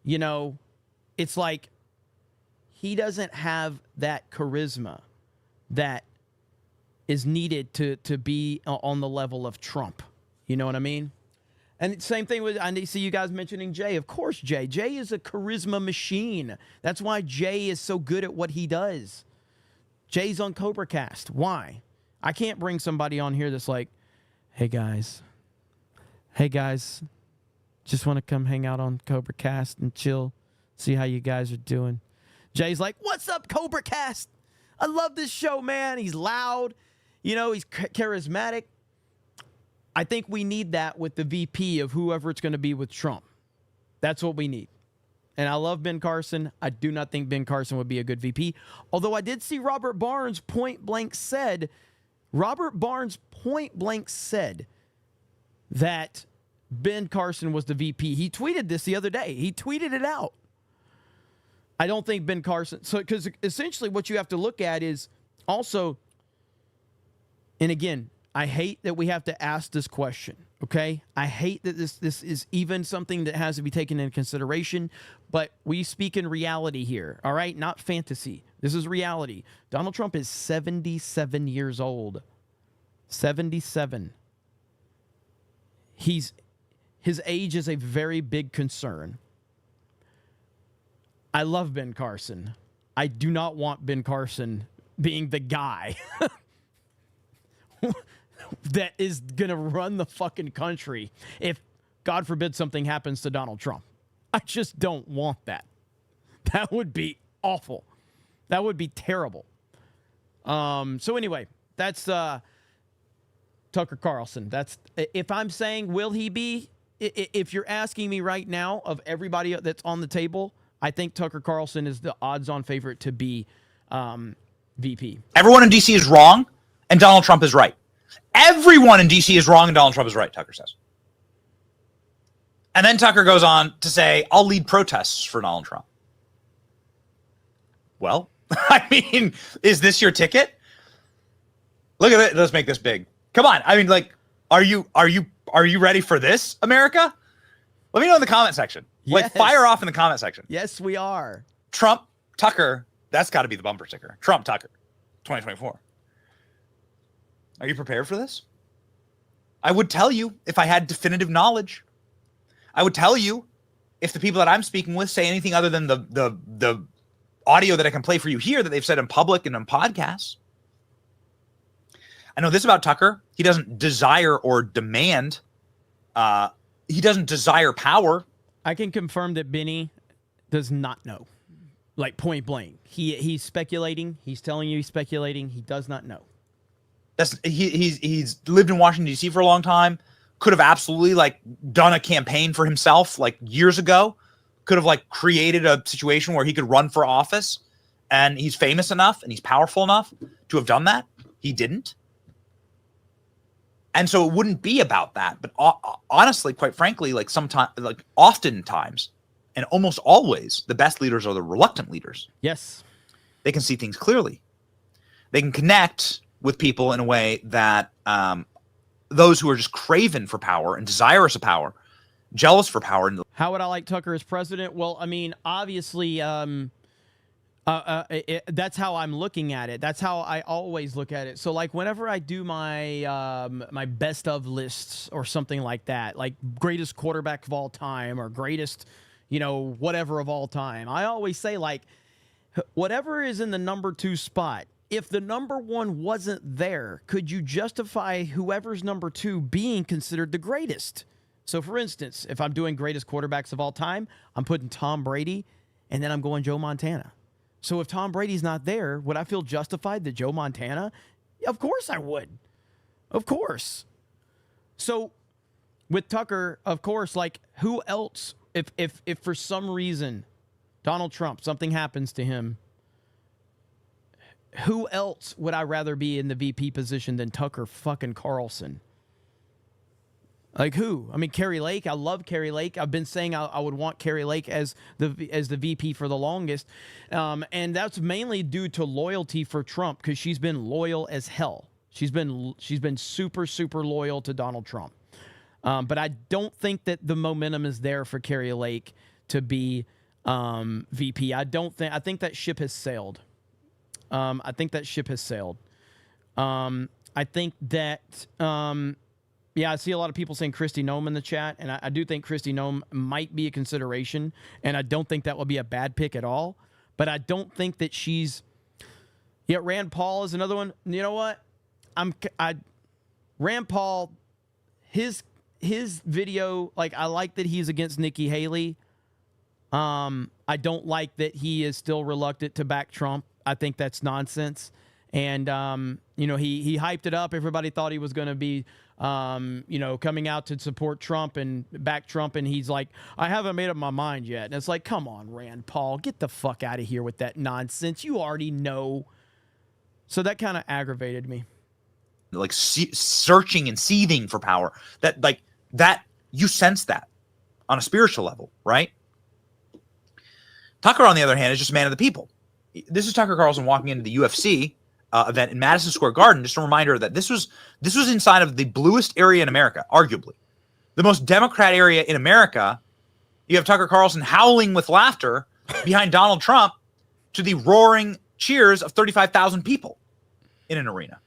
O: you know, it's like he doesn't have that charisma that is needed to be on the level of Trump. You know what I mean? And same thing with, I see you guys mentioning Jay. Of course, Jay. Jay is a charisma machine. That's why Jay is so good at what he does. Jay's on CobraCast. Why? I can't bring somebody on here that's like, hey guys, just want to come hang out on CobraCast and chill, see how you guys are doing. Jay's like, what's up, CobraCast? I love this show, man. He's loud. You know, he's charismatic. I think we need that with the VP of whoever it's going to be with Trump. That's what we need. And I love Ben Carson. I do not think Ben Carson would be a good VP. Although I did see Robert Barnes point blank said that Ben Carson was the VP. He tweeted this the other day. He tweeted it out. I don't think Ben Carson. So, because essentially what you have to look at is also, and again, I hate that we have to ask this question, okay? I hate that this is even something that has to be taken into consideration, but we speak in reality here, all right? Not fantasy. This is reality. Donald Trump is 77 years old. 77. His age is a very big concern. I love Ben Carson. I do not want Ben Carson being the guy that is going to run the fucking country if, God forbid, something happens to Donald Trump. I just don't want that. That would be awful. That would be terrible. So anyway, that's Tucker Carlson. That's, if I'm saying will he be, if you're asking me right now of everybody that's on the table, I think Tucker Carlson is the odds-on favorite to be VP.
M: Everyone in D.C. is wrong, and Donald Trump is right. Everyone in D.C. is wrong, and Donald Trump is right, Tucker says. And then Tucker goes on to say, I'll lead protests for Donald Trump. Well, I mean, is this your ticket? Look at it. Let's make this big. Come on. I mean, like, are you ready for this, America? Let me know in the comment section. Yes. Like, fire off in the comment section.
O: Yes, we are.
M: Trump, Tucker, that's got to be the bumper sticker. Trump, Tucker. 2024. Are you prepared for this? I would tell you if I had definitive knowledge. I would tell you if the people that I'm speaking with say anything other than the audio that I can play for you here that they've said in public and on podcasts. I know this about Tucker. He doesn't desire or demand. He doesn't desire power.
O: I can confirm that Benny does not know. Like point blank. He's speculating. He's telling you he's speculating. He does not know.
M: He's lived in Washington, D.C. for a long time. Could have absolutely like done a campaign for himself like years ago. Could have like created a situation where he could run for office, and he's famous enough and he's powerful enough to have done that. He didn't. And so it wouldn't be about that. But honestly, quite frankly, like sometimes, like oftentimes, and almost always, the best leaders are the reluctant leaders.
O: Yes.
M: They can see things clearly. They can connect with people in a way that those who are just craven for power and desirous of power, jealous for power.
O: How would I like Tucker as president? Well, I mean, obviously, that's how I'm looking at it. That's how I always look at it. So, like, whenever I do my my best of lists or something like that, like greatest quarterback of all time or greatest, whatever of all time, I always say, like, whatever is in the number 2 spot, if the number 1 wasn't there, could you justify whoever's number 2 being considered the greatest? So, for instance, if I'm doing greatest quarterbacks of all time, I'm putting Tom Brady, and then I'm going Joe Montana. So if Tom Brady's not there, would I feel justified that Joe Montana? Of course I would. Of course. So with Tucker, of course, like who else, if for some reason Donald Trump, something happens to him, who else would I rather be in the VP position than Tucker fucking Carlson? Like who? I mean, Carrie Lake. I love Carrie Lake. I've been saying I would want Carrie Lake as the VP for the longest, and that's mainly due to loyalty for Trump because she's been loyal as hell. She's been super loyal to Donald Trump. But I don't think that the momentum is there for Carrie Lake to be VP. I think that ship has sailed. I think that ship has sailed. I think that. Yeah, I see a lot of people saying Kristi Noem in the chat, and I do think Kristi Noem might be a consideration, and I don't think that would be a bad pick at all, but I don't think that she's... Yeah, Rand Paul is another one. You know what? Rand Paul, his video, like, I like that he's against Nikki Haley. I don't like that he is still reluctant to back Trump. I think that's nonsense. And, he hyped it up. Everybody thought he was going to be... coming out to support Trump and back Trump, and he's like, I haven't made up my mind yet. And it's like, come on, Rand Paul, get the fuck out of here with that nonsense. You already know. So that kind of aggravated me.
M: Like searching and seething for power. That you sense that on a spiritual level, right? Tucker, on the other hand, is just a man of the people. This is Tucker Carlson walking into the UFC event in Madison Square Garden. Just a reminder that this was inside of the bluest area in America, arguably the most Democrat area in America. You have Tucker Carlson howling with laughter behind Donald Trump to the roaring cheers of 35,000 people in an arena.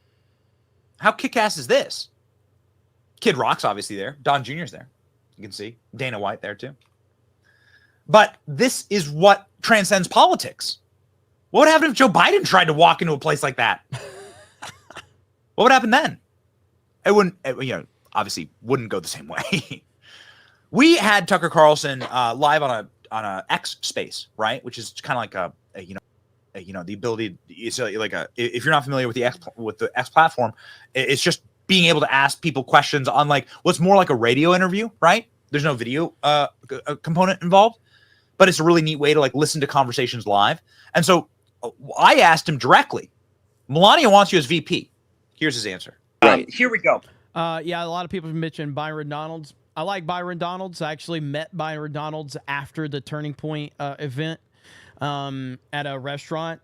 M: How kick-ass is this? Kid Rock's obviously there. Don Jr.'s there. You can see Dana White there too. But this is what transcends politics. What would happen if Joe Biden tried to walk into a place like that? What would happen then? It wouldn't, obviously wouldn't go the same way. We had Tucker Carlson live on a X space, right? Which is kind of like the ability. It's like if you're not familiar with the X platform, it's just being able to ask people questions on like what's more like a radio interview, right? There's no video component involved, but it's a really neat way to like listen to conversations live. And so I asked him directly, Melania wants you as VP. Here's his answer. Here we go.
O: Yeah, a lot of people mentioned Byron Donalds. I like Byron Donalds. I actually met Byron Donalds after the Turning Point event at a restaurant.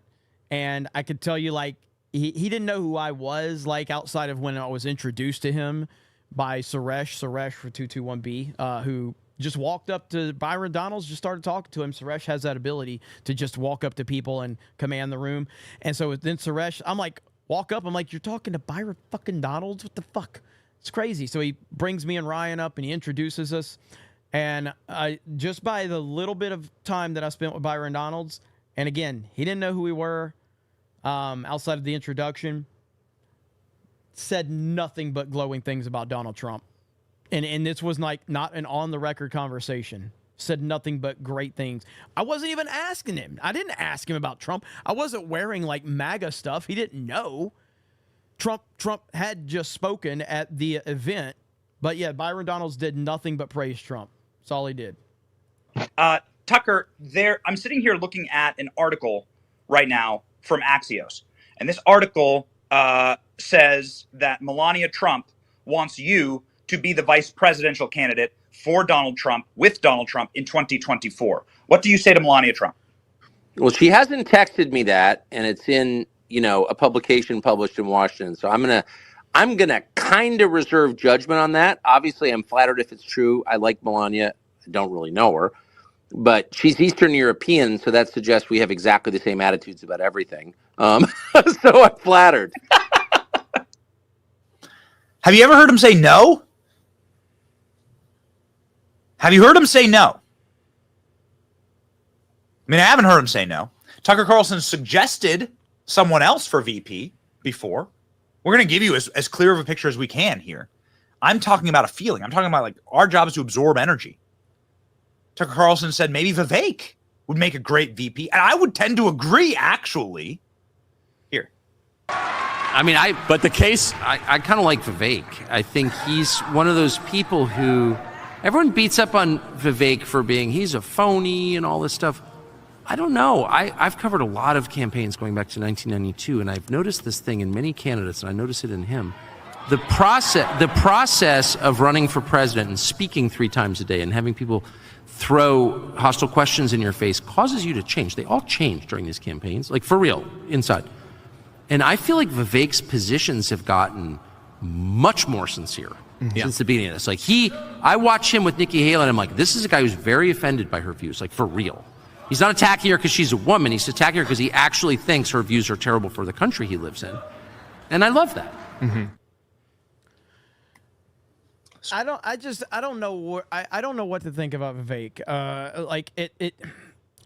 O: And I could tell you, like, he didn't know who I was, like, outside of when I was introduced to him by Suresh for 221B, who just walked up to Byron Donalds, just started talking to him. Suresh has that ability to just walk up to people and command the room. And so then Suresh, I'm like, walk up. I'm like, you're talking to Byron fucking Donalds? What the fuck? It's crazy. So he brings me and Ryan up and he introduces us. And just by the little bit of time that I spent with Byron Donalds, and again, he didn't know who we were outside of the introduction, said nothing but glowing things about Donald Trump. And this was like not an on-the-record conversation. Said nothing but great things. I wasn't even asking him. I didn't ask him about Trump. I wasn't wearing like MAGA stuff. He didn't know. Trump had just spoken at the event. But yeah, Byron Donalds did nothing but praise Trump. That's all he did.
S: Tucker, I'm sitting here looking at an article right now from Axios. And this article says that Melania Trump wants you to be the vice presidential candidate for Donald Trump, with Donald Trump in 2024. What do you say to Melania Trump?
A: Well, she hasn't texted me that, and it's in, a publication published in Washington. So I'm gonna kind of reserve judgment on that. Obviously, I'm flattered if it's true. I like Melania. I don't really know her, but she's Eastern European, so that suggests we have exactly the same attitudes about everything. So I'm flattered.
M: Have you ever heard him say no? Have you heard him say no? I mean, I haven't heard him say no. Tucker Carlson suggested someone else for VP before. We're going to give you as clear of a picture as we can here. I'm talking about a feeling. I'm talking about like our job is to absorb energy. Tucker Carlson said maybe Vivek would make a great VP. And I would tend to agree, actually. Here.
A: I mean, I kind of like Vivek. I think he's one of those people who everyone beats up on Vivek for he's a phony and all this stuff. I don't know. I've covered a lot of campaigns going back to 1992, and I've noticed this thing in many candidates, and I notice it in him. The process of running for president and speaking 3 times a day and having people throw hostile questions in your face causes you to change. They all change during these campaigns, like for real, inside. And I feel like Vivek's positions have gotten much more sincere since the beginning of this. Like I watch him with Nikki Haley, and I'm like, this is a guy who's very offended by her views, like for real. He's not attacking her because she's a woman. He's attacking her because he actually thinks her views are terrible for the country he lives in. And I love that.
O: Mm-hmm. I don't know what to think about Vivek.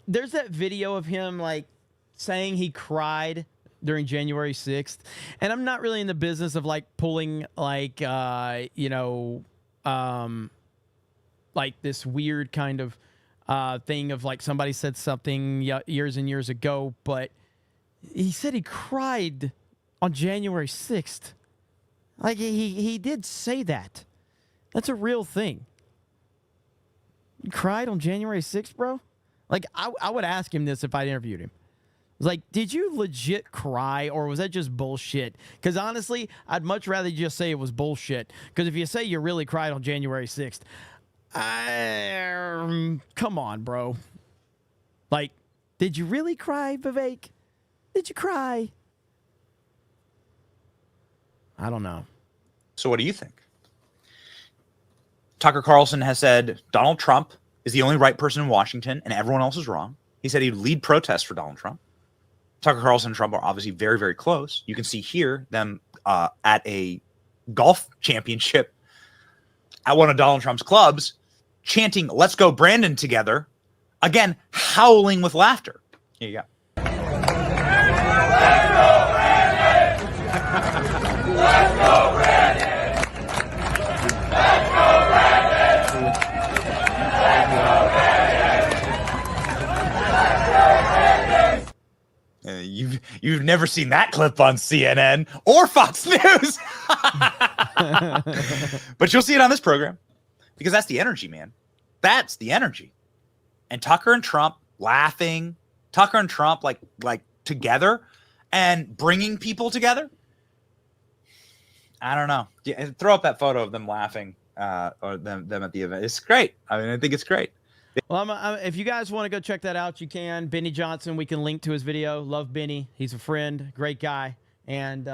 O: There's that video of him like saying he cried during January 6th. And I'm not really in the business of like pulling like this weird kind of thing of like somebody said something years and years ago, but he said he cried on January 6th. Like he did say that. That's a real thing. You cried on January 6th, bro? Like I would ask him this if I interviewed him. I was like, did you legit cry or was that just bullshit? Because honestly, I'd much rather just say it was bullshit. Because if you say you really cried on January 6th, come on, bro. Like, did you really cry, Vivek? Did you cry? I don't know.
M: So what do you think? Tucker Carlson has said Donald Trump is the only right person in Washington and everyone else is wrong. He said he'd lead protests for Donald Trump. Tucker Carlson and Trump are obviously very, very close. You can see here them at a golf championship at one of Donald Trump's clubs chanting, "Let's go Brandon" together. Again, howling with laughter. Here you go.
T: Let's go Brandon! Let's go Brandon! Let's go Brandon! Let's go
M: Brandon! You've never seen that clip on CNN or Fox News, but you'll see it on this program because that's the energy, man. That's the energy. And Tucker and Trump laughing, Tucker and Trump like together and bringing people together. I don't know. Yeah, throw up that photo of them laughing or them at the event. It's great. I mean, I think it's great.
O: Well, if you guys want to go check that out, you can. Benny Johnson, we can link to his video. Love Benny. He's a friend, great guy. And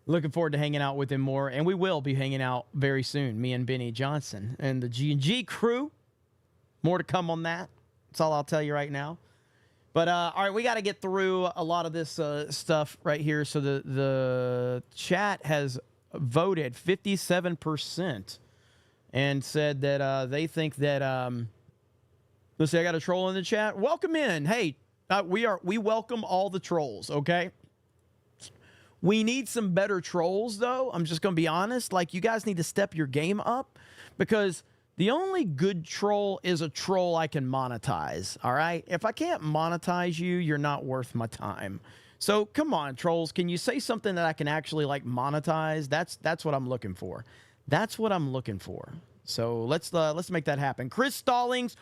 O: looking forward to hanging out with him more. And we will be hanging out very soon, me and Benny Johnson and the G&G crew. More to come on that. That's all I'll tell you right now. But all right, we got to get through a lot of this stuff right here. So the chat has voted 57% and said that they think that. Let's see, I got a troll in the chat. Welcome in. Hey, we welcome all the trolls. Okay. We need some better trolls, though. I'm just going to be honest. Like, you guys need to step your game up, because the only good troll is a troll I can monetize, all right? If I can't monetize you, you're not worth my time. So, come on, trolls. Can you say something that I can actually, like, monetize? That's what I'm looking for. That's what I'm looking for. So, let's make that happen. Chris Stallings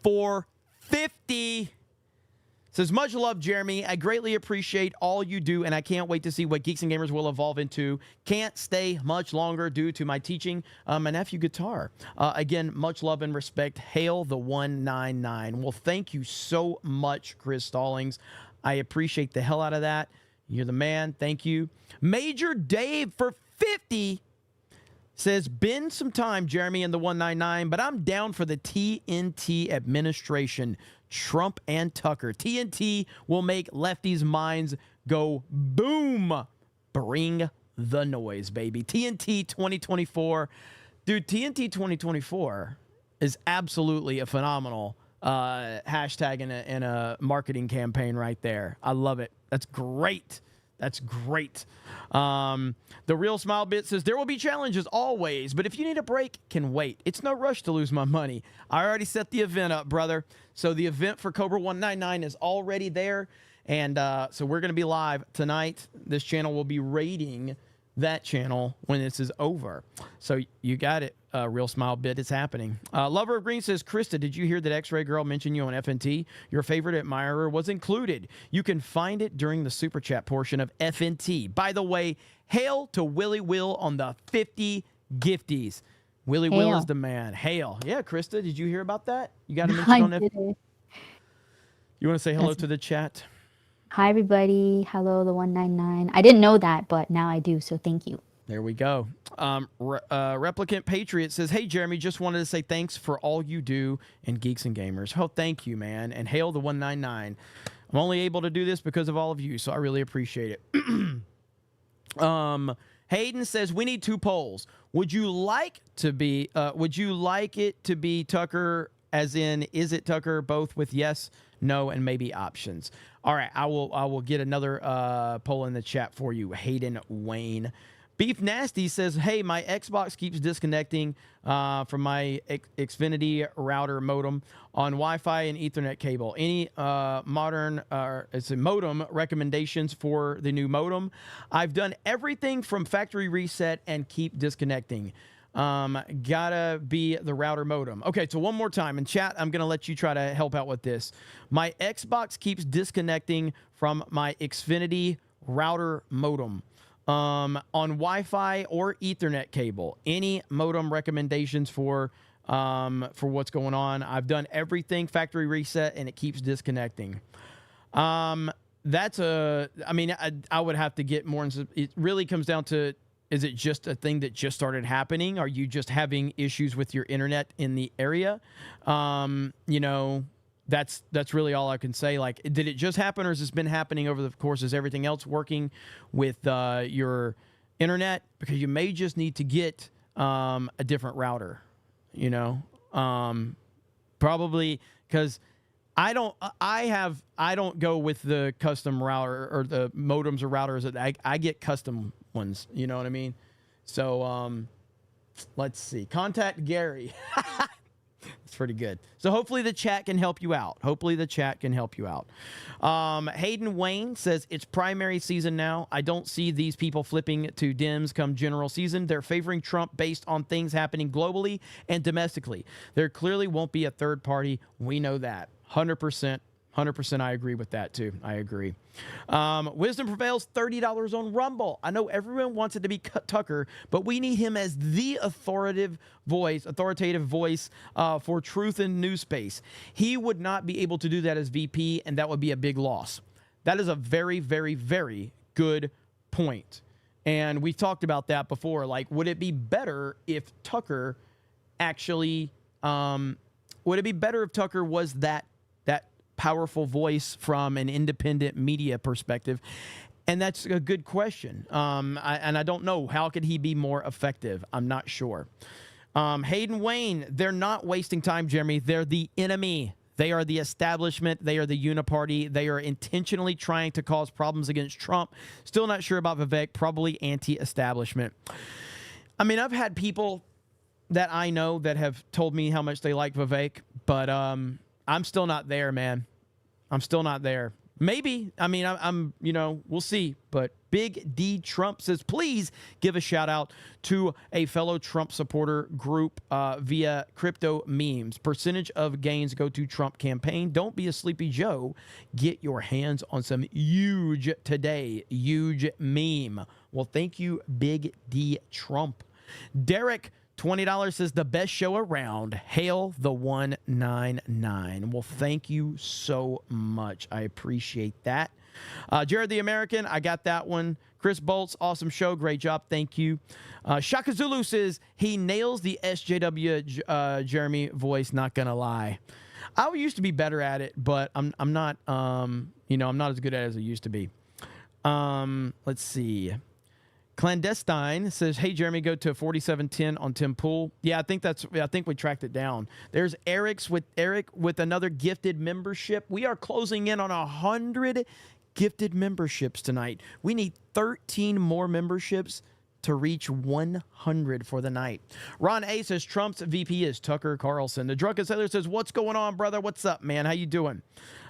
O: for 50 says, much love, Jeremy. I greatly appreciate all you do, and I can't wait to see what Geeks and Gamers will evolve into. Can't stay much longer due to my teaching my nephew guitar. Again, much love and respect. Hail the 199. Well, thank you so much, Chris Stallings. I appreciate the hell out of that. You're the man. Thank you. Major Dave for 50 says, been some time, Jeremy, and the 199, but I'm down for the TNT administration. Trump and Tucker. TNT will make lefties' minds go boom. Bring the noise, baby. TNT 2024. Dude, TNT 2024 is absolutely a phenomenal hashtag and a marketing campaign right there. I love it. That's great. That's great. The Real Smile Bit says, there will be challenges always, but if you need a break, can wait. It's no rush to lose my money. I already set the event up, brother. So the event for Cobra 199 is already there. And so we're going to be live tonight. This channel will be rating that channel when this is over. So you got it, Real Smile Bit. It's happening. Lover of Green says, Krista, did you hear that X-Ray Girl mentioned you on FNT? Your favorite admirer was included. You can find it during the Super Chat portion of FNT. By the way, hail to Willie Will on the 50 gifties. Willie Will is the man. Hail. Yeah, Krista, did you hear about that? You got to mention on FNT? You want to say hello to the chat?
R: Hi, everybody. Hello, the 199. I didn't know that, but now I do, so thank you.
O: There we go. Replicant Patriot says, hey, Jeremy, just wanted to say thanks for all you do in Geeks and Gamers. Oh, thank you, man. And hail the 199. I'm only able to do this because of all of you, so I really appreciate it. Hayden says, we need 2 polls. Would you like it to be Tucker, as in, is it Tucker, both with yes, no, and maybe options? All right, I will get another poll in the chat for you, Hayden Wayne. Beef Nasty says, hey, my Xbox keeps disconnecting from my Xfinity router modem on Wi-Fi and Ethernet cable. Any modern modem recommendations for the new modem? I've done everything from factory reset and keep disconnecting. Gotta be the router modem. Okay, so one more time. In chat, I'm going to let you try to help out with this. My Xbox keeps disconnecting from my Xfinity router modem. On Wi-Fi or Ethernet cable. Any modem recommendations for what's going on? I've done everything factory reset and it keeps disconnecting. I would have to get more. It really comes down to, is it just a thing that just started happening? Are you just having issues with your internet in the area? That's really all I can say. Like, did it just happen, or has this been happening over the course? Is everything else working with your internet? Because you may just need to get a different router. Probably because I don't go with the custom router or the modems or routers. I get custom ones. You know what I mean? So let's see. Contact Gary. It's pretty good. So hopefully the chat can help you out. Hayden Wayne says, it's primary season now. I don't see these people flipping to Dems come general season. They're favoring Trump based on things happening globally and domestically. There clearly won't be a third party. We know that. 100%. 100%. I agree with that, too. I agree. Wisdom Prevails, $30 on Rumble. I know everyone wants it to be Tucker, but we need him as the authoritative voice for truth in news space. He would not be able to do that as VP, and that would be a big loss. That is a very, very, very good point. And we've talked about that before. Like, would it be better if Tucker actually Would it be better if Tucker was that powerful voice from an independent media perspective? And that's a good question. And I don't know. How could he be more effective? I'm not sure. Hayden Wayne, they're not wasting time, Jeremy. They're the enemy. They are the establishment. They are the uniparty. They are intentionally trying to cause problems against Trump. Still not sure about Vivek. Probably anti-establishment. I mean, I've had people that I know that have told me how much they like Vivek, but I'm still not there, man. I'm still not there. Maybe. I mean, I'm we'll see. But Big D Trump says, please give a shout out to a fellow Trump supporter group via crypto memes. Percentage of gains go to Trump campaign. Don't be a sleepy Joe. Get your hands on some huge meme. Well, thank you, Big D Trump. Derek, $20 says the best show around. Hail the 199. Well, thank you so much. I appreciate that. Jared the American, I got that one. Chris Bolts, awesome show. Great job. Thank you. Shaka Zulu says he nails the SJW Jeremy voice. Not going to lie. I used to be better at it, but I'm not, I'm not as good at it as I used to be. Let's see. Clandestine says, hey, Jeremy, go to 4710 on Tim Pool. Yeah, I think we tracked it down. There's Eric with another gifted membership. We are closing in on 100 gifted memberships tonight. We need 13 more memberships to reach 100 for the night. Ron A says Trump's VP is Tucker Carlson. The Drunken Sailor says, what's going on, brother? What's up, man? How you doing?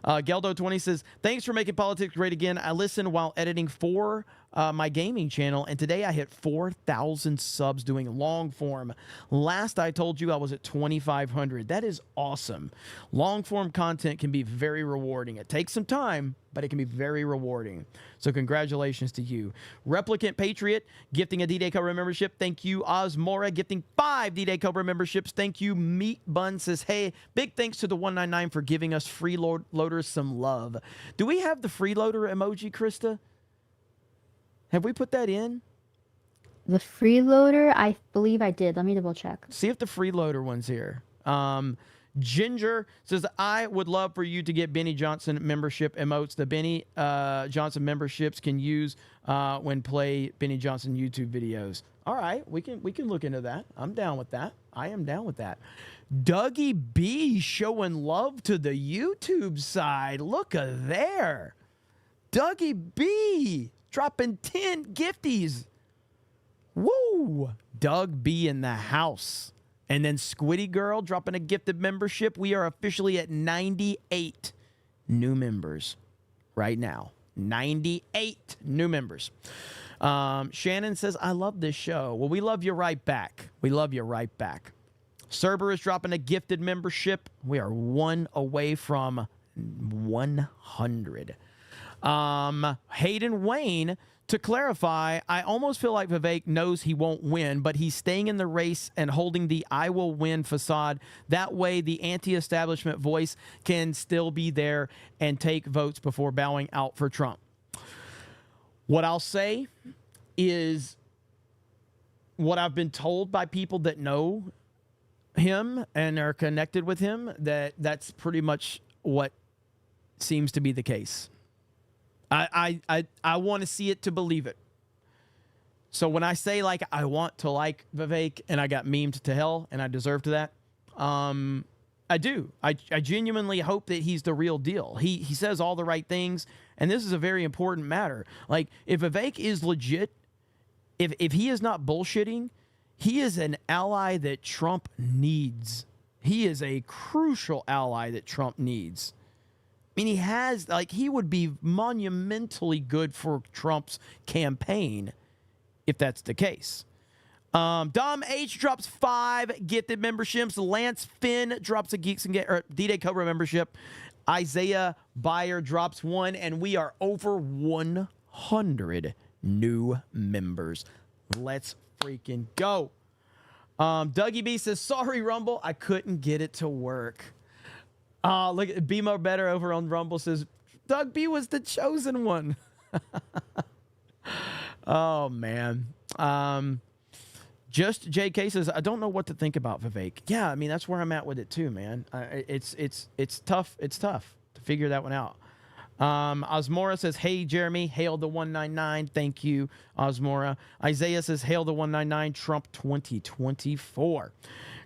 O: Geldo20 says, thanks for making politics great again. I listen while editing for my gaming channel, and today I hit 4,000 subs doing long form. Last I told you I was at 2,500. That is awesome. Long form content can be very rewarding. It takes some time, but it can be very rewarding. So congratulations to you. Replicant Patriot gifting a D-Day Cobra membership. Thank you. Osmora gifting 5 D-Day Cobra memberships. Thank you. Meat Bun says, hey, big thanks to the 199 for giving us freeloaders some love. Do we have the freeloader emoji, Krista? Have we put that in?
R: The freeloader, I believe I did. Let me double check.
O: See if the freeloader one's here. Ginger says, I would love for you to get Benny Johnson membership emotes. The Benny Johnson memberships can use when play Benny Johnson YouTube videos. All right, we can look into that. I'm down with that. I am down with that. Dougie B showing love to the YouTube side. Look at there. Dougie B dropping 10 gifties. Woo! Doug B in the house. And then Squiddy Girl dropping a gifted membership. We are officially at 98 new members right now. 98 new members. Shannon says, I love this show. Well, we love you right back. We love you right back. Cerber is dropping a gifted membership. We are one away from 100. Hayden Wayne, to clarify, I almost feel like Vivek knows he won't win, but he's staying in the race and holding the I will win facade. That way, the anti-establishment voice can still be there and take votes before bowing out for Trump. What I'll say is what I've been told by people that know him and are connected with him, that's pretty much what seems to be the case. I want to see it to believe it. So when I say, like, I want to like Vivek and I got memed to hell and I deserve to that, I do. I genuinely hope that he's the real deal. He says all the right things, and this is a very important matter. Like, if Vivek is legit, if he is not bullshitting, he is an ally that Trump needs. He is a crucial ally that Trump needs. I mean, he would be monumentally good for Trump's campaign if that's the case. Dom H drops 5 gifted memberships. Lance Finn drops a Geeks and D-Day Cobra membership. Isaiah Byer drops 1, and we are over 100 new members. Let's freaking go. Dougie B says, sorry, Rumble, I couldn't get it to work. Look at Be More Better over on Rumble says, Doug B was the chosen one. Oh, man. Just JK says, I don't know what to think about Vivek. Yeah, I mean, that's where I'm at with it too, man. It's tough. It's tough to figure that one out. Osmora says, hey, Jeremy, hail the 199. Thank you, Osmora. Isaiah says, hail the 199, Trump 2024.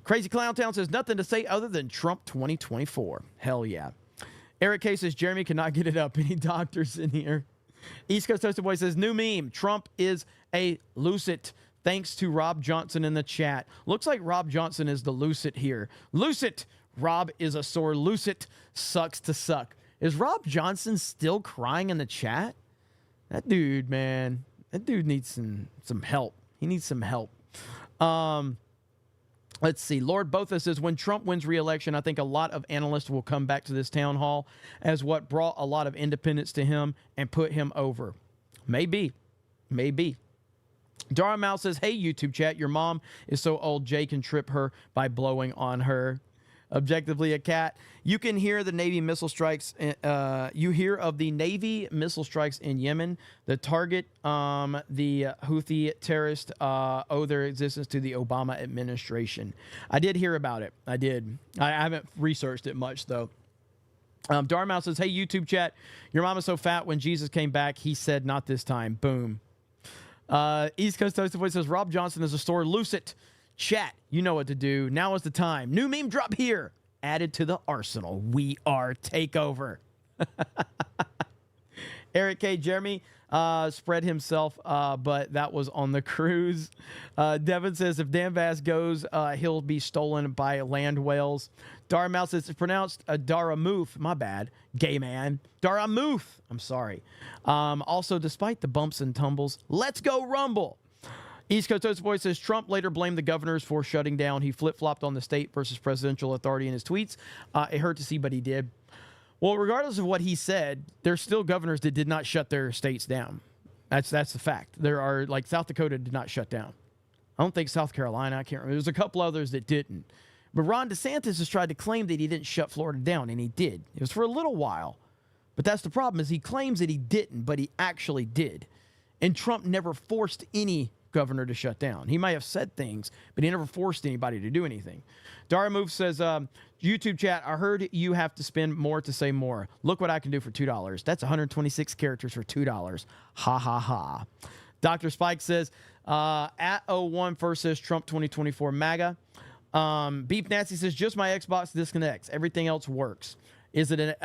O: Crazy Clown Town says, nothing to say other than Trump 2024. Hell yeah. Eric K says, Jeremy cannot get it up. Any doctors in here? East Coast Toasted Boy says, new meme, Trump is a lucid. Thanks to Rob Johnson in the chat. Looks like Rob Johnson is the lucid here. Lucid. Rob is a sore lucid. Sucks to suck. Is Rob Johnson still crying in the chat? That dude, man. That dude needs some help. He needs some help. Let's see. Lord Botha says, when Trump wins re-election, I think a lot of analysts will come back to this town hall as what brought a lot of independence to him and put him over. Maybe. Maybe. Dara Mouse says, hey, YouTube chat, your mom is so old Jay can trip her by blowing on her. Objectively a cat. You can hear the Navy missile strikes. You hear of the Navy missile strikes in Yemen. The target, the Houthi terrorists, owe their existence to the Obama administration. I did hear about it. I did. I haven't researched it much, though. Darmouse says, hey, YouTube chat, your mom is so fat when Jesus came back, he said, not this time. Boom. East Coast Toasted Voice says, Rob Johnson is a store. Lucid. Chat, you know what to do. Now is the time. New meme drop here. Added to the arsenal. We are takeover. Eric K. Jeremy spread himself, but that was on the cruise. Devin says, if Dan Vass goes, he'll be stolen by land whales. Darmouse says, it's pronounced Daramouth. My bad. Gay man. Daramouth. I'm sorry. Also, despite the bumps and tumbles, let's go Rumble. East Coast Toast Boy says, Trump later blamed the governors for shutting down. He flip-flopped on the state versus presidential authority in his tweets. It hurt to see, but he did. Well, regardless of what he said, there's still governors that did not shut their states down. That's the fact. There are, like, South Dakota did not shut down. I don't think South Carolina, I can't remember. There's a couple others that didn't. But Ron DeSantis has tried to claim that he didn't shut Florida down, and he did. It was for a little while. But that's the problem, is he claims that he didn't, but he actually did. And Trump never forced any governor to shut down. He might have said things, but he never forced anybody to do anything. Dara Move says, YouTube chat, I heard you have to spend more to say more. Look what I can do for $2. That's 126 characters for $2. Ha, ha, ha. Dr. Spike says, at 01 first says Trump 2024 MAGA. Beef Nancy says, just my Xbox disconnects. Everything else works. Is it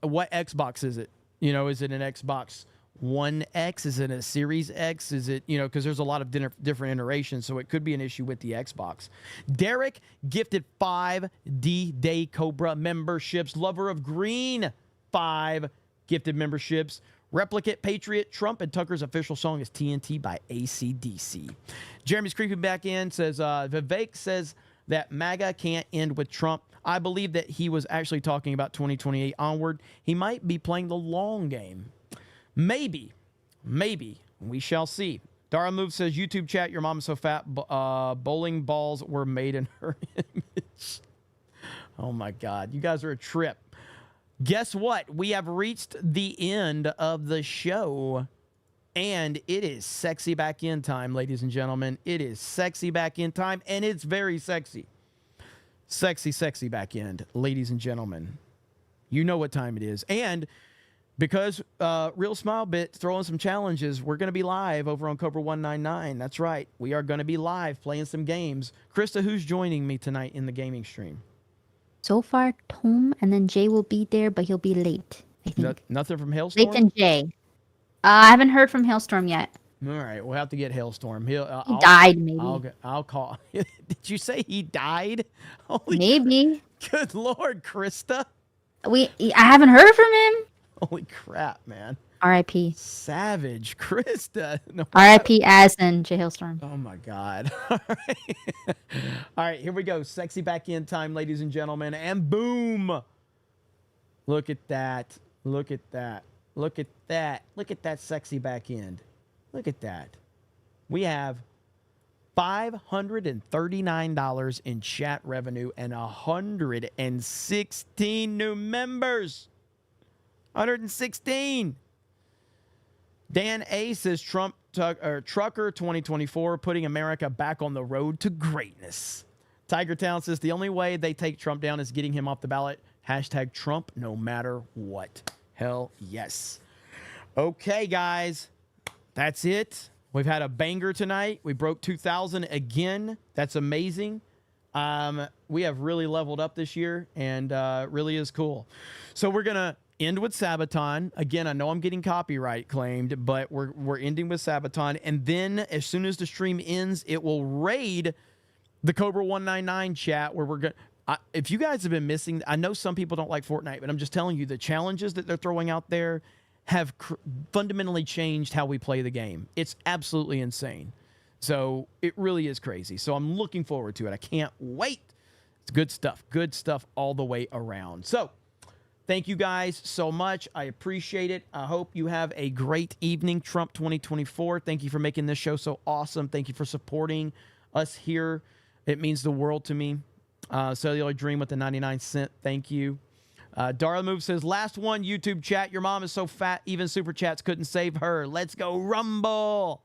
O: what Xbox is it? You know, is it an Xbox One X? Is it a Series X? Is it, because there's a lot of different iterations, so it could be an issue with the Xbox. Derek gifted 5 D-Day Cobra memberships. Lover of Green, 5 gifted memberships. Replicate Patriot, Trump and Tucker's official song is TNT by AC/DC. Jeremy's creeping back in, says, Vivek says that MAGA can't end with Trump. I believe that he was actually talking about 2028 onward. He might be playing the long game. Maybe. We shall see. Dara Move says, YouTube chat, your mom is so fat, bowling balls were made in her image. Oh my God. You guys are a trip. Guess what? We have reached the end of the show, and it is sexy back in time, ladies and gentlemen. It is sexy back in time, and it's very sexy. Sexy back end, ladies and gentlemen. You know what time it is. And because Real Smile Bit throwing some challenges, we're going to be live over on Cobra 199. That's right. We are going to be live playing some games. Krista, who's joining me tonight in the gaming stream?
R: So far, Tom, and then Jay will be there, but he'll be late, I think.
O: Nothing from Hailstorm?
R: Late and Jay. I haven't heard from Hailstorm yet.
O: All right, we'll have to get Hailstorm.
R: He died, maybe.
O: I'll call. Did you say he died?
R: Maybe.
O: Good Lord, Krista.
R: I haven't heard from him.
O: Holy crap, man.
R: R.I.P.
O: Savage, Krista. No,
R: R.I.P. as in Jay Hailstorm.
O: Oh, my God. All right, here we go. Sexy back in time, ladies and gentlemen. And boom. Look at that. Look at that. Look at that. Look at that sexy back end. Look at that. We have $539 in chat revenue and 116 new members. 116. Dan A says Trump Trucker 2024, putting America back on the road to greatness. Tiger Town says the only way they take Trump down is getting him off the ballot. Hashtag Trump no matter what. Hell yes. Okay, guys. That's it. We've had a banger tonight. We broke 2,000 again. That's amazing. We have really leveled up this year, and really is cool. So we're going to end with Sabaton. Again, I know I'm getting copyright claimed, but we're ending with Sabaton. And then as soon as the stream ends, it will raid the Cobra 199 chat where we're going to... If you guys have been missing... I know some people don't like Fortnite, but I'm just telling you, the challenges that they're throwing out there have fundamentally changed how we play the game. It's absolutely insane. So it really is crazy. So I'm looking forward to it. I can't wait. It's good stuff. Good stuff all the way around. So thank you guys so much. I appreciate it. I hope you have a great evening, Trump 2024. Thank you for making this show so awesome. Thank you for supporting us here. It means the world to me. Cellular Dream with the 99 cent. Thank you. Darla Move says, last one, YouTube chat. Your mom is so fat, even Super Chats couldn't save her. Let's go Rumble.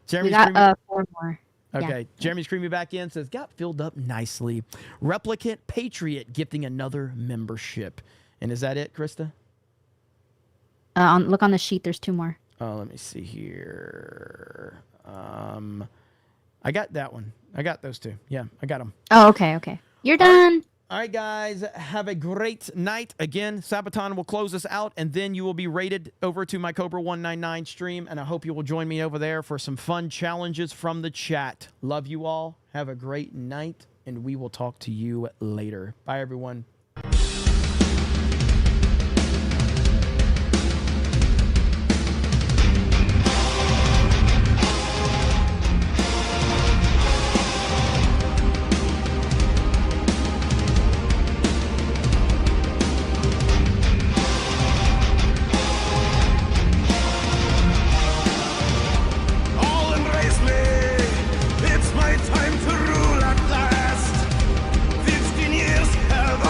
O: Jeremy's
R: we got 4 more.
O: Okay.
R: Yeah.
O: Jeremy's creamy back in says, got filled up nicely. Replicant Patriot gifting another membership. And is that it, Krista?
R: Look on the sheet. There's 2 more.
O: Oh, let me see here. I got that one. I got those 2. Yeah, I got them.
R: Oh, okay, okay. You're done.
O: All right, guys. Have a great night. Again, Sabaton will close us out, and then you will be rated over to my Cobra 199 stream, and I hope you will join me over there for some fun challenges from the chat. Love you all. Have a great night, and we will talk to you later. Bye, everyone.
T: It's my time to rule at last. 15 years have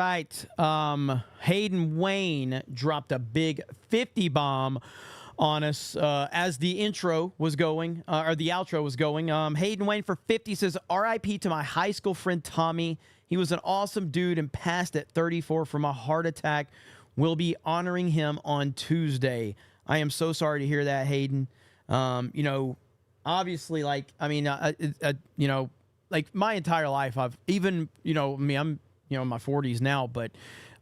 O: right. Hayden Wayne dropped a big 50 bomb on us as the intro was going, or the outro was going. Hayden Wayne for 50 says, RIP to my high school friend Tommy. He was an awesome dude and passed at 34 from a heart attack. We'll be honoring him on Tuesday. I am so sorry to hear that, Hayden. You know, obviously, like, I mean, you know, like my entire life, I've even, you know, me, I'm, you know, in my 40s now, but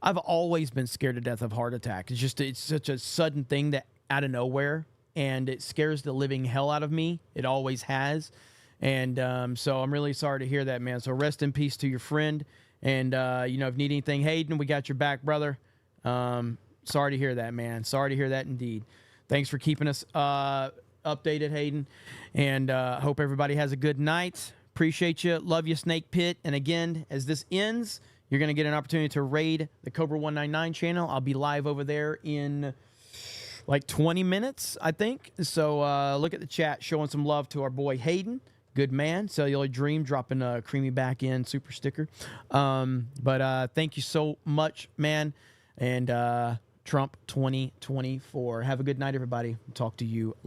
O: I've always been scared to death of heart attack. It's just, it's such a sudden thing that out of nowhere, and it scares the living hell out of me. It always has. And so I'm really sorry to hear that, man. So rest in peace to your friend. And, you know, if you need anything, Hayden, we got your back, brother. Sorry to hear that, man. Sorry to hear that indeed. Thanks for keeping us updated, Hayden. And hope everybody has a good night. Appreciate you. Love you, Snake Pit. And again, as this ends, you're going to get an opportunity to raid the Cobra 199 channel. I'll be live over there in like 20 minutes, I think. So look at the chat, showing some love to our boy Hayden. Good man. Cellular Dream dropping a creamy back end super sticker. But thank you so much, man. And Trump 2024. Have a good night, everybody. Talk to you later.